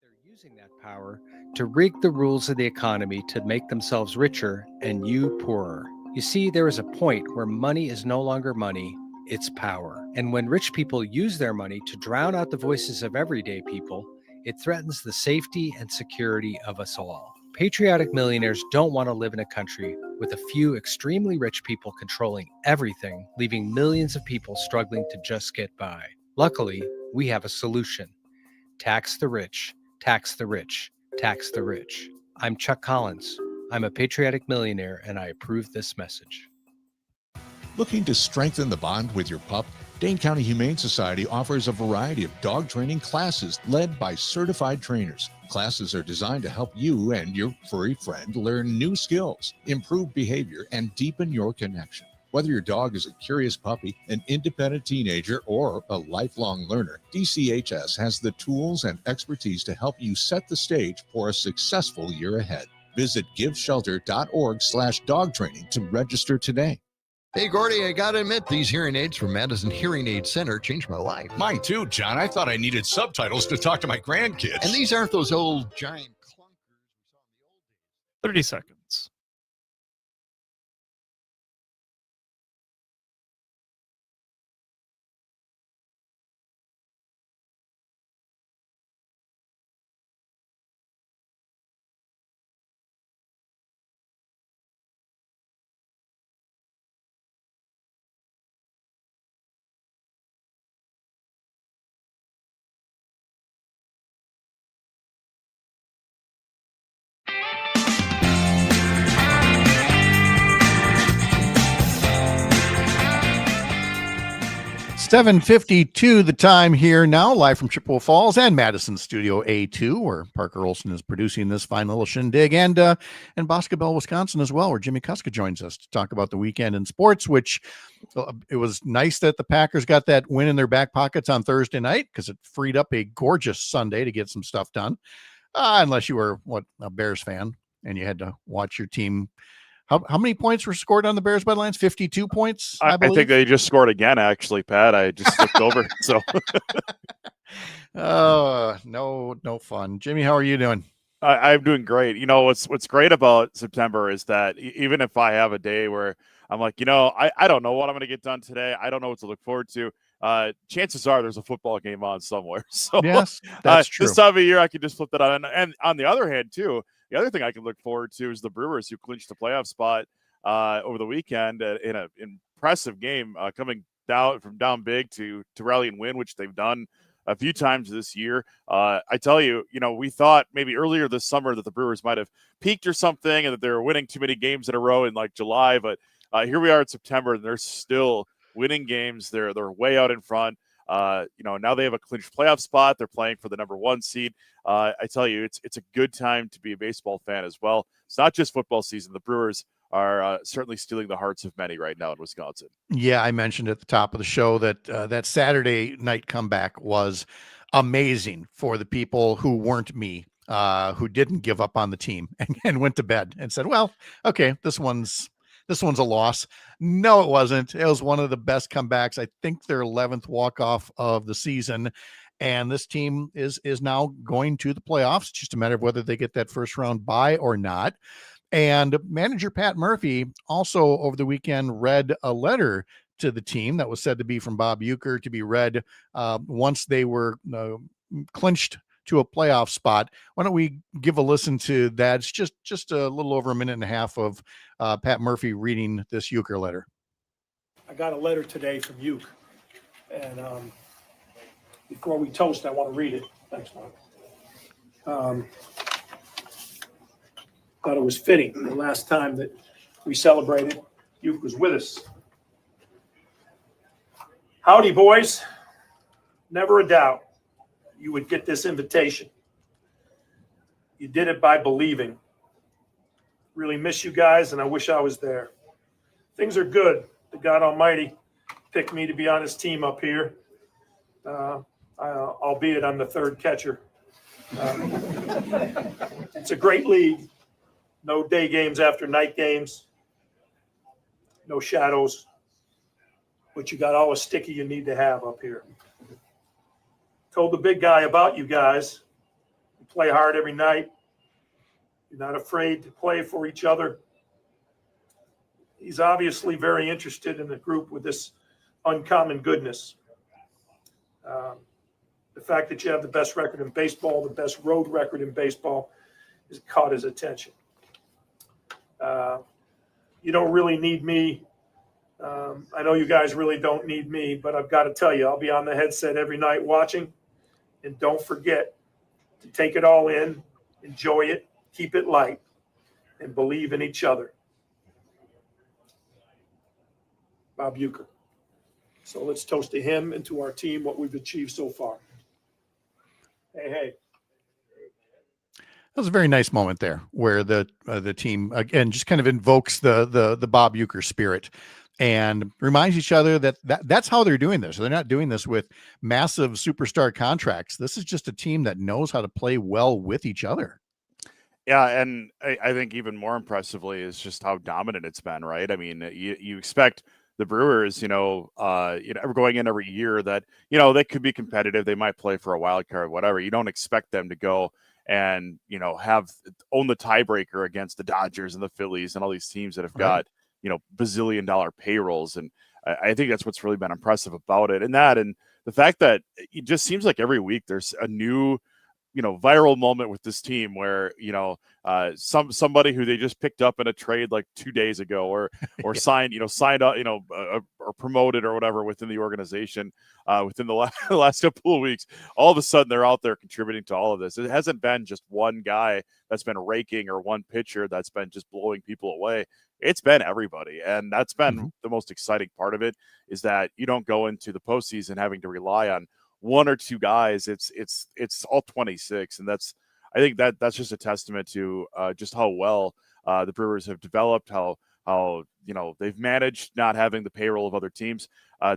They're using that power to rig the rules of the economy to make themselves richer and you poorer. You see, there is a point where money is no longer money, it's power. And when rich people use their money to drown out the voices of everyday people, it threatens the safety and security of us all. Patriotic millionaires don't want to live in a country with a few extremely rich people controlling everything, leaving millions of people struggling to just get by. Luckily, we have a solution. Tax the rich, tax the rich, tax the rich. I'm Chuck Collins. I'm a patriotic millionaire, and I approve this message. Looking to strengthen the bond with your pup? Dane County Humane Society offers a variety of dog training classes led by certified trainers. Classes are designed to help you and your furry friend learn new skills, improve behavior, and deepen your connection. Whether your dog is a curious puppy, an independent teenager, or a lifelong learner, DCHS has the tools and expertise to help you set the stage for a successful year ahead. Visit giveshelter.org/dog training to register today. Hey, Gordy, I gotta admit, these hearing aids from Madison Hearing Aid Center changed my life. Mine too, John. I thought I needed subtitles to talk to my grandkids. And these aren't those old giant clunkers we saw in the old days. 30 seconds. $7:52 the time here now, live from Chippewa Falls and Madison Studio A2, where Parker Olson is producing this fine little shindig, and Boscobel, Wisconsin as well, where Jimmy Kuska joins us to talk about the weekend in sports, which it was nice that the Packers got that win in their back pockets on Thursday night because it freed up a gorgeous Sunday to get some stuff done, unless you were a Bears fan and you had to watch your team. How many points were scored on the Bears by lines? 52 points, I believe. I think they just scored again, actually, Pat. I just looked over. So, no fun. Jimmy, how are you doing? I'm doing great. What's great about September is that even if I have a day where I'm like, I don't know what I'm going to get done today. I don't know what to look forward to. Chances are there's a football game on somewhere. So yes, that's true. This time of year, I can just flip that on. And on the other hand, too, the other thing I can look forward to is the Brewers, who clinched the playoff spot over the weekend in an impressive game, coming down big to rally and win, which they've done a few times this year. I tell you, we thought maybe earlier this summer that the Brewers might have peaked or something and that they were winning too many games in a row in like July. But here we are in September, and they're still winning games. They're way out in front. Now they have a clinched playoff spot. They're playing for the number 1 seed. I tell you, it's a good time to be a baseball fan as well. It's not just football season. The Brewers are certainly stealing the hearts of many right now in Wisconsin. Yeah, I mentioned at the top of the show that that Saturday night comeback was amazing for the people who weren't me who didn't give up on the team and went to bed and said, well, okay, this one's a loss. No, it wasn't. It was one of the best comebacks. I think their 11th walk-off of the season. And this team is now going to the playoffs. It's just a matter of whether they get that first round bye or not. And manager Pat Murphy also over the weekend read a letter to the team that was said to be from Bob Uecker to be read once they were clinched to a playoff spot. Why don't we give a listen to that? It's just a little over a minute and a half of Pat Murphy reading this Uecker letter. I got a letter today from Uecker, and before we toast, I want to read it. Thanks, Mark. Thought it was fitting. The last time that we celebrated, Uecker was with us. Howdy, boys. Never a doubt you would get this invitation. You did it by believing. Really miss you guys, and I wish I was there. Things are good. The God Almighty picked me to be on his team up here, albeit I'm the third catcher. It's a great league. No day games after night games. No shadows. But you got all the sticky you need to have up here. Told the big guy about you guys. You play hard every night. You're not afraid to play for each other. He's obviously very interested in the group with this uncommon goodness. The fact that you have the best record in baseball, the best road record in baseball, has caught his attention. You don't really need me. I know you guys really don't need me, but I've got to tell you, I'll be on the headset every night watching. And don't forget to take it all in, enjoy it, keep it light, and believe in each other. Bob Uecker. So let's toast to him and to our team, what we've achieved so far. Hey, hey. That was a very nice moment there where the team, again, just kind of invokes the Bob Uecker spirit and reminds each other that's how they're doing this. They're not doing this with massive superstar contracts. This is just a team that knows how to play well with each other. Yeah, and I think even more impressively is just how dominant it's been, right? I mean, you expect the Brewers, going in every year that, they could be competitive. They might play for a wild card, whatever. You don't expect them to go and, own the tiebreaker against the Dodgers and the Phillies and all these teams that have got, bazillion-dollar payrolls. And I think that's what's really been impressive about it. And the fact that it just seems like every week there's a new, viral moment with this team where, somebody who they just picked up in a trade like 2 days ago or signed up, or promoted or whatever within the organization within the last couple of weeks, all of a sudden they're out there contributing to all of this. It hasn't been just one guy that's been raking or one pitcher that's been just blowing people away. It's been everybody. And that's been the most exciting part of it, is that you don't go into the postseason having to rely on one or two guys. It's all 26. And I think that's just a testament to just how well the Brewers have developed, how they've managed not having the payroll of other teams.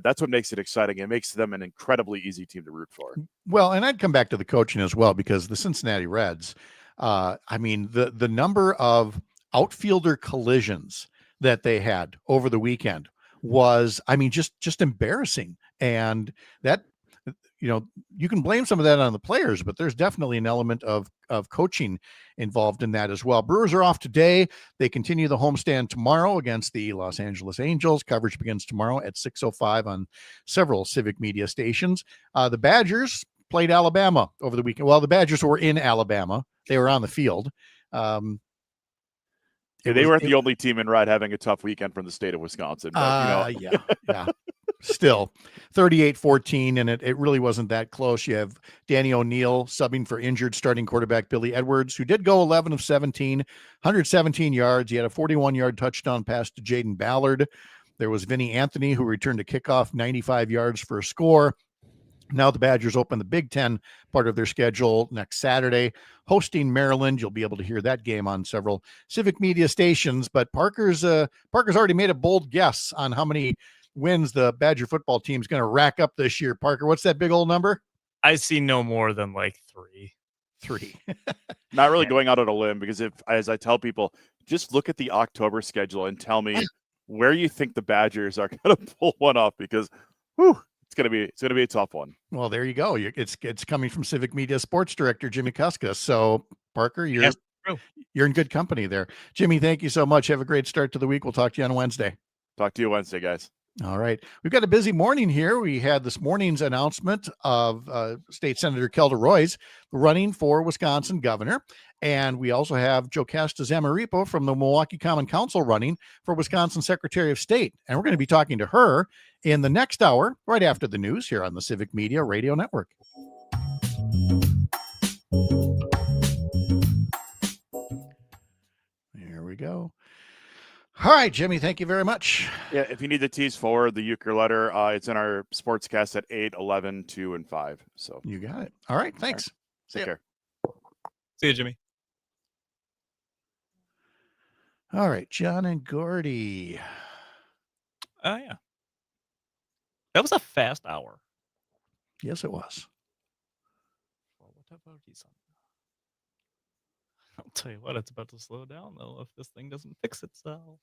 That's what makes it exciting. It makes them an incredibly easy team to root for. Well, and I'd come back to the coaching as well, because the Cincinnati Reds, the number of outfielder collisions that they had over the weekend was, just embarrassing. And that, you can blame some of that on the players, but there's definitely an element of coaching involved in that as well. Brewers are off today. They continue the homestand tomorrow against the Los Angeles Angels. Coverage begins tomorrow at 6:05 on several Civic Media stations. The Badgers played Alabama over the weekend. Well, the Badgers were in Alabama. They were on the field. They weren't the only team in red having a tough weekend from the state of Wisconsin. But, yeah. Still 38-14, and it really wasn't that close. You have Danny O'Neill subbing for injured starting quarterback Billy Edwards, who did go 11 of 17, 117 yards. He had a 41-yard touchdown pass to Jaden Ballard. There was Vinny Anthony, who returned a kickoff, 95 yards for a score. Now the Badgers open the Big Ten part of their schedule next Saturday, hosting Maryland. You'll be able to hear that game on several Civic Media stations. But Parker's already made a bold guess on how many wins the Badger football team is going to rack up this year. Parker, what's that big old number? I see no more than like 3. 3. Not really going out on a limb, because as I tell people, just look at the October schedule and tell me where you think the Badgers are going to pull one off, because it's going to be a tough one. Well, there you go. It's coming from Civic Media Sports Director Jimmy Kuska. So Parker, you're in good company there. Jimmy, thank you so much. Have a great start to the week. We'll talk to you on Wednesday. Talk to you Wednesday, guys. All right. We've got a busy morning here. We had this morning's announcement of State Senator Kelda Roys running for Wisconsin governor. And we also have JoCasta Zamarripa from the Milwaukee Common Council running for Wisconsin Secretary of State. And we're going to be talking to her in the next hour, right after the news here on the Civic Media Radio Network. There we go. All right, Jimmy, thank you very much. Yeah, if you need the tease forward, the Euchre letter, it's in our sportscast at 8, 11, 2, and 5. So you got it. All right, thanks. Take care. See you, Jimmy. All right, John and Gordy. Oh, yeah. That was a fast hour. Yes, it was. I'll tell you what, it's about to slow down, though, if this thing doesn't fix itself.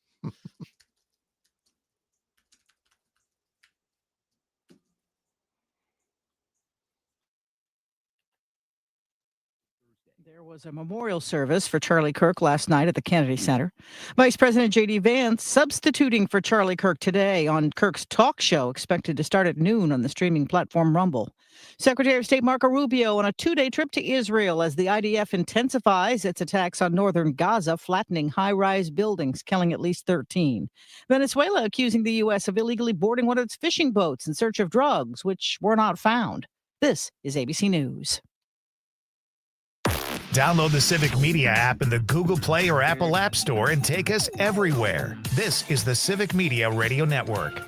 There was a memorial service for Charlie Kirk last night at the Kennedy Center. Vice President J.D. Vance substituting for Charlie Kirk today on Kirk's talk show, expected to start at noon on the streaming platform Rumble. Secretary of State Marco Rubio on a 2-day trip to Israel as the IDF intensifies its attacks on northern Gaza, flattening high-rise buildings, killing at least 13. Venezuela accusing the U.S. of illegally boarding one of its fishing boats in search of drugs, which were not found. This is ABC News. Download the Civic Media app in the Google Play or Apple App Store and take us everywhere. This is the Civic Media Radio Network.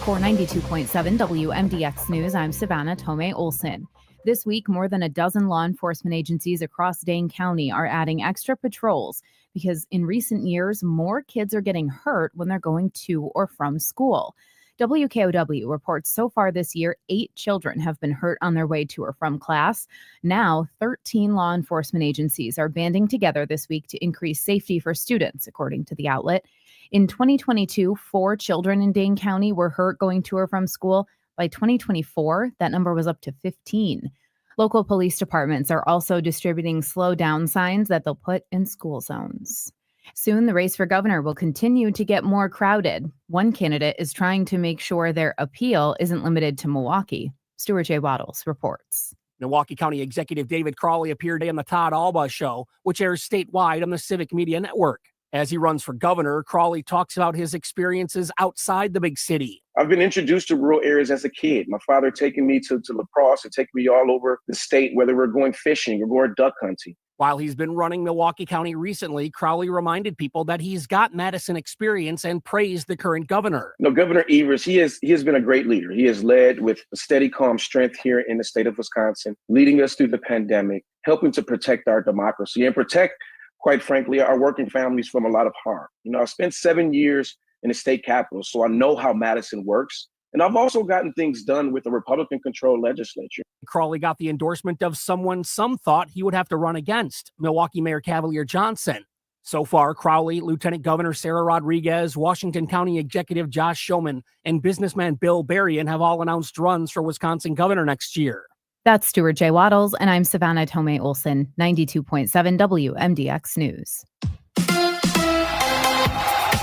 For 92.7 WMDX News, I'm Savannah Tomei Olson. This week, more than a dozen law enforcement agencies across Dane County are adding extra patrols because in recent years, more kids are getting hurt when they're going to or from school. WKOW reports so far this year, 8 children have been hurt on their way to or from class. Now, 13 law enforcement agencies are banding together this week to increase safety for students, according to the outlet. In 2022, 4 children in Dane County were hurt going to or from school. By 2024, that number was up to 15. Local police departments are also distributing slow down signs that they'll put in school zones. Soon, the race for governor will continue to get more crowded. One candidate is trying to make sure their appeal isn't limited to Milwaukee. Stuart J. Waddles reports. Milwaukee County Executive David Crawley appeared on the Todd Alba Show, which airs statewide on the Civic Media Network. As he runs for governor, Crawley talks about his experiences outside the big city. I've been introduced to rural areas as a kid. My father taking me to La Crosse and taking me all over the state, whether we're going fishing or going duck hunting. While he's been running Milwaukee County recently, Crawley reminded people that he's got Madison experience and praised the current governor. No, Governor Evers, he has been a great leader. He has led with a steady, calm strength here in the state of Wisconsin, leading us through the pandemic, helping to protect our democracy and protect, quite frankly, our working families from a lot of harm. You know, I've spent 7 years in the state capitol, so I know how Madison works. And I've also gotten things done with a Republican-controlled legislature. Crawley got the endorsement of someone some thought he would have to run against, Milwaukee Mayor Cavalier Johnson. So far, Crawley, Lieutenant Governor Sarah Rodriguez, Washington County Executive Josh Schoeman, and businessman Bill Berrien have all announced runs for Wisconsin governor next year. That's Stuart J. Waddles, and I'm Savannah Tomei Olson, 92.7 WMDX News.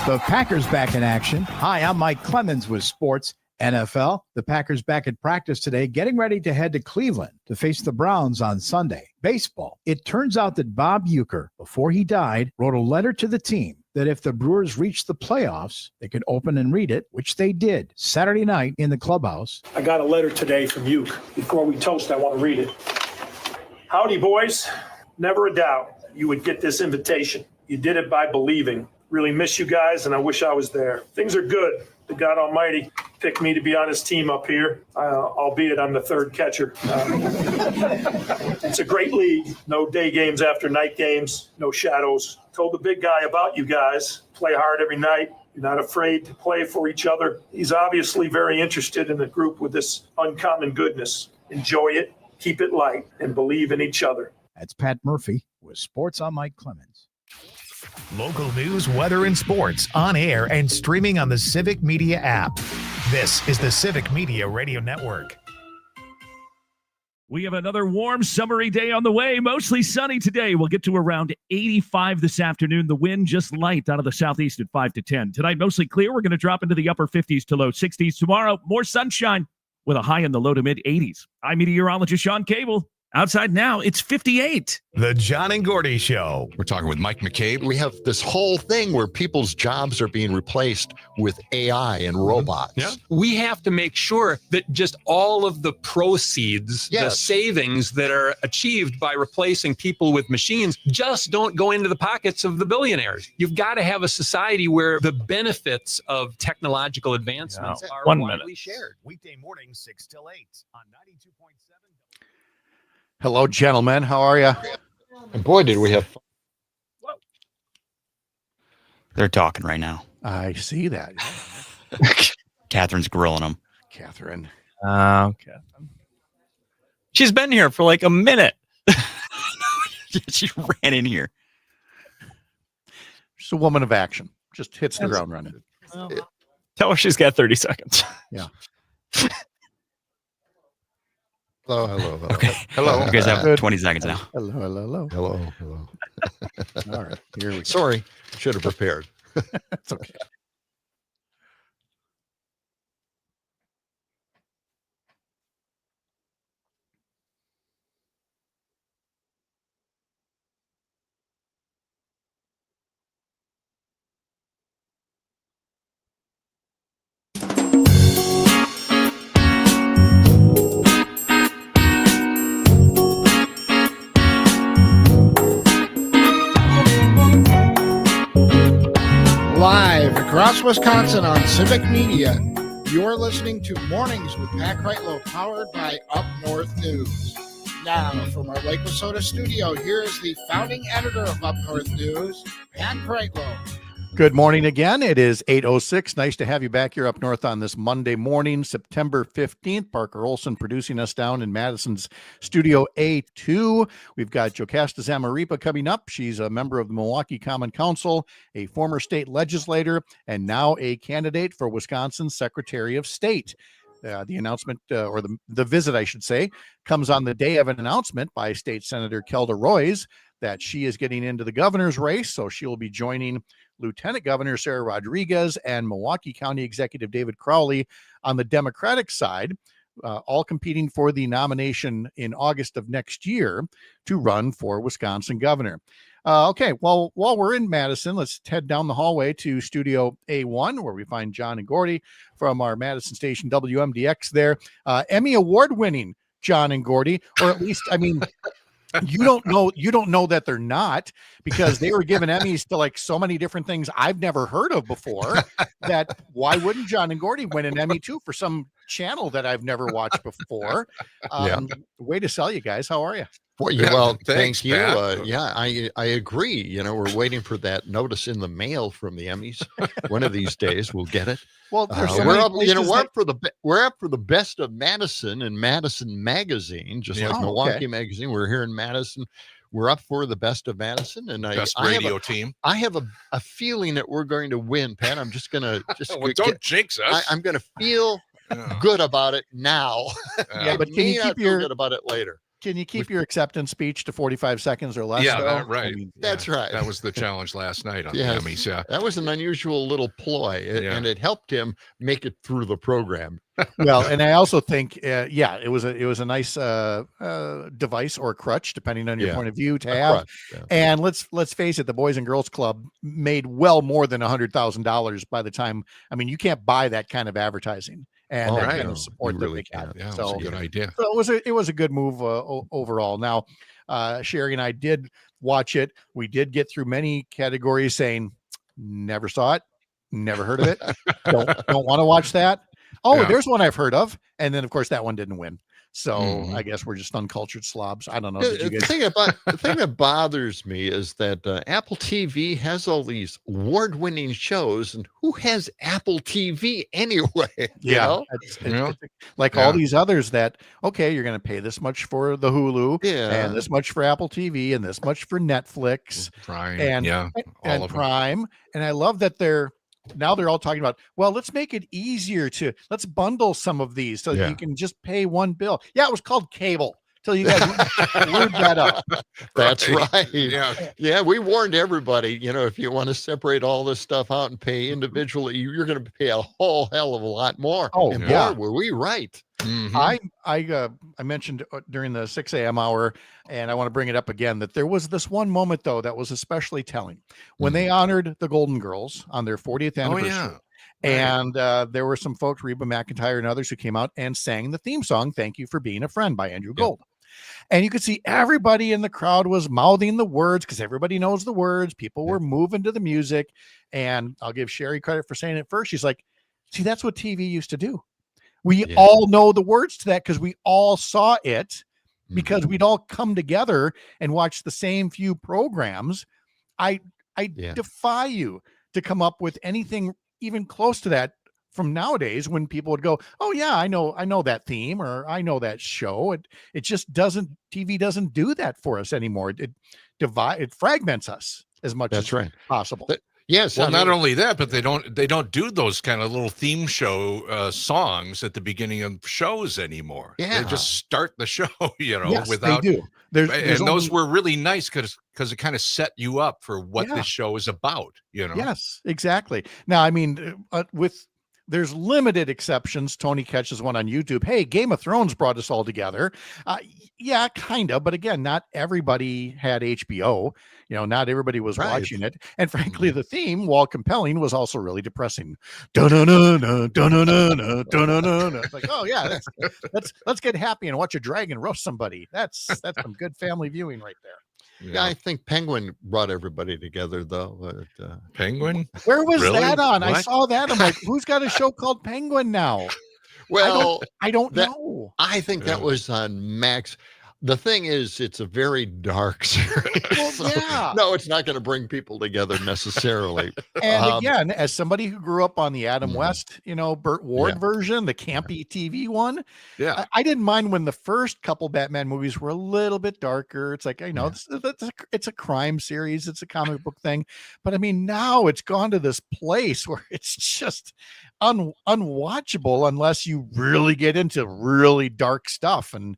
The Packers back in action. Hi, I'm Mike Clemens with Sports. NFL, the Packers back at practice today, getting ready to head to Cleveland to face the Browns on Sunday. Baseball. It turns out that Bob Uecker, before he died, wrote a letter to the team that if the Brewers reached the playoffs, they could open and read it, which they did Saturday night in the clubhouse. I got a letter today from Ueck. Before we toast, I want to read it. Howdy, boys. Never a doubt you would get this invitation. You did it by believing. Really miss you guys, and I wish I was there. Things are good. The God Almighty picked me to be on his team up here, albeit I'm the third catcher. It's a great league. No day games after night games, no shadows. Told the big guy about you guys. Play hard every night. You're not afraid to play for each other. He's obviously very interested in the group with this uncommon goodness. Enjoy it, keep it light, and believe in each other. That's Pat Murphy with Sports on Mike Clemens. Local news, weather, and sports on air and streaming on the Civic Media app. This is the Civic Media Radio Network. We have another warm, summery day on the way. Mostly sunny today. We'll get to around 85 this afternoon. The wind just light out of the southeast at 5 to 10. Tonight, mostly clear. We're going to drop into the upper 50s to low 60s. Tomorrow, more sunshine with a high in the low to mid 80s. I'm meteorologist Sean Cable. Outside now, it's 58. The John and Gordy Show. We're talking with Mike McCabe. We have this whole thing where people's jobs are being replaced with AI and robots. Yeah. We have to make sure that just all of the proceeds, the savings that are achieved by replacing people with machines just don't go into the pockets of the billionaires. You've got to have a society where the benefits of technological advancements are widely shared. Weekday morning, 6 till 8 on 92.7. Hello, gentlemen. How are you? And boy, did we have fun. They're talking right now. I see that. Catherine's grilling them. Catherine. Catherine. She's been here for like a minute. She ran in here. She's a woman of action. Just hits the ground running. Tell her she's got 30 seconds. Yeah. Hello. Okay. Hello. You guys have 20 seconds now. Hello. All right. Here we go. Sorry. Should have prepared. It's okay. Live across Wisconsin on Civic Media, you're listening to Mornings with Pat Kreitlow, powered by Up North News. Now, from our Lake Wissota studio, here is the founding editor of Up North News, Pat Kreitlow. Good morning again. It is 8:06. Nice to have you back here up north on this Monday morning, September 15th. Parker Olson producing us down in Madison's Studio A2. We've got JoCasta Zamarripa coming up. She's a member of the Milwaukee Common Council, a former state legislator, and now a candidate for Wisconsin's Secretary of State. The announcement, or the visit, I should say, comes on the day of an announcement by State Senator Kelda Roys that she is getting into the governor's race. So she will be joining Lieutenant Governor Sarah Rodriguez and Milwaukee County Executive David Crowley on the Democratic side, all competing for the nomination in August of next year to run for Wisconsin governor. Okay, well, while we're in Madison, let's head down the hallway to Studio A1, where we find John and Gordy from our Madison station WMDX there. Emmy Award-winning John and Gordy, or at least, I mean, you don't know that they're not, because they were given Emmys to like so many different things I've never heard of before, that why wouldn't John and Gordy win an Emmy too for some channel that I've never watched before? Way to sell you guys. How are you? Well, Thanks, thank you. Pat. I agree. You know, we're waiting for that notice in the mail from the Emmys. One of these days we'll get it. Well, there's so we're many up, you know, places we're up for the best of Madison and Madison Magazine, just like Milwaukee Magazine. We're here in Madison. We're up for the best of Madison, and Best I have radio team. I have a feeling that we're going to win, Pat. I'm just gonna Well, don't jinx us. I'm gonna feel good about it now. Yeah, but can you keep feel good about it later? Can you keep your acceptance speech to 45 seconds or less? Yeah, though? right. I mean, That's right. That was the challenge last night on Yes. the Emmys. Yeah. That was an unusual little ploy, and it helped him make it through the program. Well, and I also think, it was a nice device or crutch, depending on your point of view, to have. Crutch, And let's face it, the Boys and Girls Club made well more than $100,000 by the time. I mean, you can't buy that kind of advertising and that kind of support that they got. Yeah, so it's a good idea. So it was a good move overall. Now, Sherry and I did watch it. We did get through many categories saying, never saw it, never heard of it, don't want to watch that. Oh, there's one I've heard of. And then, of course, that one didn't win. So I guess we're just uncultured slobs. I don't know. Did you The guys? thing that bothers me is that Apple TV has all these award-winning shows, and who has Apple TV anyway? You know? It's like all these others that, okay, you're going to pay this much for the Hulu, and this much for Apple TV, and this much for Netflix, Prime, and all of them. Prime. And I love that they're all talking about, well, let's make it easier let's bundle some of these so that you can just pay one bill. Yeah, it was called cable till you guys screwed that up. That's right. Yeah. We warned everybody, if you want to separate all this stuff out and pay individually, you're going to pay a whole hell of a lot more. Oh, and yeah. boy, were we right? I mentioned during the 6 a.m. hour, and I want to bring it up again, that there was this one moment, though, that was especially telling when they honored the Golden Girls on their 40th anniversary. And there were some folks, Reba McEntire and others, who came out and sang the theme song, Thank You for Being a Friend by Andrew Gold. And you could see everybody in the crowd was mouthing the words because everybody knows the words. People were moving to the music. And I'll give Sherry credit for saying it first. She's like, see, that's what TV used to do. We all know the words to that because we all saw it, because we'd all come together and watch the same few programs. I defy you to come up with anything even close to that from nowadays, when people would go, oh yeah, I know that theme, or I know that show. It just doesn't, TV doesn't do that for us anymore. It fragments us as much as possible. Yes. Well, not only that, but they don't do those kind of little theme show songs at the beginning of shows anymore. Yeah. They just start the show, Yes, without. they do. There's those were really nice because it kind of set you up for what this show is about. Yes, exactly. Now, I mean, there's limited exceptions. Tony catches one on YouTube. Hey, Game of Thrones brought us all together. Yeah, kind of. But again, not everybody had HBO. Not everybody was watching it. And frankly, the theme, while compelling, was also really depressing. Dun-dun-dun-dun, dun-dun-dun-dun, dun-dun-dun. It's like, oh yeah, let's get happy and watch a dragon roast somebody. That's some good family viewing right there. Yeah, I think Penguin brought everybody together, though. Penguin? Where was Really? that on? I What? saw that. I'm like, who's got a show called Penguin now? Well, I don't know. I think that was on Max. The thing is, it's a very dark series. Well, yeah. No, it's not going to bring people together necessarily. And again, as somebody who grew up on the Adam West, Burt Ward version, the campy TV one, I didn't mind when the first couple Batman movies were a little bit darker. It's like, I know it's a crime series, it's a comic book thing, but I mean, now it's gone to this place where it's just unwatchable unless you really get into really dark stuff, and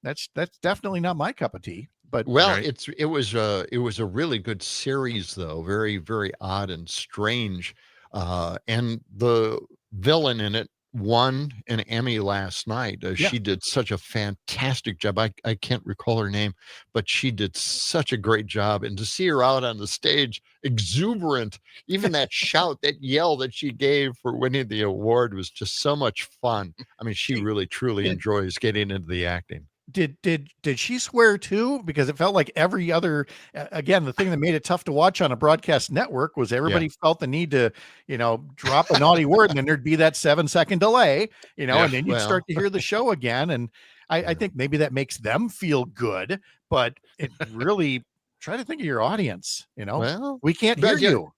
that's definitely not my cup of tea. But it was a really good series, though. Very, very odd and strange. And the villain in it won an Emmy last night. She did such a fantastic job. I can't recall her name, but she did such a great job. And to see her out on the stage, exuberant, even that shout, that yell that she gave for winning the award was just so much fun. I mean, she really, truly enjoys getting into the acting. Did she swear too? Because it felt like every other, again, the thing that made it tough to watch on a broadcast network was everybody felt the need to, drop a naughty word, and then there'd be that 7-second delay, and then you'd start to hear the show again. And I think maybe that makes them feel good, but it really, try to think of your audience, Well, we can't hear you.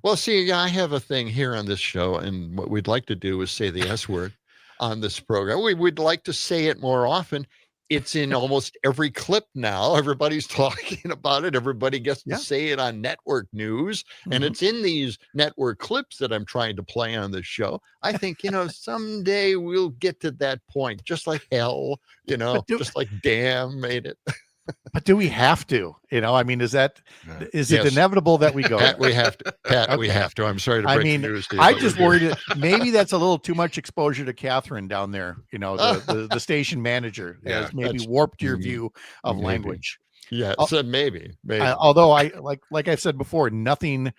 Well, see, I have a thing here on this show, and what we'd like to do is say the S word on this program. We'd like to say it more often. It's in almost every clip now. Everybody's talking about it. Everybody gets to say it on network news. And it's in these network clips that I'm trying to play on this show. I think, someday we'll get to that point, just like hell, just like damn made it. But do we have to? I mean, is it inevitable that we go? Pat, we have to. Pat, we have to. I'm sorry to break the news to you. I just worried that maybe that's a little too much exposure to Catherine down there. The station manager has maybe warped your view of language. Yeah, so maybe. Although I like I said before, nothing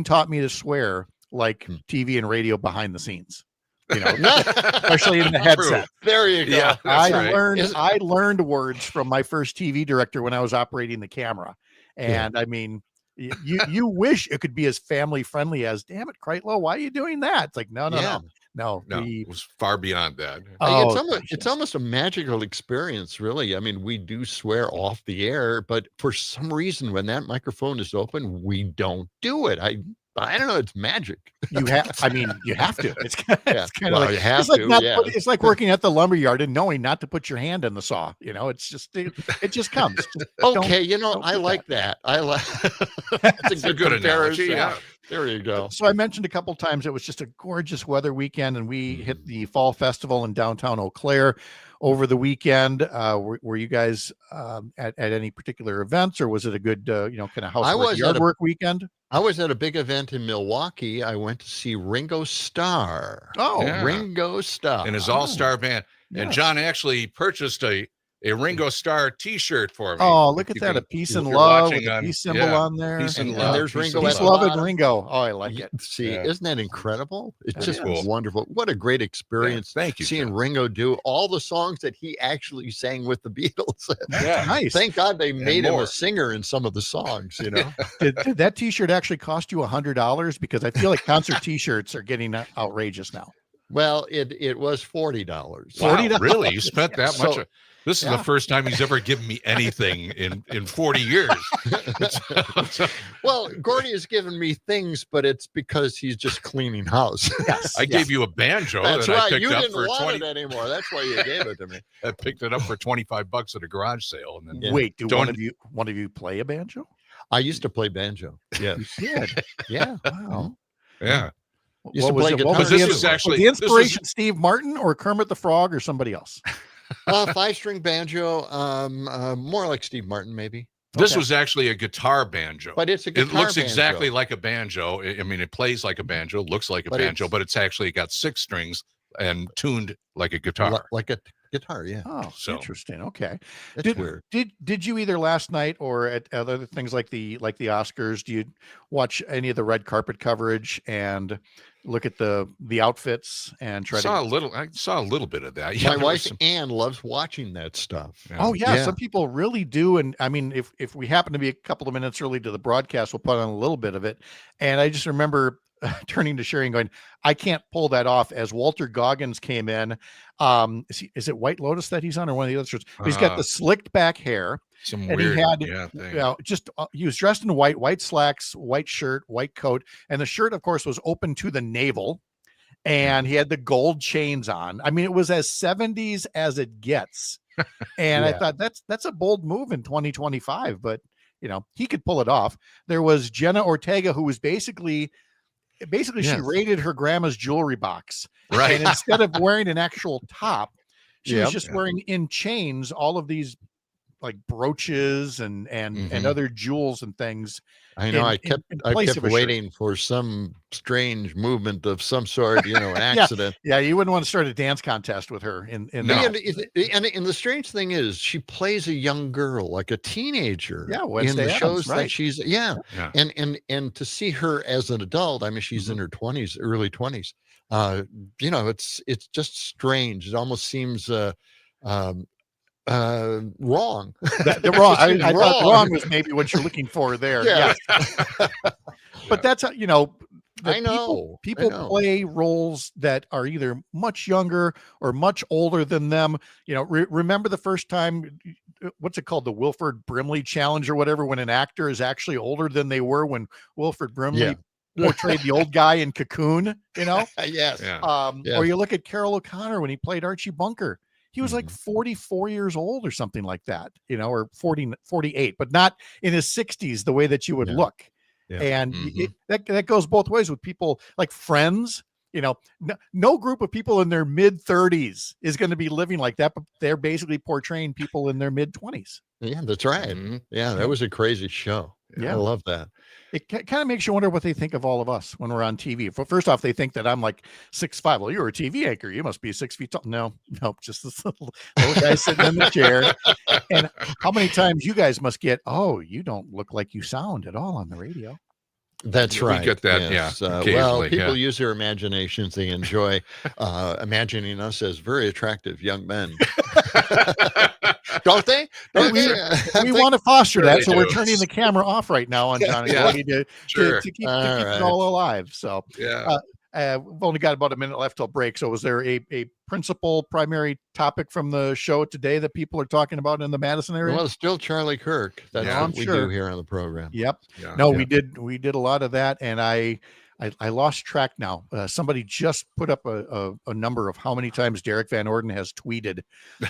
taught me to swear like TV and radio behind the scenes. Especially in the headset. There you go. Yeah, I learned words from my first TV director when I was operating the camera. And I mean, you wish it could be as family friendly as, damn it, Kreitlow, why are you doing that? It's like, no. No, it was far beyond that. It's almost a magical experience, really. I mean, we do swear off the air, but for some reason, when that microphone is open, we don't do it. I don't know. It's magic. You have. I mean, you have to. It's kind of Well, like you have it's like to, it's like working at the lumberyard and knowing not to put your hand in the saw. It's just it just comes. Just Okay, I like that. I like. That's a good analogy. comparison. Yeah. There you go. So I mentioned a couple times it was just a gorgeous weather weekend, and we hit the fall festival in downtown Eau Claire over the weekend. Were you guys at any particular events, or was it a good kind of housework yard work weekend? I was at a big event in Milwaukee. I went to see Ringo Starr. Oh, Yeah. Ringo Starr And his all-star band. And Yes. John actually purchased a Ringo Starr T-shirt for me. Oh, look at You that. can- A peace and if you're love watching with a on- peace symbol yeah, on there. Peace and And love. there's Peace Ringo and at Peace, the love. love, and bottom. Ringo. Oh, I like it. See, Yeah. isn't that incredible? It's That just is. wonderful. What a great experience. Thank you, seeing John. Ringo do all the songs that he actually sang with the Beatles. Yeah. Nice. Thank God they made him more. a singer in some of the songs, Did that T-shirt actually cost you $100? Because I feel like concert T-shirts are getting outrageous now. Well, it was $40. Wow, $40. really? You spent that much? So- This is Yeah. the first time he's ever given me anything in 40 years. Well, Gordy has given me things, but it's because he's just cleaning house. Yes. I gave you a banjo That's that I right. picked You up didn't for want 20. it anymore. That's why you gave it to me. I picked it up for $25 at a garage sale, and then Yeah. Wait, do Don't- one of you play a banjo? I used to play banjo. Yes. did. Yeah. Wow. yeah. Used to What was play it- what guitar. was This the was actually- the this was- inspiration Steve Martin or Kermit the Frog or somebody else? 5-string banjo, more like Steve Martin, maybe. This Okay. was actually a guitar banjo. But it's a It guitar looks exactly banjo. like a banjo. I mean, it plays like a banjo, looks like a But banjo, it's- but it's actually got 6 strings and tuned like a guitar. Like a guitar, yeah. Oh, So- interesting. Okay. It's weird. Did you either last night or at other things like the Oscars? Do you watch any of the red carpet coverage and look at the outfits and try I saw to? a little bit of that. My there was wife some- Ann loves watching that stuff. Oh yeah, some people really do. And I mean, if we happen to be a couple of minutes early to the broadcast, we'll put on a little bit of it. And I just remember turning to Sherry and going, I can't pull that off. As Walter Goggins came in, is it White Lotus that he's on, or one of the other shirts? But he's got the slicked back hair. some And weird, he had, thing. he was dressed in white slacks, white shirt, white coat, and the shirt, of course, was open to the navel, and he had the gold chains on. I mean, it was as 70s as it gets. And I Yeah. thought that's a bold move in 2025, but he could pull it off. There was Jenna Ortega, who was basically she Yes. raided her grandma's jewelry box, Right. and instead of wearing an actual top, she was Yep. just wearing in chains all of these like brooches and Mhm. other jewels and things. I know. in- I in- kept in I place kept of a shirt. waiting for some strange movement of some sort, an Yeah. accident. Yeah, you wouldn't want to start a dance contest with her in No. that. And the strange thing is, she plays a young girl, like a teenager. Yeah, in Wednesday the Addams, shows right. that she's Yeah. and to see her as an adult, I mean, she's Mm-hmm. in her 20s, early 20s. It's just strange. It almost seems wrong. The wrong. I Seems thought wrong was maybe what you're looking for there. Yeah. Yeah. But that's how, I know, people I know. play roles that are either much younger or much older than them. Remember the first time, what's it called? The Wilford Brimley challenge or whatever, when an actor is actually older than they were when Wilford Brimley portrayed the old guy in Cocoon, Yes. Yeah. Yes. Or you look at Carroll O'Connor when he played Archie Bunker. He was like 44 years old or something like that, or 40, 48, but not in his 60s, the way that you would Yeah. look. Yeah. And Mhm. that goes both ways with people like Friends. No group of people in their mid 30s is going to be living like that, but they're basically portraying people in their mid 20s. Yeah, that's right. Mhm. Yeah, that was a crazy show. Yeah. I love that. It kind of makes you wonder what they think of all of us when we're on TV. First off, they think that I'm like 6'5". Well, you're a TV anchor. You must be 6 feet tall. No, just this little guy sitting in the chair. And how many times you guys must get, oh, you don't look like you sound at all on the radio. That's We right. get that, yes. yeah, Well, occasionally, people yeah. use their imaginations. They enjoy imagining us as very attractive young men. Don't they? Don't We, they? we want to foster Sure that, they so we're do. turning the camera off right now on Johnny Yeah. Gordy to Sure. keep All it right. all alive. So Yeah. We've only got about a minute left till break. So was there a principal primary topic from the show today that people are talking about in the Madison area? Well, it's still Charlie Kirk. That's what we do here on the program. Yep. Yeah. No, Yeah. we did a lot of that, and I lost track now. Somebody just put up a number of how many times Derek Van Orden has tweeted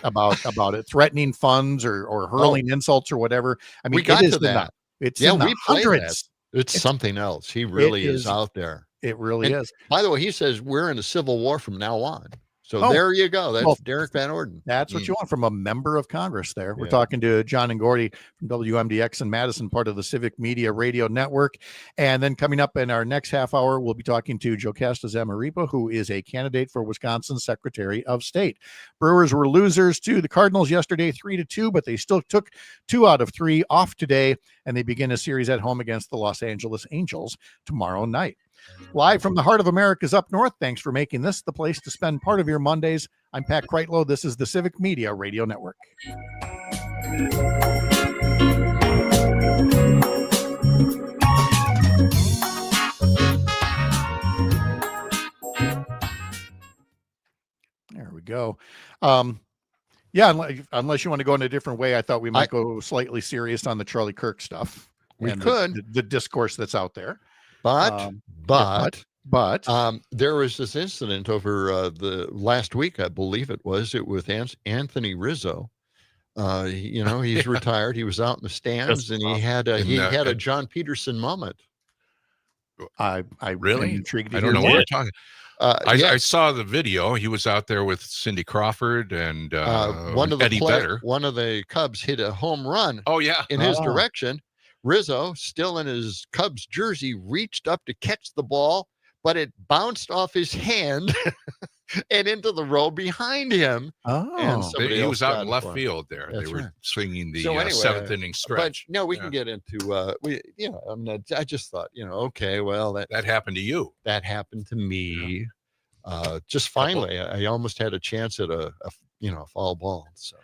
about it, threatening funds or hurling insults or whatever. I mean, we got it is to that. It's in the we played hundreds. that. It's something else. He really is out there. It really is. By the way, he says we're in a civil war from now on. So there you go. That's Derek Van Orden. That's what you want from a member of Congress there. We're Yeah. talking to John and Gordy from WMDX in Madison, part of the Civic Media Radio Network. And then coming up in our next half hour, we'll be talking to JoCasta Zamarripa, who is a candidate for Wisconsin Secretary of State. Brewers were losers to the Cardinals yesterday, 3-2, but they still took 2 out of 3 off today, and they begin a series at home against the Los Angeles Angels tomorrow night. Live from the heart of America's up north. Thanks for making this the place to spend part of your Mondays. I'm Pat Kreitlow. This is the Civic Media Radio Network. There we go. Yeah, unless you want to go in a different way, I thought we might go slightly serious on the Charlie Kirk stuff. We and could. the discourse that's out there. But there was this incident over the last week, I believe it was. It with Anthony Rizzo. He's retired. He was out in the stands, and he had a John Peterson moment. I really intrigued. I don't know what we're talking. I saw the video. He was out there with Cindy Crawford and Eddie Vedder. One of the Cubs hit a home run. Oh yeah, in his direction. Rizzo, still in his Cubs jersey, reached up to catch the ball, but it bounced off his hand and into the row behind him. And he was out in left field there. They were swinging the seventh inning stretch. But we can get into I just thought, okay, well, that happened to you. That happened to me. Just finally, I almost had a chance at a foul ball. So.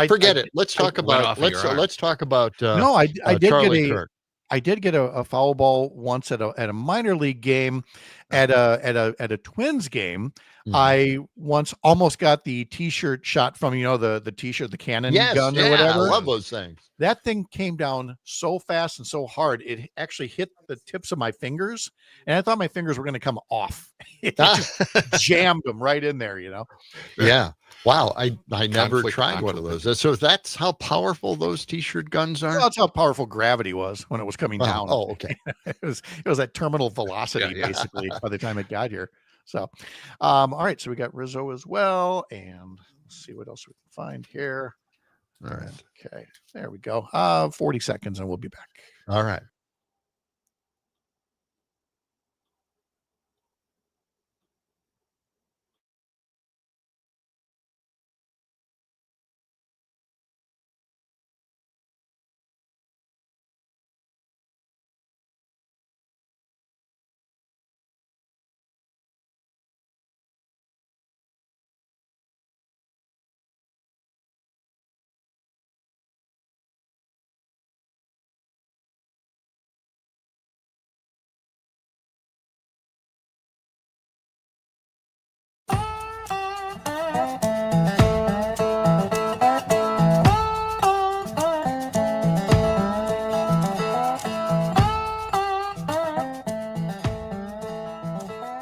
Forget it. Let's talk about. Let's talk about. No, I did Charlie get Kirk. I did get a foul ball once at a minor league game, at a Twins game. Mm-hmm. I once almost got the T-shirt shot from the T-shirt, the cannon gun or whatever. I love those things. That thing came down so fast and so hard, it actually hit the tips of my fingers, and I thought my fingers were going to come off. It just jammed them right in there, Yeah. Wow. I never tried one of those. So that's how powerful those T-shirt guns are. Well, that's how powerful gravity was when it was coming down. Oh, okay. it was at terminal velocity basically by the time it got here. So, all right. So we got Rizzo as well, and let's see what else we can find here. All right. Okay. There we go. 40 seconds and we'll be back. All right.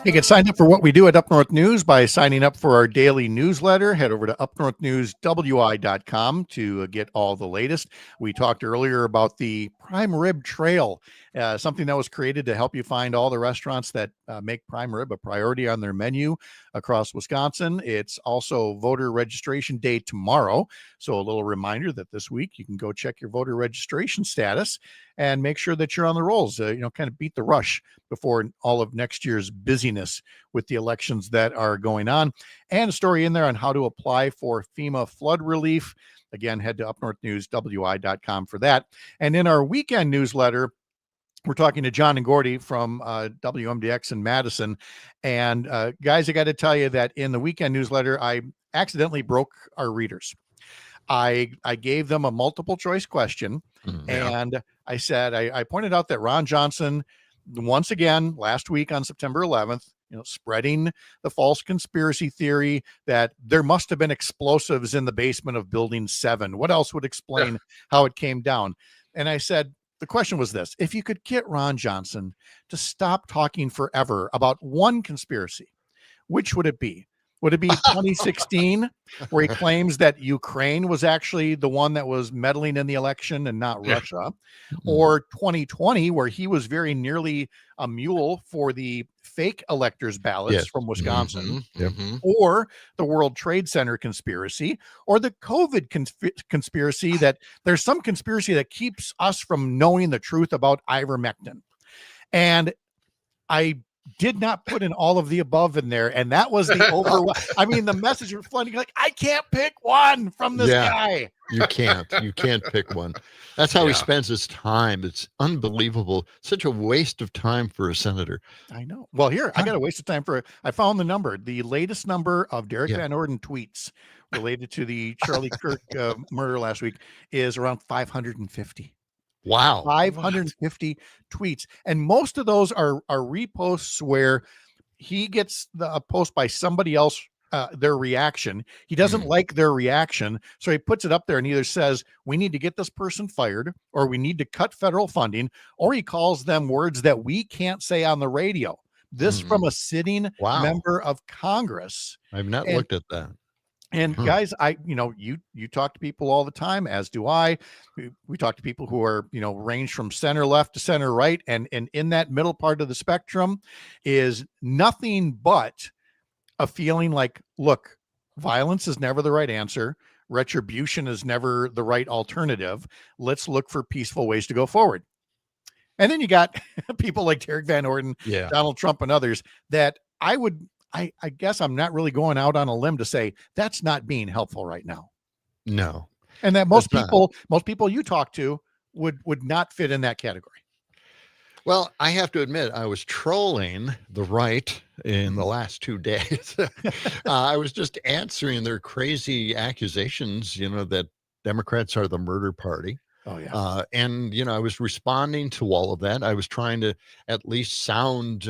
You can sign up for what we do at Up North News by signing up for our daily newsletter. Head over to upnorthnewswi.com to get all the latest. We talked earlier about the Prime Rib Trail, something that was created to help you find all the restaurants that make prime rib a priority on their menu across Wisconsin. It's also voter registration day tomorrow. So a little reminder that this week you can go check your voter registration status and make sure that you're on the rolls, kind of beat the rush before all of next year's busyness with the elections that are going on. And a story in there on how to apply for FEMA flood relief. Again, head to upnorthnewswi.com for that. And in our weekend newsletter, we're talking to John and Gordy from WMDX in Madison. And guys, I got to tell you that in the weekend newsletter, I accidentally broke our readers. I gave them a multiple choice question. And I said, I pointed out that Ron Johnson, once again, last week on September 11th, spreading the false conspiracy theory that there must have been explosives in the basement of Building 7. What else would explain how it came down? And I said, the question was this: if you could get Ron Johnson to stop talking forever about one conspiracy, which would it be? Would it be 2016, where he claims that Ukraine was actually the one that was meddling in the election and not Russia? Or 2020, where he was very nearly a mule for the fake electors' ballots from Wisconsin? Or the World Trade Center conspiracy? Or the COVID conspiracy that there's some conspiracy that keeps us from knowing the truth about ivermectin? And I did not put in all of the above in there, and that was the I mean, the message was flooding, like, I can't pick one from this guy. You can't pick one. That's how he spends his time. It's unbelievable. Such a waste of time for a senator. I know. Well, here, I got a waste of time I found the number. The latest number of Derek Van Orden tweets related to the Charlie Kirk murder last week is around 550. Wow. 550 tweets. And most of those are reposts where he gets a post by somebody else, their reaction. He doesn't like their reaction. So he puts it up there and either says, we need to get this person fired, or we need to cut federal funding, or he calls them words that we can't say on the radio. This from a sitting member of Congress. I've not looked at that. And guys, you talk to people all the time, as do I. We talk to people who are, range from center left to center right. And in that middle part of the spectrum is nothing but a feeling like, look, violence is never the right answer. Retribution is never the right alternative. Let's look for peaceful ways to go forward. And then you got people like Derek Van Orden, Donald Trump, and others that I guess I'm not really going out on a limb to say that's not being helpful right now. No. And that most people you talk to would not fit in that category. Well, I have to admit, I was trolling the right in the last 2 days. I was just answering their crazy accusations, that Democrats are the murder party. Oh, yeah. And, I was responding to all of that. I was trying to at least sound,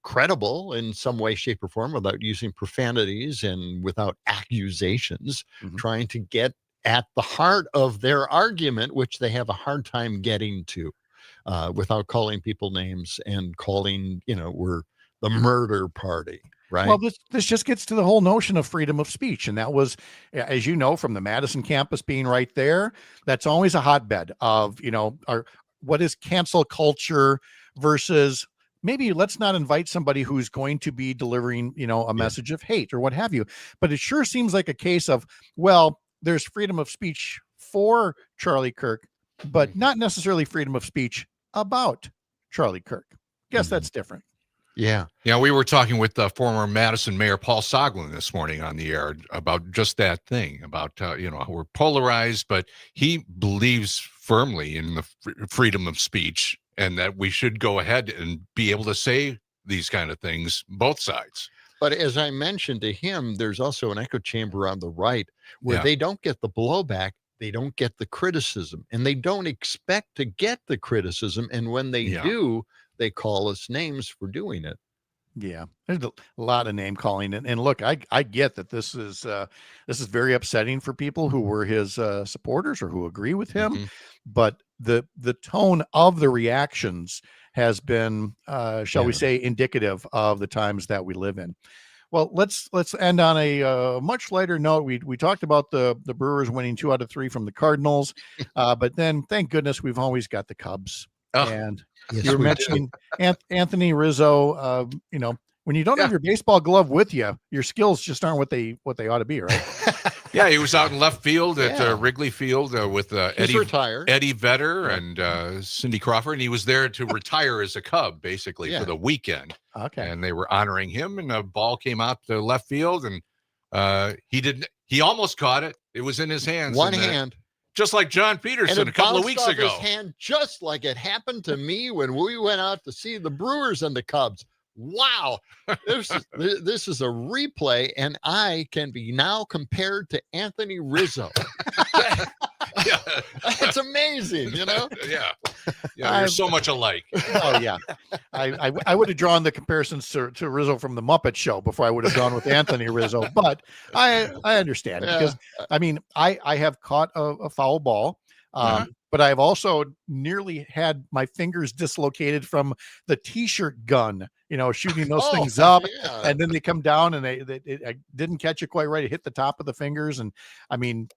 credible in some way, shape, or form without using profanities and without accusations, trying to get at the heart of their argument, which they have a hard time getting to without calling people names and calling, we're the murder party. Right. Well, this just gets to the whole notion of freedom of speech. And that was, as you know, from the Madison campus being right there, that's always a hotbed of, what is cancel culture versus maybe let's not invite somebody who's going to be delivering, a message of hate or what have you. But it sure seems like a case of, well, there's freedom of speech for Charlie Kirk, but not necessarily freedom of speech about Charlie Kirk. Guess that's different. Yeah. Yeah. We were talking with the former Madison Mayor Paul Soglin this morning on the air about just that thing about, we're polarized, but he believes firmly in the freedom of speech and that we should go ahead and be able to say these kind of things, both sides. But as I mentioned to him, there's also an echo chamber on the right where they don't get the blowback. They don't get the criticism, and they don't expect to get the criticism. And when they do, they call us names for doing it. Yeah, there's a lot of name calling, and look, I get that this is very upsetting for people who were his supporters or who agree with him, but the tone of the reactions has been, shall we say, indicative of the times that we live in. Well, let's end on a much lighter note. We talked about the Brewers winning 2 out of 3 from the Cardinals, but then thank goodness we've always got the Cubs. And you were mentioning Anthony Rizzo. When you don't have your baseball glove with you, your skills just aren't what they ought to be, right? Yeah, he was out in left field at Wrigley Field with Eddie Vedder and Cindy Crawford, and he was there to retire as a Cub, basically, for the weekend. Okay. And they were honoring him, and the ball came out to left field, and he almost caught it. It was in his hands. One hand. Just like John Peterson a couple of weeks ago. His hand, just like it happened to me when we went out to see the Brewers and the Cubs. wow, this is a replay, and I can be now compared to Anthony Rizzo. Yeah. That's amazing, you know? Yeah. Yeah, you're so much alike. Oh yeah, I would have drawn the comparisons to Rizzo from the Muppet Show before I would have gone with Anthony Rizzo, but I understand because I mean I have caught a foul ball, but I've also nearly had my fingers dislocated from the T-shirt gun, you know, shooting those things up, and then they come down and I didn't catch it quite right. It hit the top of the fingers, and I mean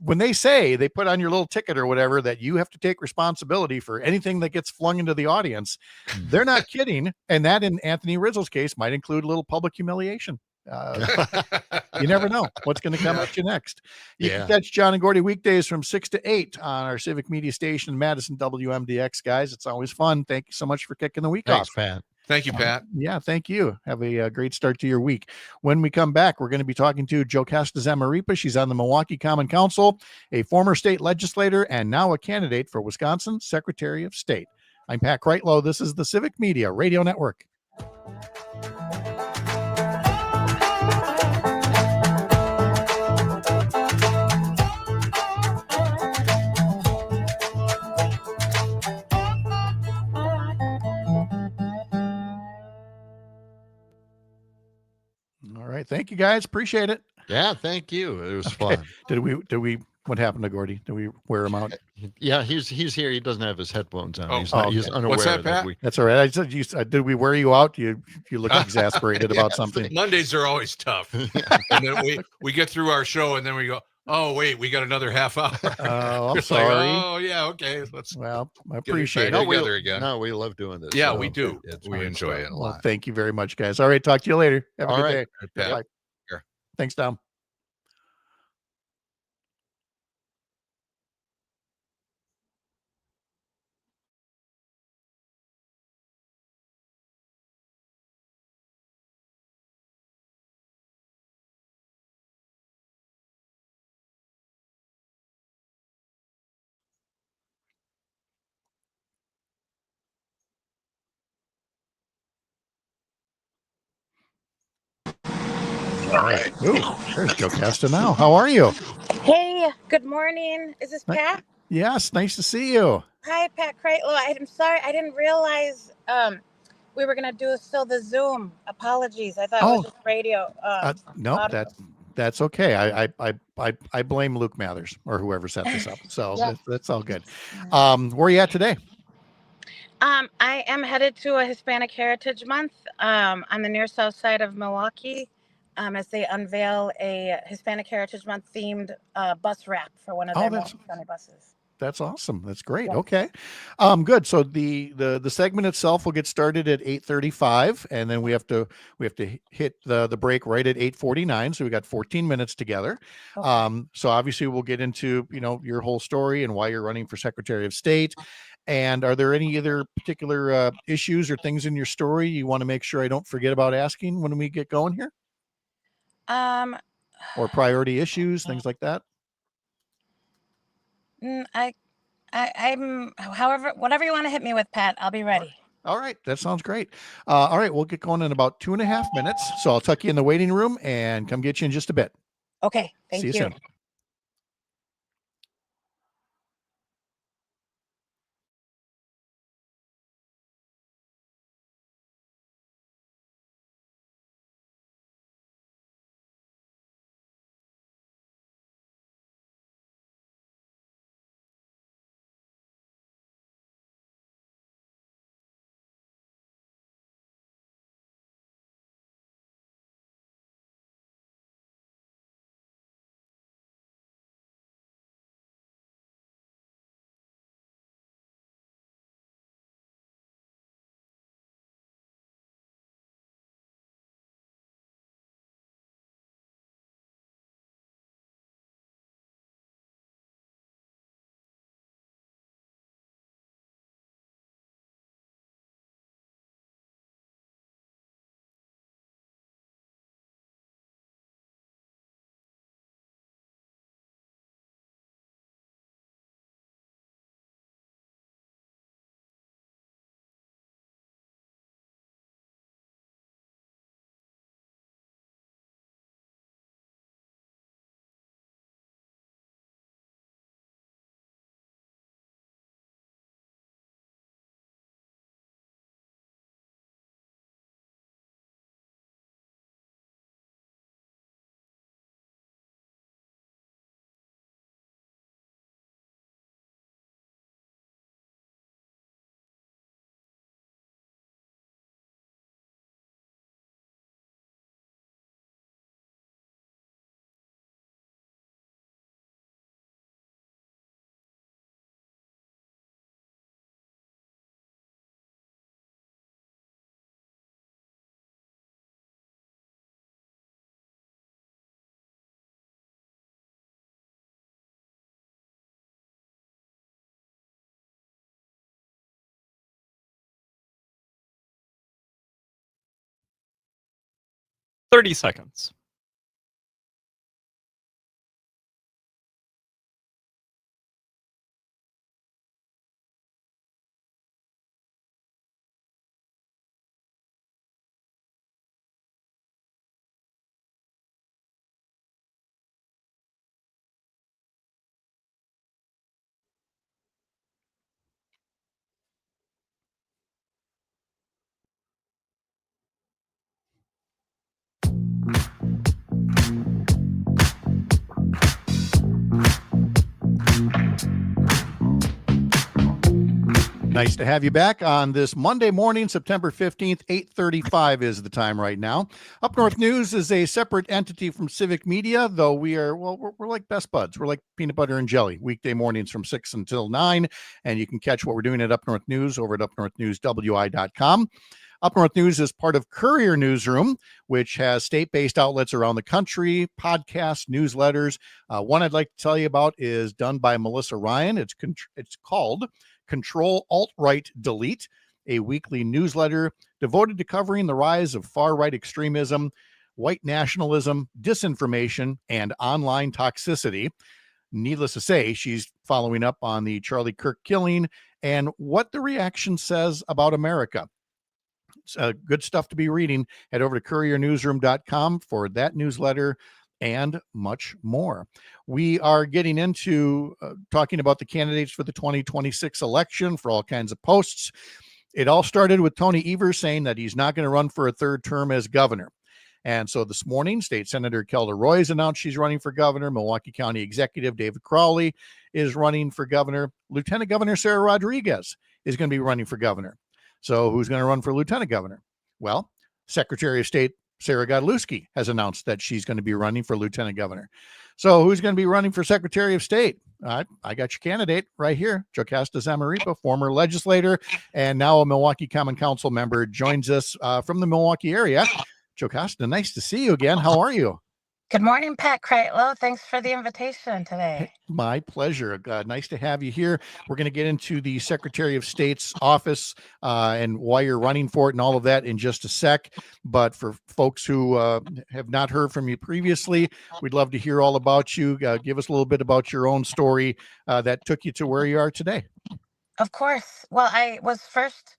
when they say they put on your little ticket or whatever that you have to take responsibility for anything that gets flung into the audience, they're not kidding. And that in Anthony Rizzo's case might include a little public humiliation. You never know what's going to come at you next. You can catch John and Gordy weekdays from 6 to 8 on our civic media station, Madison WMDX, guys. It's always fun. Thank you so much for kicking the week off. Pat. Thank you, Pat. Yeah, thank you. Have a great start to your week. When we come back, we're going to be talking to JoCasta Zamarripa. She's on the Milwaukee Common Council, a former state legislator, and now a candidate for Wisconsin Secretary of State. I'm Pat Kreitlow. This is the Civic Media Radio Network. All right. Thank you, guys. Appreciate it. Yeah, thank you. It was fun. Did we what happened to Gordy? Did we wear him out? Yeah, he's here. He doesn't have his headphones on. He's okay. unaware. What's that, Pat? That's all right. I said, did we wear you out? You look exasperated about something. Mondays are always tough. And then we get through our show and then we go, oh, wait, we got another half hour. Oh, I'm It's sorry. Like, oh, yeah, okay. Well, I get appreciate back it. together again. No, we love doing this. Yeah, so we do. We fun enjoy stuff. it a Well, lot. thank you very much, guys. All right. Talk to you later. Have a All good right. day. Pat. Bye. Sure. Thanks, Dom. All right. Ooh, there's JoCasta now. How are you? Hey, good morning. Is this Pat? Yes, nice to see you. Hi, Pat Kreitlow. I'm sorry, I didn't realize we were gonna do still the Zoom. Apologies. I thought it was just radio. No, audio. that's okay. I blame Luke Mathers or whoever set this up. So Yeah. that's all good. Where are you at today? I am headed to a Hispanic Heritage Month on the near south side of Milwaukee as they unveil a Hispanic Heritage Month themed bus wrap for one of their Milwaukee County buses. That's awesome. That's great. Yeah. Okay. Good. So the segment itself will get started at 8:35, and then we have to hit the break right at 8:49. So we got 14 minutes together. Okay. So obviously we'll get into, your whole story and why you're running for Secretary of State. And are there any other particular issues or things in your story you want to make sure I don't forget about asking when we get going here? Or priority issues, things like that? I'm however, whatever you want to hit me with, Pat, I'll be ready. All right. That sounds great. All right. We'll get going in about 2.5 minutes. So I'll tuck you in the waiting room and come get you in just a bit. Okay. Thank See you soon. 30 seconds. Nice to have you back on this Monday morning, September 15th, 8:35 is the time right now. Up North News is a separate entity from Civic Media, though we're like best buds. We're like peanut butter and jelly, weekday mornings from 6 until 9, and you can catch what we're doing at Up North News over at upnorthnewswi.com. Up North News is part of Courier Newsroom, which has state-based outlets around the country, podcasts, newsletters. One I'd like to tell you about is done by Melissa Ryan. It's called Control Alt Right Delete, a weekly newsletter devoted to covering the rise of far-right extremism, white nationalism, disinformation, and online toxicity. Needless to say, she's following up on the Charlie Kirk killing and what the reaction says about America. Good stuff to be reading. Head over to couriernewsroom.com for that newsletter and much more. We are getting into talking about the candidates for the 2026 election for all kinds of posts. It all started with Tony Evers saying that he's not going to run for a third term as governor. And so this morning, State Senator Kelda Roys announced she's running for governor. Milwaukee County Executive David Crowley is running for governor. Lieutenant Governor Sarah Rodriguez is going to be running for governor. So who's going to run for lieutenant governor? Well, Secretary of State Sarah Godlewski has announced that she's going to be running for lieutenant governor. So who's going to be running for Secretary of State? I got your candidate right here. JoCasta Zamarripa, former legislator and now a Milwaukee Common Council member, joins us from the Milwaukee area. JoCasta, nice to see you again. How are you? Good morning, Pat Kreitlow. Thanks for the invitation today. My pleasure. Nice to have you here. We're going to get into the Secretary of State's office and why you're running for it and all of that in just a sec. But for folks who have not heard from you previously, we'd love to hear all about you. Give us a little bit about your own story that took you to where you are today. Of course. Well, I was first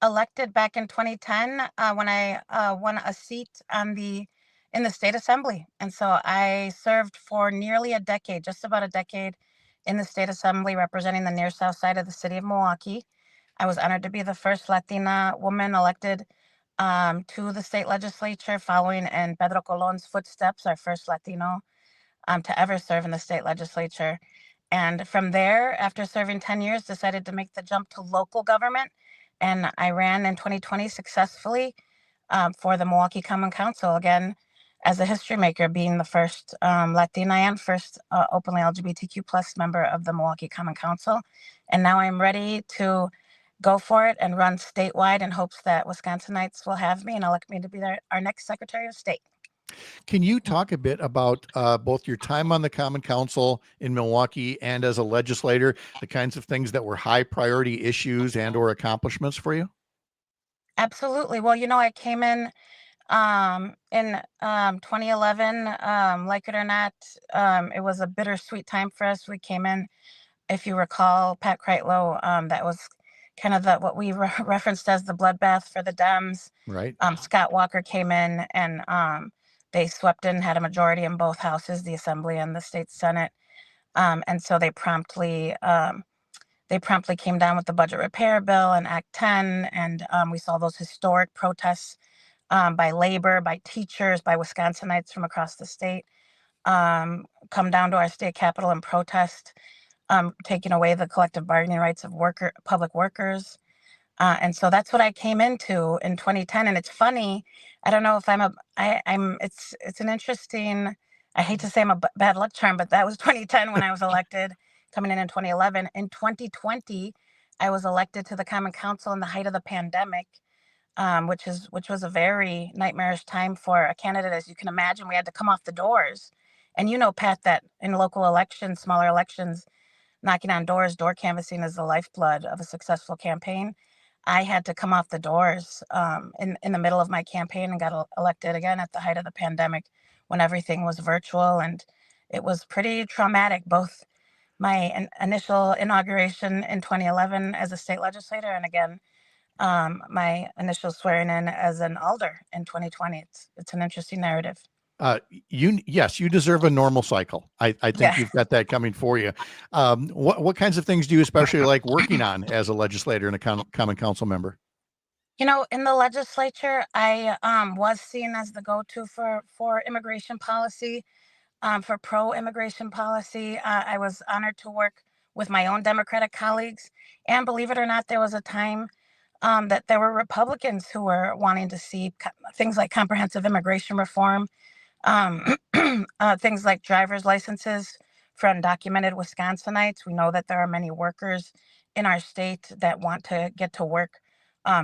elected back in 2010 when I won a seat in the state assembly. And so I served for nearly a decade, just about a decade in the state assembly representing the near south side of the city of Milwaukee. I was honored to be the first Latina woman elected to the state legislature, following in Pedro Colon's footsteps, our first Latino to ever serve in the state legislature. And from there, after serving 10 years, decided to make the jump to local government. And I ran in 2020 successfully for the Milwaukee Common Council, again, as a history maker, being the first Latina and first openly LGBTQ plus member of the Milwaukee Common Council. And now I'm ready to go for it and run statewide in hopes that Wisconsinites will have me and elect me to be our next Secretary of State. Can you talk a bit about both your time on the Common Council in Milwaukee and as a legislator, the kinds of things that were high priority issues and or accomplishments for you? Absolutely. Well, I came in 2011, like it or not, it was a bittersweet time for us. We came in, if you recall, Pat Kreitlow, that was kind of what we referenced as the bloodbath for the Dems. Right. Scott Walker came in and they swept in, had a majority in both houses, the Assembly and the State Senate. And so they promptly came down with the budget repair bill and Act 10. And we saw those historic protests by labor, by teachers, by Wisconsinites from across the state come down to our state capitol and protest, taking away the collective bargaining rights of public workers. And so that's what I came into in 2010. And it's funny, I don't know if it's an interesting, I hate to say I'm a bad luck charm, but that was 2010 when I was elected, coming in 2011. In 2020, I was elected to the Common Council in the height of the pandemic, which was a very nightmarish time for a candidate. As you can imagine, we had to come off the doors. And Pat, that in local elections, smaller elections, knocking on doors, door canvassing is the lifeblood of a successful campaign. I had to come off the doors in the middle of my campaign and got elected again at the height of the pandemic when everything was virtual. And it was pretty traumatic, both my initial inauguration in 2011 as a state legislator and again, my initial swearing in as an alder in 2020. It's an interesting narrative. Yes, you deserve a normal cycle. I think Yeah. you've got that coming for you. What kinds of things do you especially like working on as a legislator and a common council member? You know, in the legislature, I was seen as the go-to for immigration policy, for pro-immigration policy. I was honored to work with my own Democratic colleagues, and believe it or not, there was a time that there were Republicans who were wanting to see things like comprehensive immigration reform, things like driver's licenses for undocumented Wisconsinites. We know that there are many workers in our state that want to get to work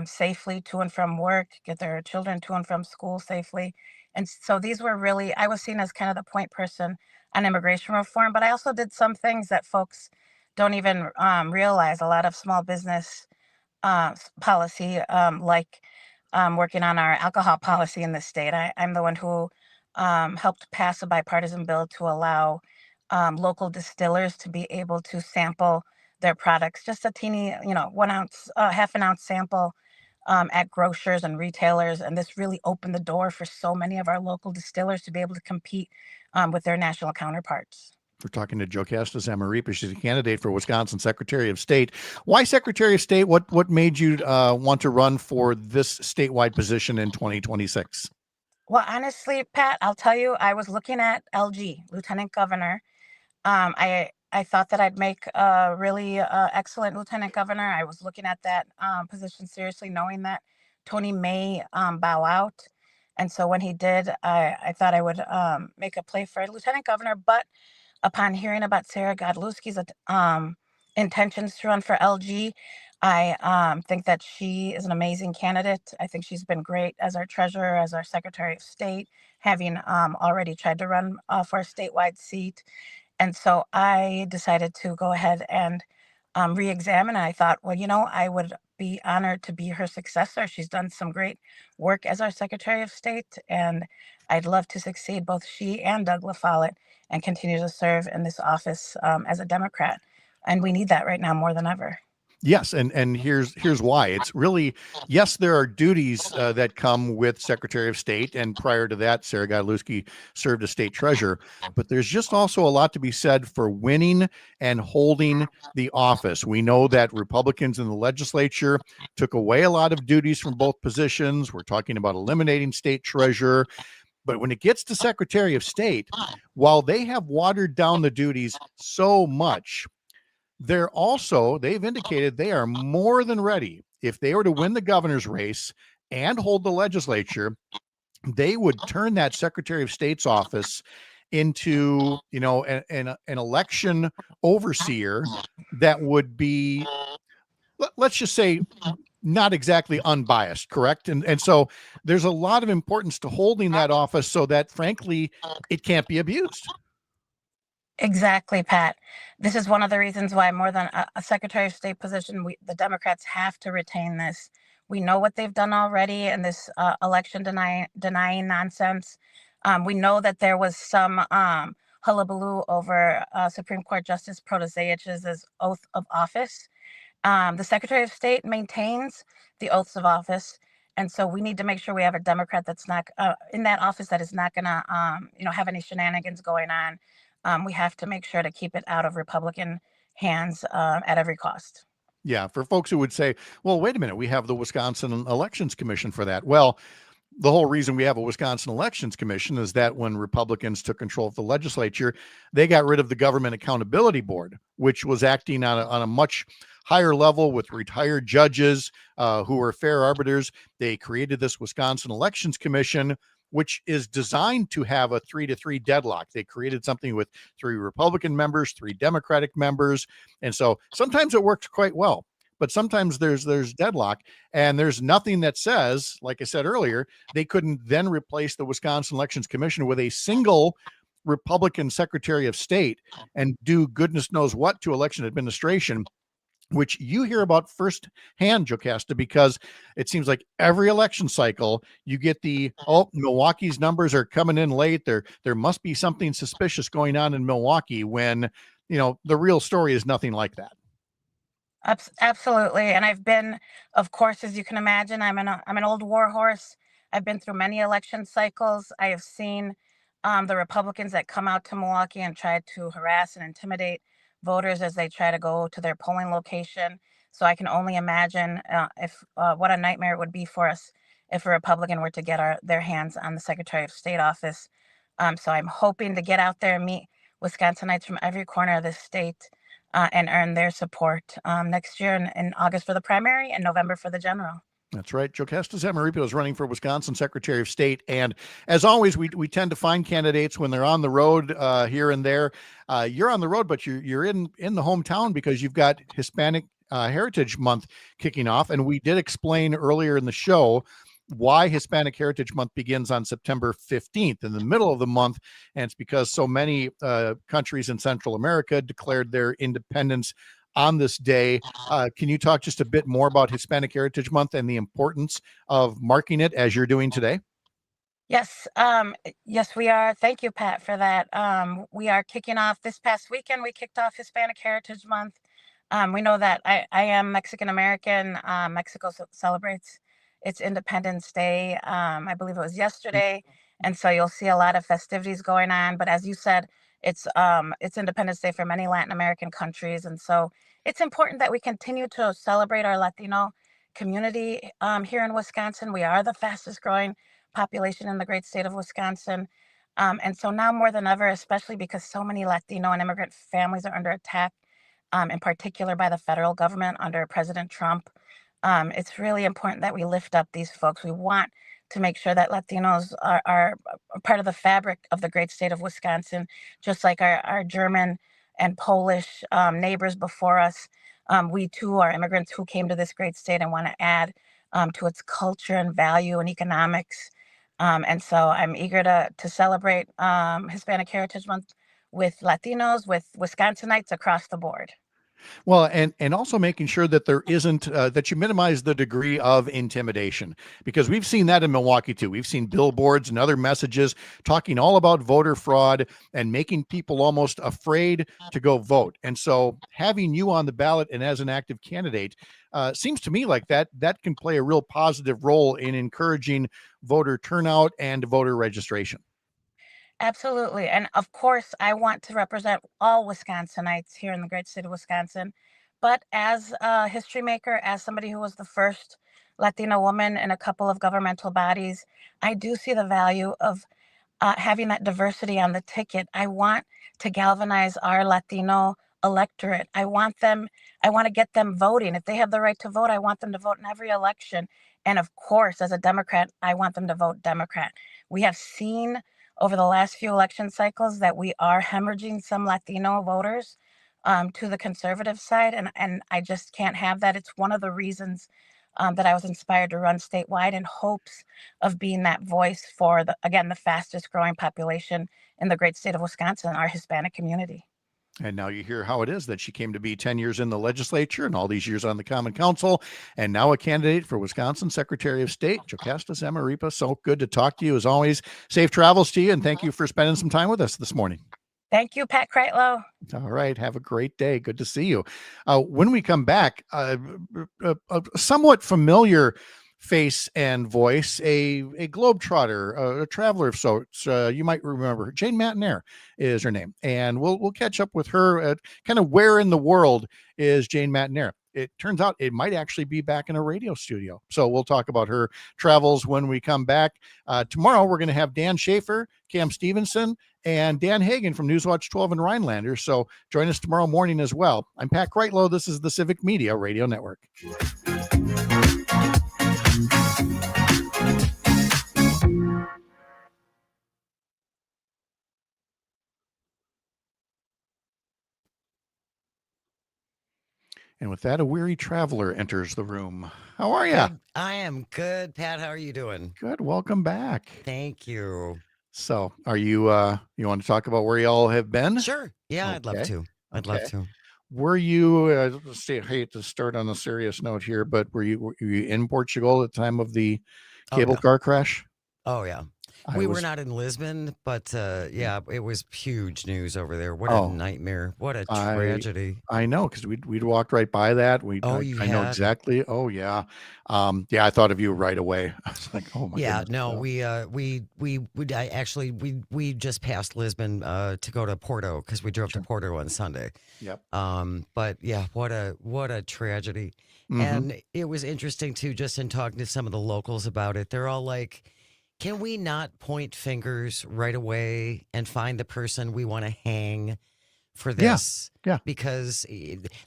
safely to and from work, get their children to and from school safely. And so these were really, I was seen as kind of the point person on immigration reform, but I also did some things that folks don't even realize. A lot of small business policy, like working on our alcohol policy in the state. I'm the one who helped pass a bipartisan bill to allow local distillers to be able to sample their products, just a teeny, 1 ounce, half an ounce sample at grocers and retailers. And this really opened the door for so many of our local distillers to be able to compete with their national counterparts. We're talking to JoCasta Zamarripa. She's a candidate for Wisconsin Secretary of State. Why Secretary of State? What made you want to run for this statewide position in 2026? Well, honestly, Pat, I'll tell you, I was looking at LG, Lieutenant Governor. I thought that I'd make a really excellent lieutenant governor. I was looking at that position seriously, knowing that Tony may bow out. And so when he did, I thought I would make a play for lieutenant governor. But upon hearing about Sarah Godlewski's intentions to run for LG, I think that she is an amazing candidate. I think she's been great as our treasurer, as our Secretary of State, having already tried to run for a statewide seat. And so I decided to go ahead and re-examine. I thought, well, I would be honored to be her successor. She's done some great work as our Secretary of State, and I'd love to succeed both she and Doug LaFollette and continue to serve in this office as a Democrat. And we need that right now more than ever. Yes, and here's why. It's really, yes, there are duties that come with Secretary of State, and prior to that, Sarah Godlewski served as state treasurer. But there's just also a lot to be said for winning and holding the office. We know that Republicans in the legislature took away a lot of duties from both positions. We're talking about eliminating state treasurer. But when it gets to Secretary of State, while they have watered down the duties so much, they've indicated they are more than ready. If they were to win the governor's race and hold the legislature, they would turn that Secretary of State's office into, an election overseer that would be, let's just say, not exactly unbiased, correct? And so there's a lot of importance to holding that office so that, frankly, it can't be abused. Exactly, Pat. This is one of the reasons why more than a Secretary of State position, the Democrats have to retain this. We know what they've done already in this election denying nonsense. We know that there was some hullabaloo over Supreme Court Justice Protasiewicz's oath of office. The Secretary of State maintains the oaths of office. And so we need to make sure we have a Democrat that's not in that office that is not going to, have any shenanigans going on. We have to make sure to keep it out of Republican hands at every cost. Yeah, for folks who would say, well, wait a minute, we have the Wisconsin Elections Commission for that. Well, the whole reason we have a Wisconsin Elections Commission is that when Republicans took control of the legislature, they got rid of the Government Accountability Board, which was acting on a much higher level with retired judges who were fair arbiters. They created this Wisconsin Elections Commission, which is designed to have a 3-3 deadlock. They created something with 3 Republican members, 3 Democratic members. And so sometimes it works quite well, but sometimes there's deadlock, and there's nothing that says, like I said earlier, they couldn't then replace the Wisconsin Elections Commission with a single Republican Secretary of State and do goodness knows what to election administration. which you hear about firsthand, JoCasta, because it seems like every election cycle you get Milwaukee's numbers are coming in late. There must be something suspicious going on in Milwaukee, when the real story is nothing like that. Absolutely. And I've been, of course, as you can imagine, I'm an old war horse. I've been through many election cycles. I have seen the Republicans that come out to Milwaukee and try to harass and intimidate voters as they try to go to their polling location. So I can only imagine if what a nightmare it would be for us if a Republican were to get their hands on the Secretary of State office. So I'm hoping to get out there and meet Wisconsinites from every corner of this state and earn their support next year in August for the primary and November for the general. That's right. JoCasta Zamarripa is running for Wisconsin Secretary of State. And as always, we tend to find candidates when they're on the road here and there. You're on the road, but you're in the hometown because you've got Hispanic Heritage Month kicking off. And we did explain earlier in the show why Hispanic Heritage Month begins on September 15th in the middle of the month. And it's because so many countries in Central America declared their independence on this day. Can you talk just a bit more about Hispanic Heritage Month and the importance of marking it as you're doing today? Yes. Yes, we are. Thank you, Pat, for that. We are kicking off this past weekend. We kicked off Hispanic Heritage Month. We know that I am Mexican American. Mexico celebrates its Independence Day. I believe it was yesterday. And so you'll see a lot of festivities going on. But as you said, it's Independence Day for many Latin American countries. And so it's important that we continue to celebrate our Latino community here in Wisconsin. We are the fastest growing population in the great state of Wisconsin. And so now more than ever, especially because so many Latino and immigrant families are under attack, in particular by the federal government under President Trump, it's really important that we lift up these folks. We want to make sure that Latinos are part of the fabric of the great state of Wisconsin, just like our German and Polish neighbors before us. We too are immigrants who came to this great state and want to add to its culture and value and economics. And so I'm eager to celebrate Hispanic Heritage Month with Latinos, with Wisconsinites across the board. Well, and also making sure that there isn't that you minimize the degree of intimidation, because we've seen that in Milwaukee too. We've seen billboards and other messages talking all about voter fraud and making people almost afraid to go vote. And so having you on the ballot and as an active candidate seems to me like that can play a real positive role in encouraging voter turnout and voter registration. Absolutely. And of course, I want to represent all Wisconsinites here in the great state of Wisconsin. But as a history maker, as somebody who was the first Latina woman in a couple of governmental bodies, I do see the value of having that diversity on the ticket. I want to galvanize our Latino electorate. I want to get them voting. If they have the right to vote, I want them to vote in every election. And of course, as a Democrat, I want them to vote Democrat. We have seen over the last few election cycles that we are hemorrhaging some Latino voters to the conservative side. And I just can't have that. It's one of the reasons that I was inspired to run statewide in hopes of being that voice for, the fastest growing population in the great state of Wisconsin, our Hispanic community. And now you hear how it is that she came to be 10 years in the legislature and all these years on the Common Council, and now a candidate for Wisconsin Secretary of State, JoCasta Zamarripa. So good to talk to you as always. Safe travels to you, and thank you for spending some time with us this morning. Thank you, Pat Kreitlow. All right. Have a great day. Good to see you. When we come back, a somewhat familiar face and voice, a globetrotter, a traveler of sorts. You might remember her. Jane Matenaer is her name, and we'll catch up with her at kind of where in the world is Jane Matenaer. It turns out it might actually be back in a radio studio. So we'll talk about her travels when we come back. Tomorrow, we're going to have Dan Schaefer, Cam Stevenson, and Dan Hagan from Newswatch 12 and Rhinelander. So join us tomorrow morning as well. I'm Pat Kreitlow. This is the Civic Media Radio Network. And with that, a weary traveler enters the room. How are you? I am good, Pat. How are you doing? Good. Welcome back. Thank you. So are you, you want to talk about where you all have been? Sure. Yeah, I'd love to. I'd love to. Were you? Let's see. I hate to start on a serious note here, but were you in Portugal at the time of the cable car crash? Oh yeah. We were not in Lisbon, but yeah, it was huge news over there. What a nightmare! What a tragedy! I know, because we'd walked right by that. I know exactly. Oh yeah, yeah. I thought of you right away. I was like, oh my. Yeah, goodness. no, we just passed Lisbon to go to Porto because we drove to Porto on Sunday. Yep. But yeah, what a tragedy. And it was interesting too, just in talking to some of the locals about it. They're all like, can we not point fingers right away and find the person we want to hang for this? Yeah. Because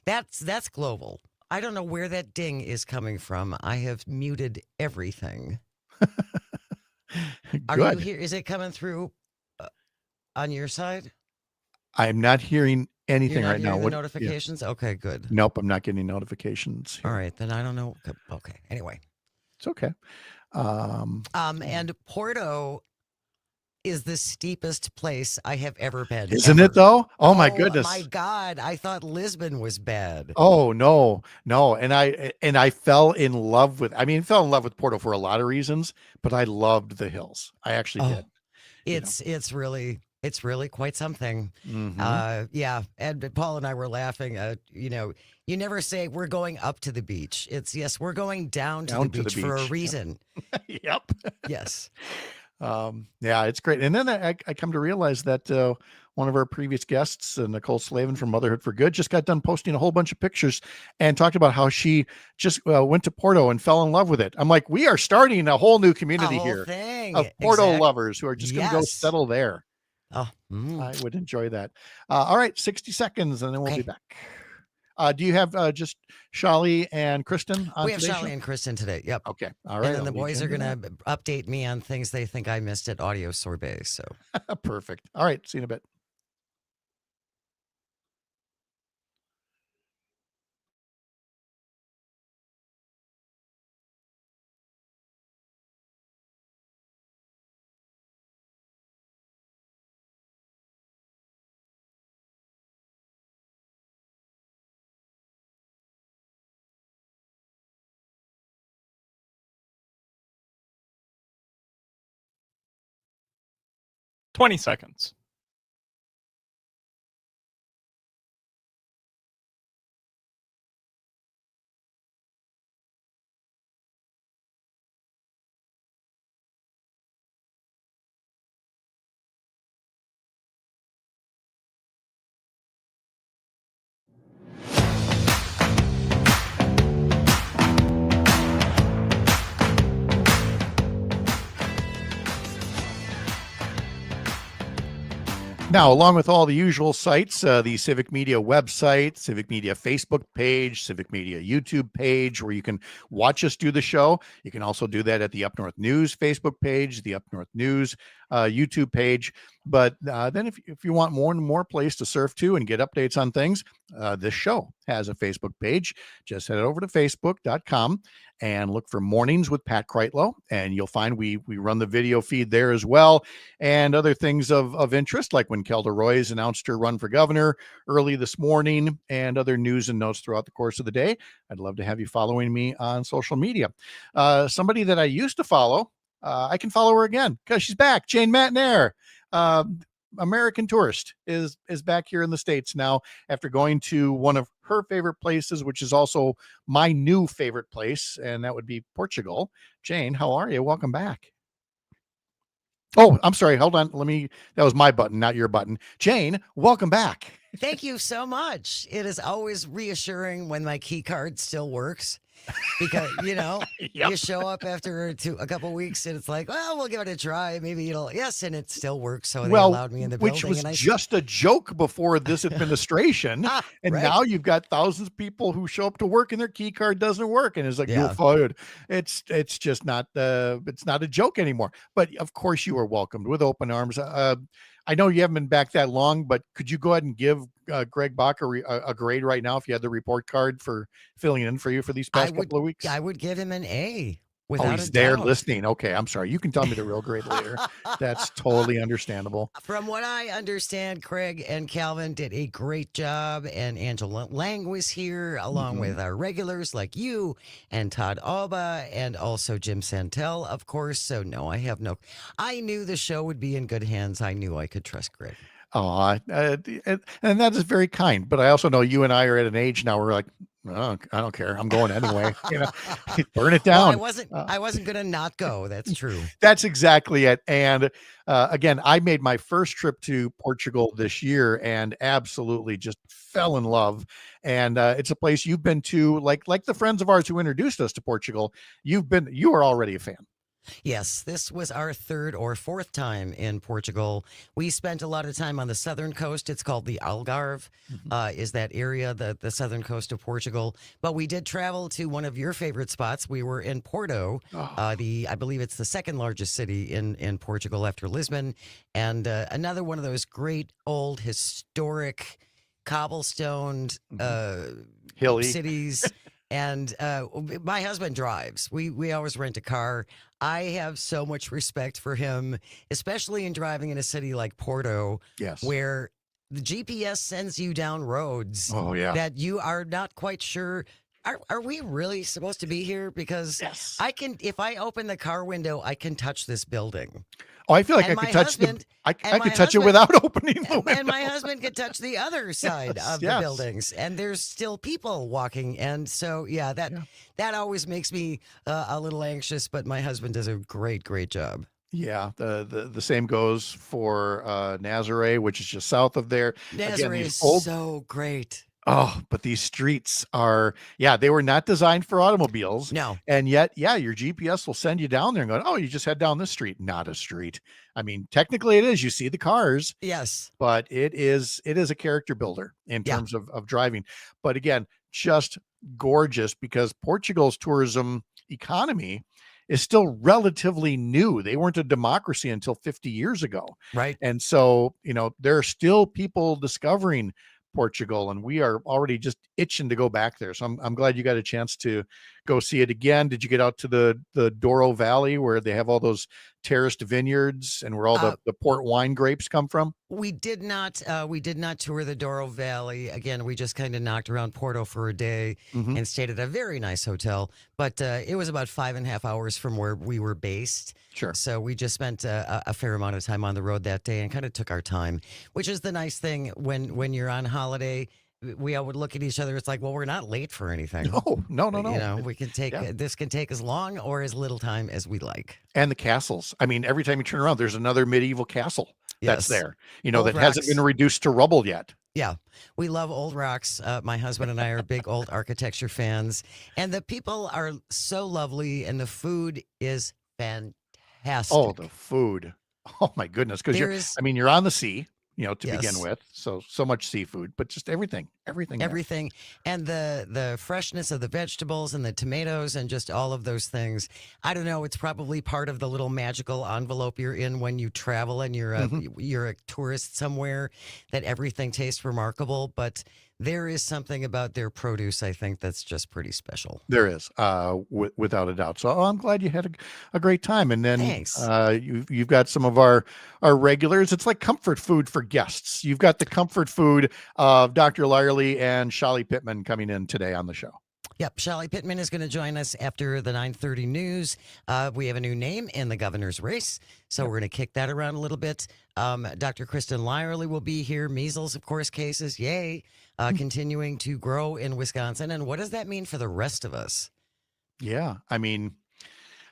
that's global. I don't know where that ding is coming from. I have muted everything. Are you here? Is it coming through on your side? I'm not hearing anything You're not right now. hearing the notifications? Okay, good. Nope, I'm not getting notifications. All right, then I don't know. Okay, anyway. It's okay. And Porto is the steepest place I have ever been. Isn't it though? Oh my goodness. My God, I thought Lisbon was bad. Oh no. And I fell in love with fell in love with Porto for a lot of reasons, but I loved the hills. I actually did. It's really quite something. Yeah. And Paul and I were laughing. You never say we're going up to the beach. It's yes, we're going down to the beach for a reason. Yep. Yes. Yeah, it's great. And then I come to realize that one of our previous guests, Nicole Slavin from Motherhood for Good, just got done posting a whole bunch of pictures and talked about how she just went to Porto and fell in love with it. I'm like, we are starting a whole new community here of Porto lovers who are just going to go settle there. Oh, I would enjoy that. All right, 60 seconds, and then we'll be back. Do you have just Charlie and Kristen on We have today's Charlie show? and Kristen today. Yep. Okay. All right. And then the boys are going to update me on things they think I missed at Audio Sorbet. So perfect. All right. See you in a bit. "20 seconds." Now, along with all the usual sites, the Civic Media website, Civic Media Facebook page, Civic Media YouTube page, where you can watch us do the show. You can also do that at the Up North News Facebook page, the Up North News YouTube page. But then if you want more and more place to surf to and get updates on things, this show has a Facebook page. Just head over to facebook.com and look for Mornings with Pat Kreitlow, and you'll find we run the video feed there as well, and other things of interest, like when Kelda Roys announced her run for governor early this morning, and other news and notes throughout the course of the day. I'd love to have you following me on social media. Somebody that I used to follow, I can follow her again because she's back. Jane Matnair, American Tourist, is back here in the States now after going to one of her favorite places, which is also my new favorite place, and that would be Portugal. Jane, how are you? Welcome back. Oh, I'm sorry. Hold on. That was my button, not your button. Jane, welcome back. Thank you so much. It is always reassuring when my key card still works. Because, you show up after a couple weeks and it's like, well, we'll give it a try. Maybe and it still works. So they allowed me in the building. Which was just a joke before this administration. And now you've got thousands of people who show up to work and their key card doesn't work. And it's like, you're fired. It's just not, it's not a joke anymore. But of course you are welcomed with open arms. I know you haven't been back that long, but could you go ahead and give Greg Bach a grade right now if you had the report card for filling in for you for these past couple of weeks? I would give him an A. Without he's a there doubt. listening. Okay, I'm sorry. You can tell me the real grade later. That's totally understandable. From what I understand, Kraig and Calvin did a great job, and Angela Lang was here along with our regulars like you and Todd Alba and also Jim Santel, of course. So no, I knew the show would be in good hands. I knew I could trust Kraig. Oh, and that is very kind. But I also know you and I are at an age now where we're like, oh, I don't care. I'm going anyway. Burn it down. Well, I wasn't going to not go. That's true. That's exactly it. And again, I made my first trip to Portugal this year and absolutely just fell in love. And it's a place you've been to, like the friends of ours who introduced us to Portugal. You are already a fan. Yes, this was our third or fourth time in Portugal. We spent a lot of time on the southern coast. It's called the Algarve, is that area, the southern coast of Portugal. But we did travel to one of your favorite spots. We were in Porto, I believe it's the second largest city in Portugal after Lisbon, and another one of those great old historic cobblestoned hilly cities. And my husband drives. We always rent a car. I have so much respect for him, especially in driving in a city like Porto, where the GPS sends you down roads that you are not quite sure. Are we really supposed to be here? Because if I open the car window, I can touch this building. Oh, I feel like I could touch I could touch it without opening the window. And my husband could touch the other side of the buildings, and there's still people walking. And so, that always makes me a little anxious. But my husband does a great job. Yeah, the same goes for Nazaré, which is just south of there. Nazaré is so great. Oh, but these streets are, they were not designed for automobiles. No. And yet, your GPS will send you down there and go, oh, you just head down this street. Not a street. I mean, technically it is. You see the cars. Yes. But it is a character builder in terms of driving. But again, just gorgeous because Portugal's tourism economy is still relatively new. They weren't a democracy until 50 years ago. Right. And so, there are still people discovering Portugal, and we are already just itching to go back there. So I'm glad you got a chance to go see it again. Did you get out to the Douro Valley where they have all those terraced vineyards and where all the port wine grapes come from? We did not tour the Douro Valley. Again, we just kind of knocked around Porto for a day and stayed at a very nice hotel. But it was about 5.5 hours from where we were based. Sure. So we just spent a fair amount of time on the road that day and kind of took our time, which is the nice thing when you're on holiday. We all would look at each other. It's like, well, we're not late for anything. No. We can take this can take as long or as little time as we like. And the castles. I mean, every time you turn around, there's another medieval castle that's there. Old that rocks. hasn't been reduced to rubble yet. Yeah, we love old rocks. My husband and I are big old architecture fans, and the people are so lovely, and the food is fantastic. Oh, the food. Oh my goodness. Because you're on the sea. To begin with. So much seafood, but just everything. And the freshness of the vegetables and the tomatoes and just all of those things. I don't know. It's probably part of the little magical envelope you're in when you travel and you're a tourist somewhere, that everything tastes remarkable. But there is something about their produce, I think, that's just pretty special. There is, without a doubt. So I'm glad you had a great time. And then you've got some of our regulars. It's like comfort food for guests. You've got the comfort food of Dr. Lyerly and Charlie Pittman coming in today on the show. Yep, Charlie Pittman is going to join us after the 9:30 news. We have a new name in the governor's race, so we're going to kick that around a little bit. Dr. Kristen Lyerly will be here. Measles, of course, cases, yay, continuing to grow in Wisconsin. And what does that mean for the rest of us? Yeah, I mean,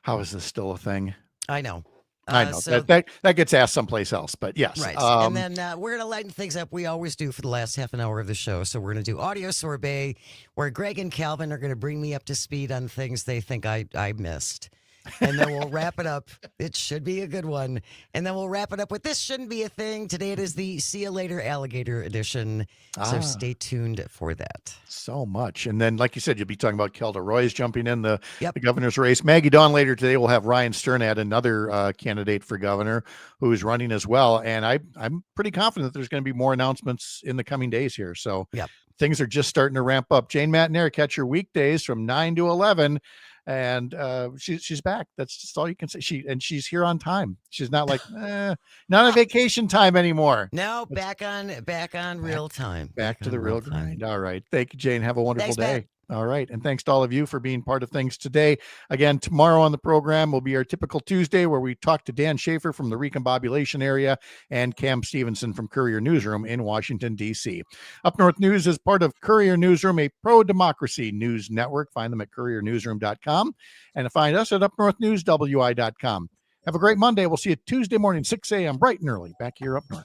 how is this still a thing? I know. I know that gets asked someplace else, but yes. Right. And then we're going to lighten things up. We always do for the last half an hour of the show. So we're going to do audio sorbet, where Greg and Calvin are going to bring me up to speed on things they think I missed. And then we'll wrap it up. It should be a good one. And then we'll wrap it up with This Shouldn't Be a Thing. Today it is the See You Later Alligator edition. So stay tuned for that. So much. And then, like you said, you'll be talking about Kelda Roys jumping in the governor's race. Maggie Dawn later today will have Ryan Sternad, another candidate for governor who's running as well. And I'm pretty confident that there's going to be more announcements in the coming days here. So things are just starting to ramp up. Jane, Matt, and Eric, catch your weekdays from 9 to 11. and she's back. That's just all you can say. She's here on time. She's not like not on vacation time anymore. No, back on real time. Back to the real grind. All right. Thank you, Jane. Have a wonderful Thanks, day. Pat. All right. And thanks to all of you for being part of things today. Again, tomorrow on the program will be our typical Tuesday where we talk to Dan Schaefer from the Recombobulation area and Cam Stevenson from Courier Newsroom in Washington, D.C. Up North News is part of Courier Newsroom, a pro-democracy news network. Find them at couriernewsroom.com and find us at upnorthnewswi.com. Have a great Monday. We'll see you Tuesday morning, 6 a.m. bright and early back here up north.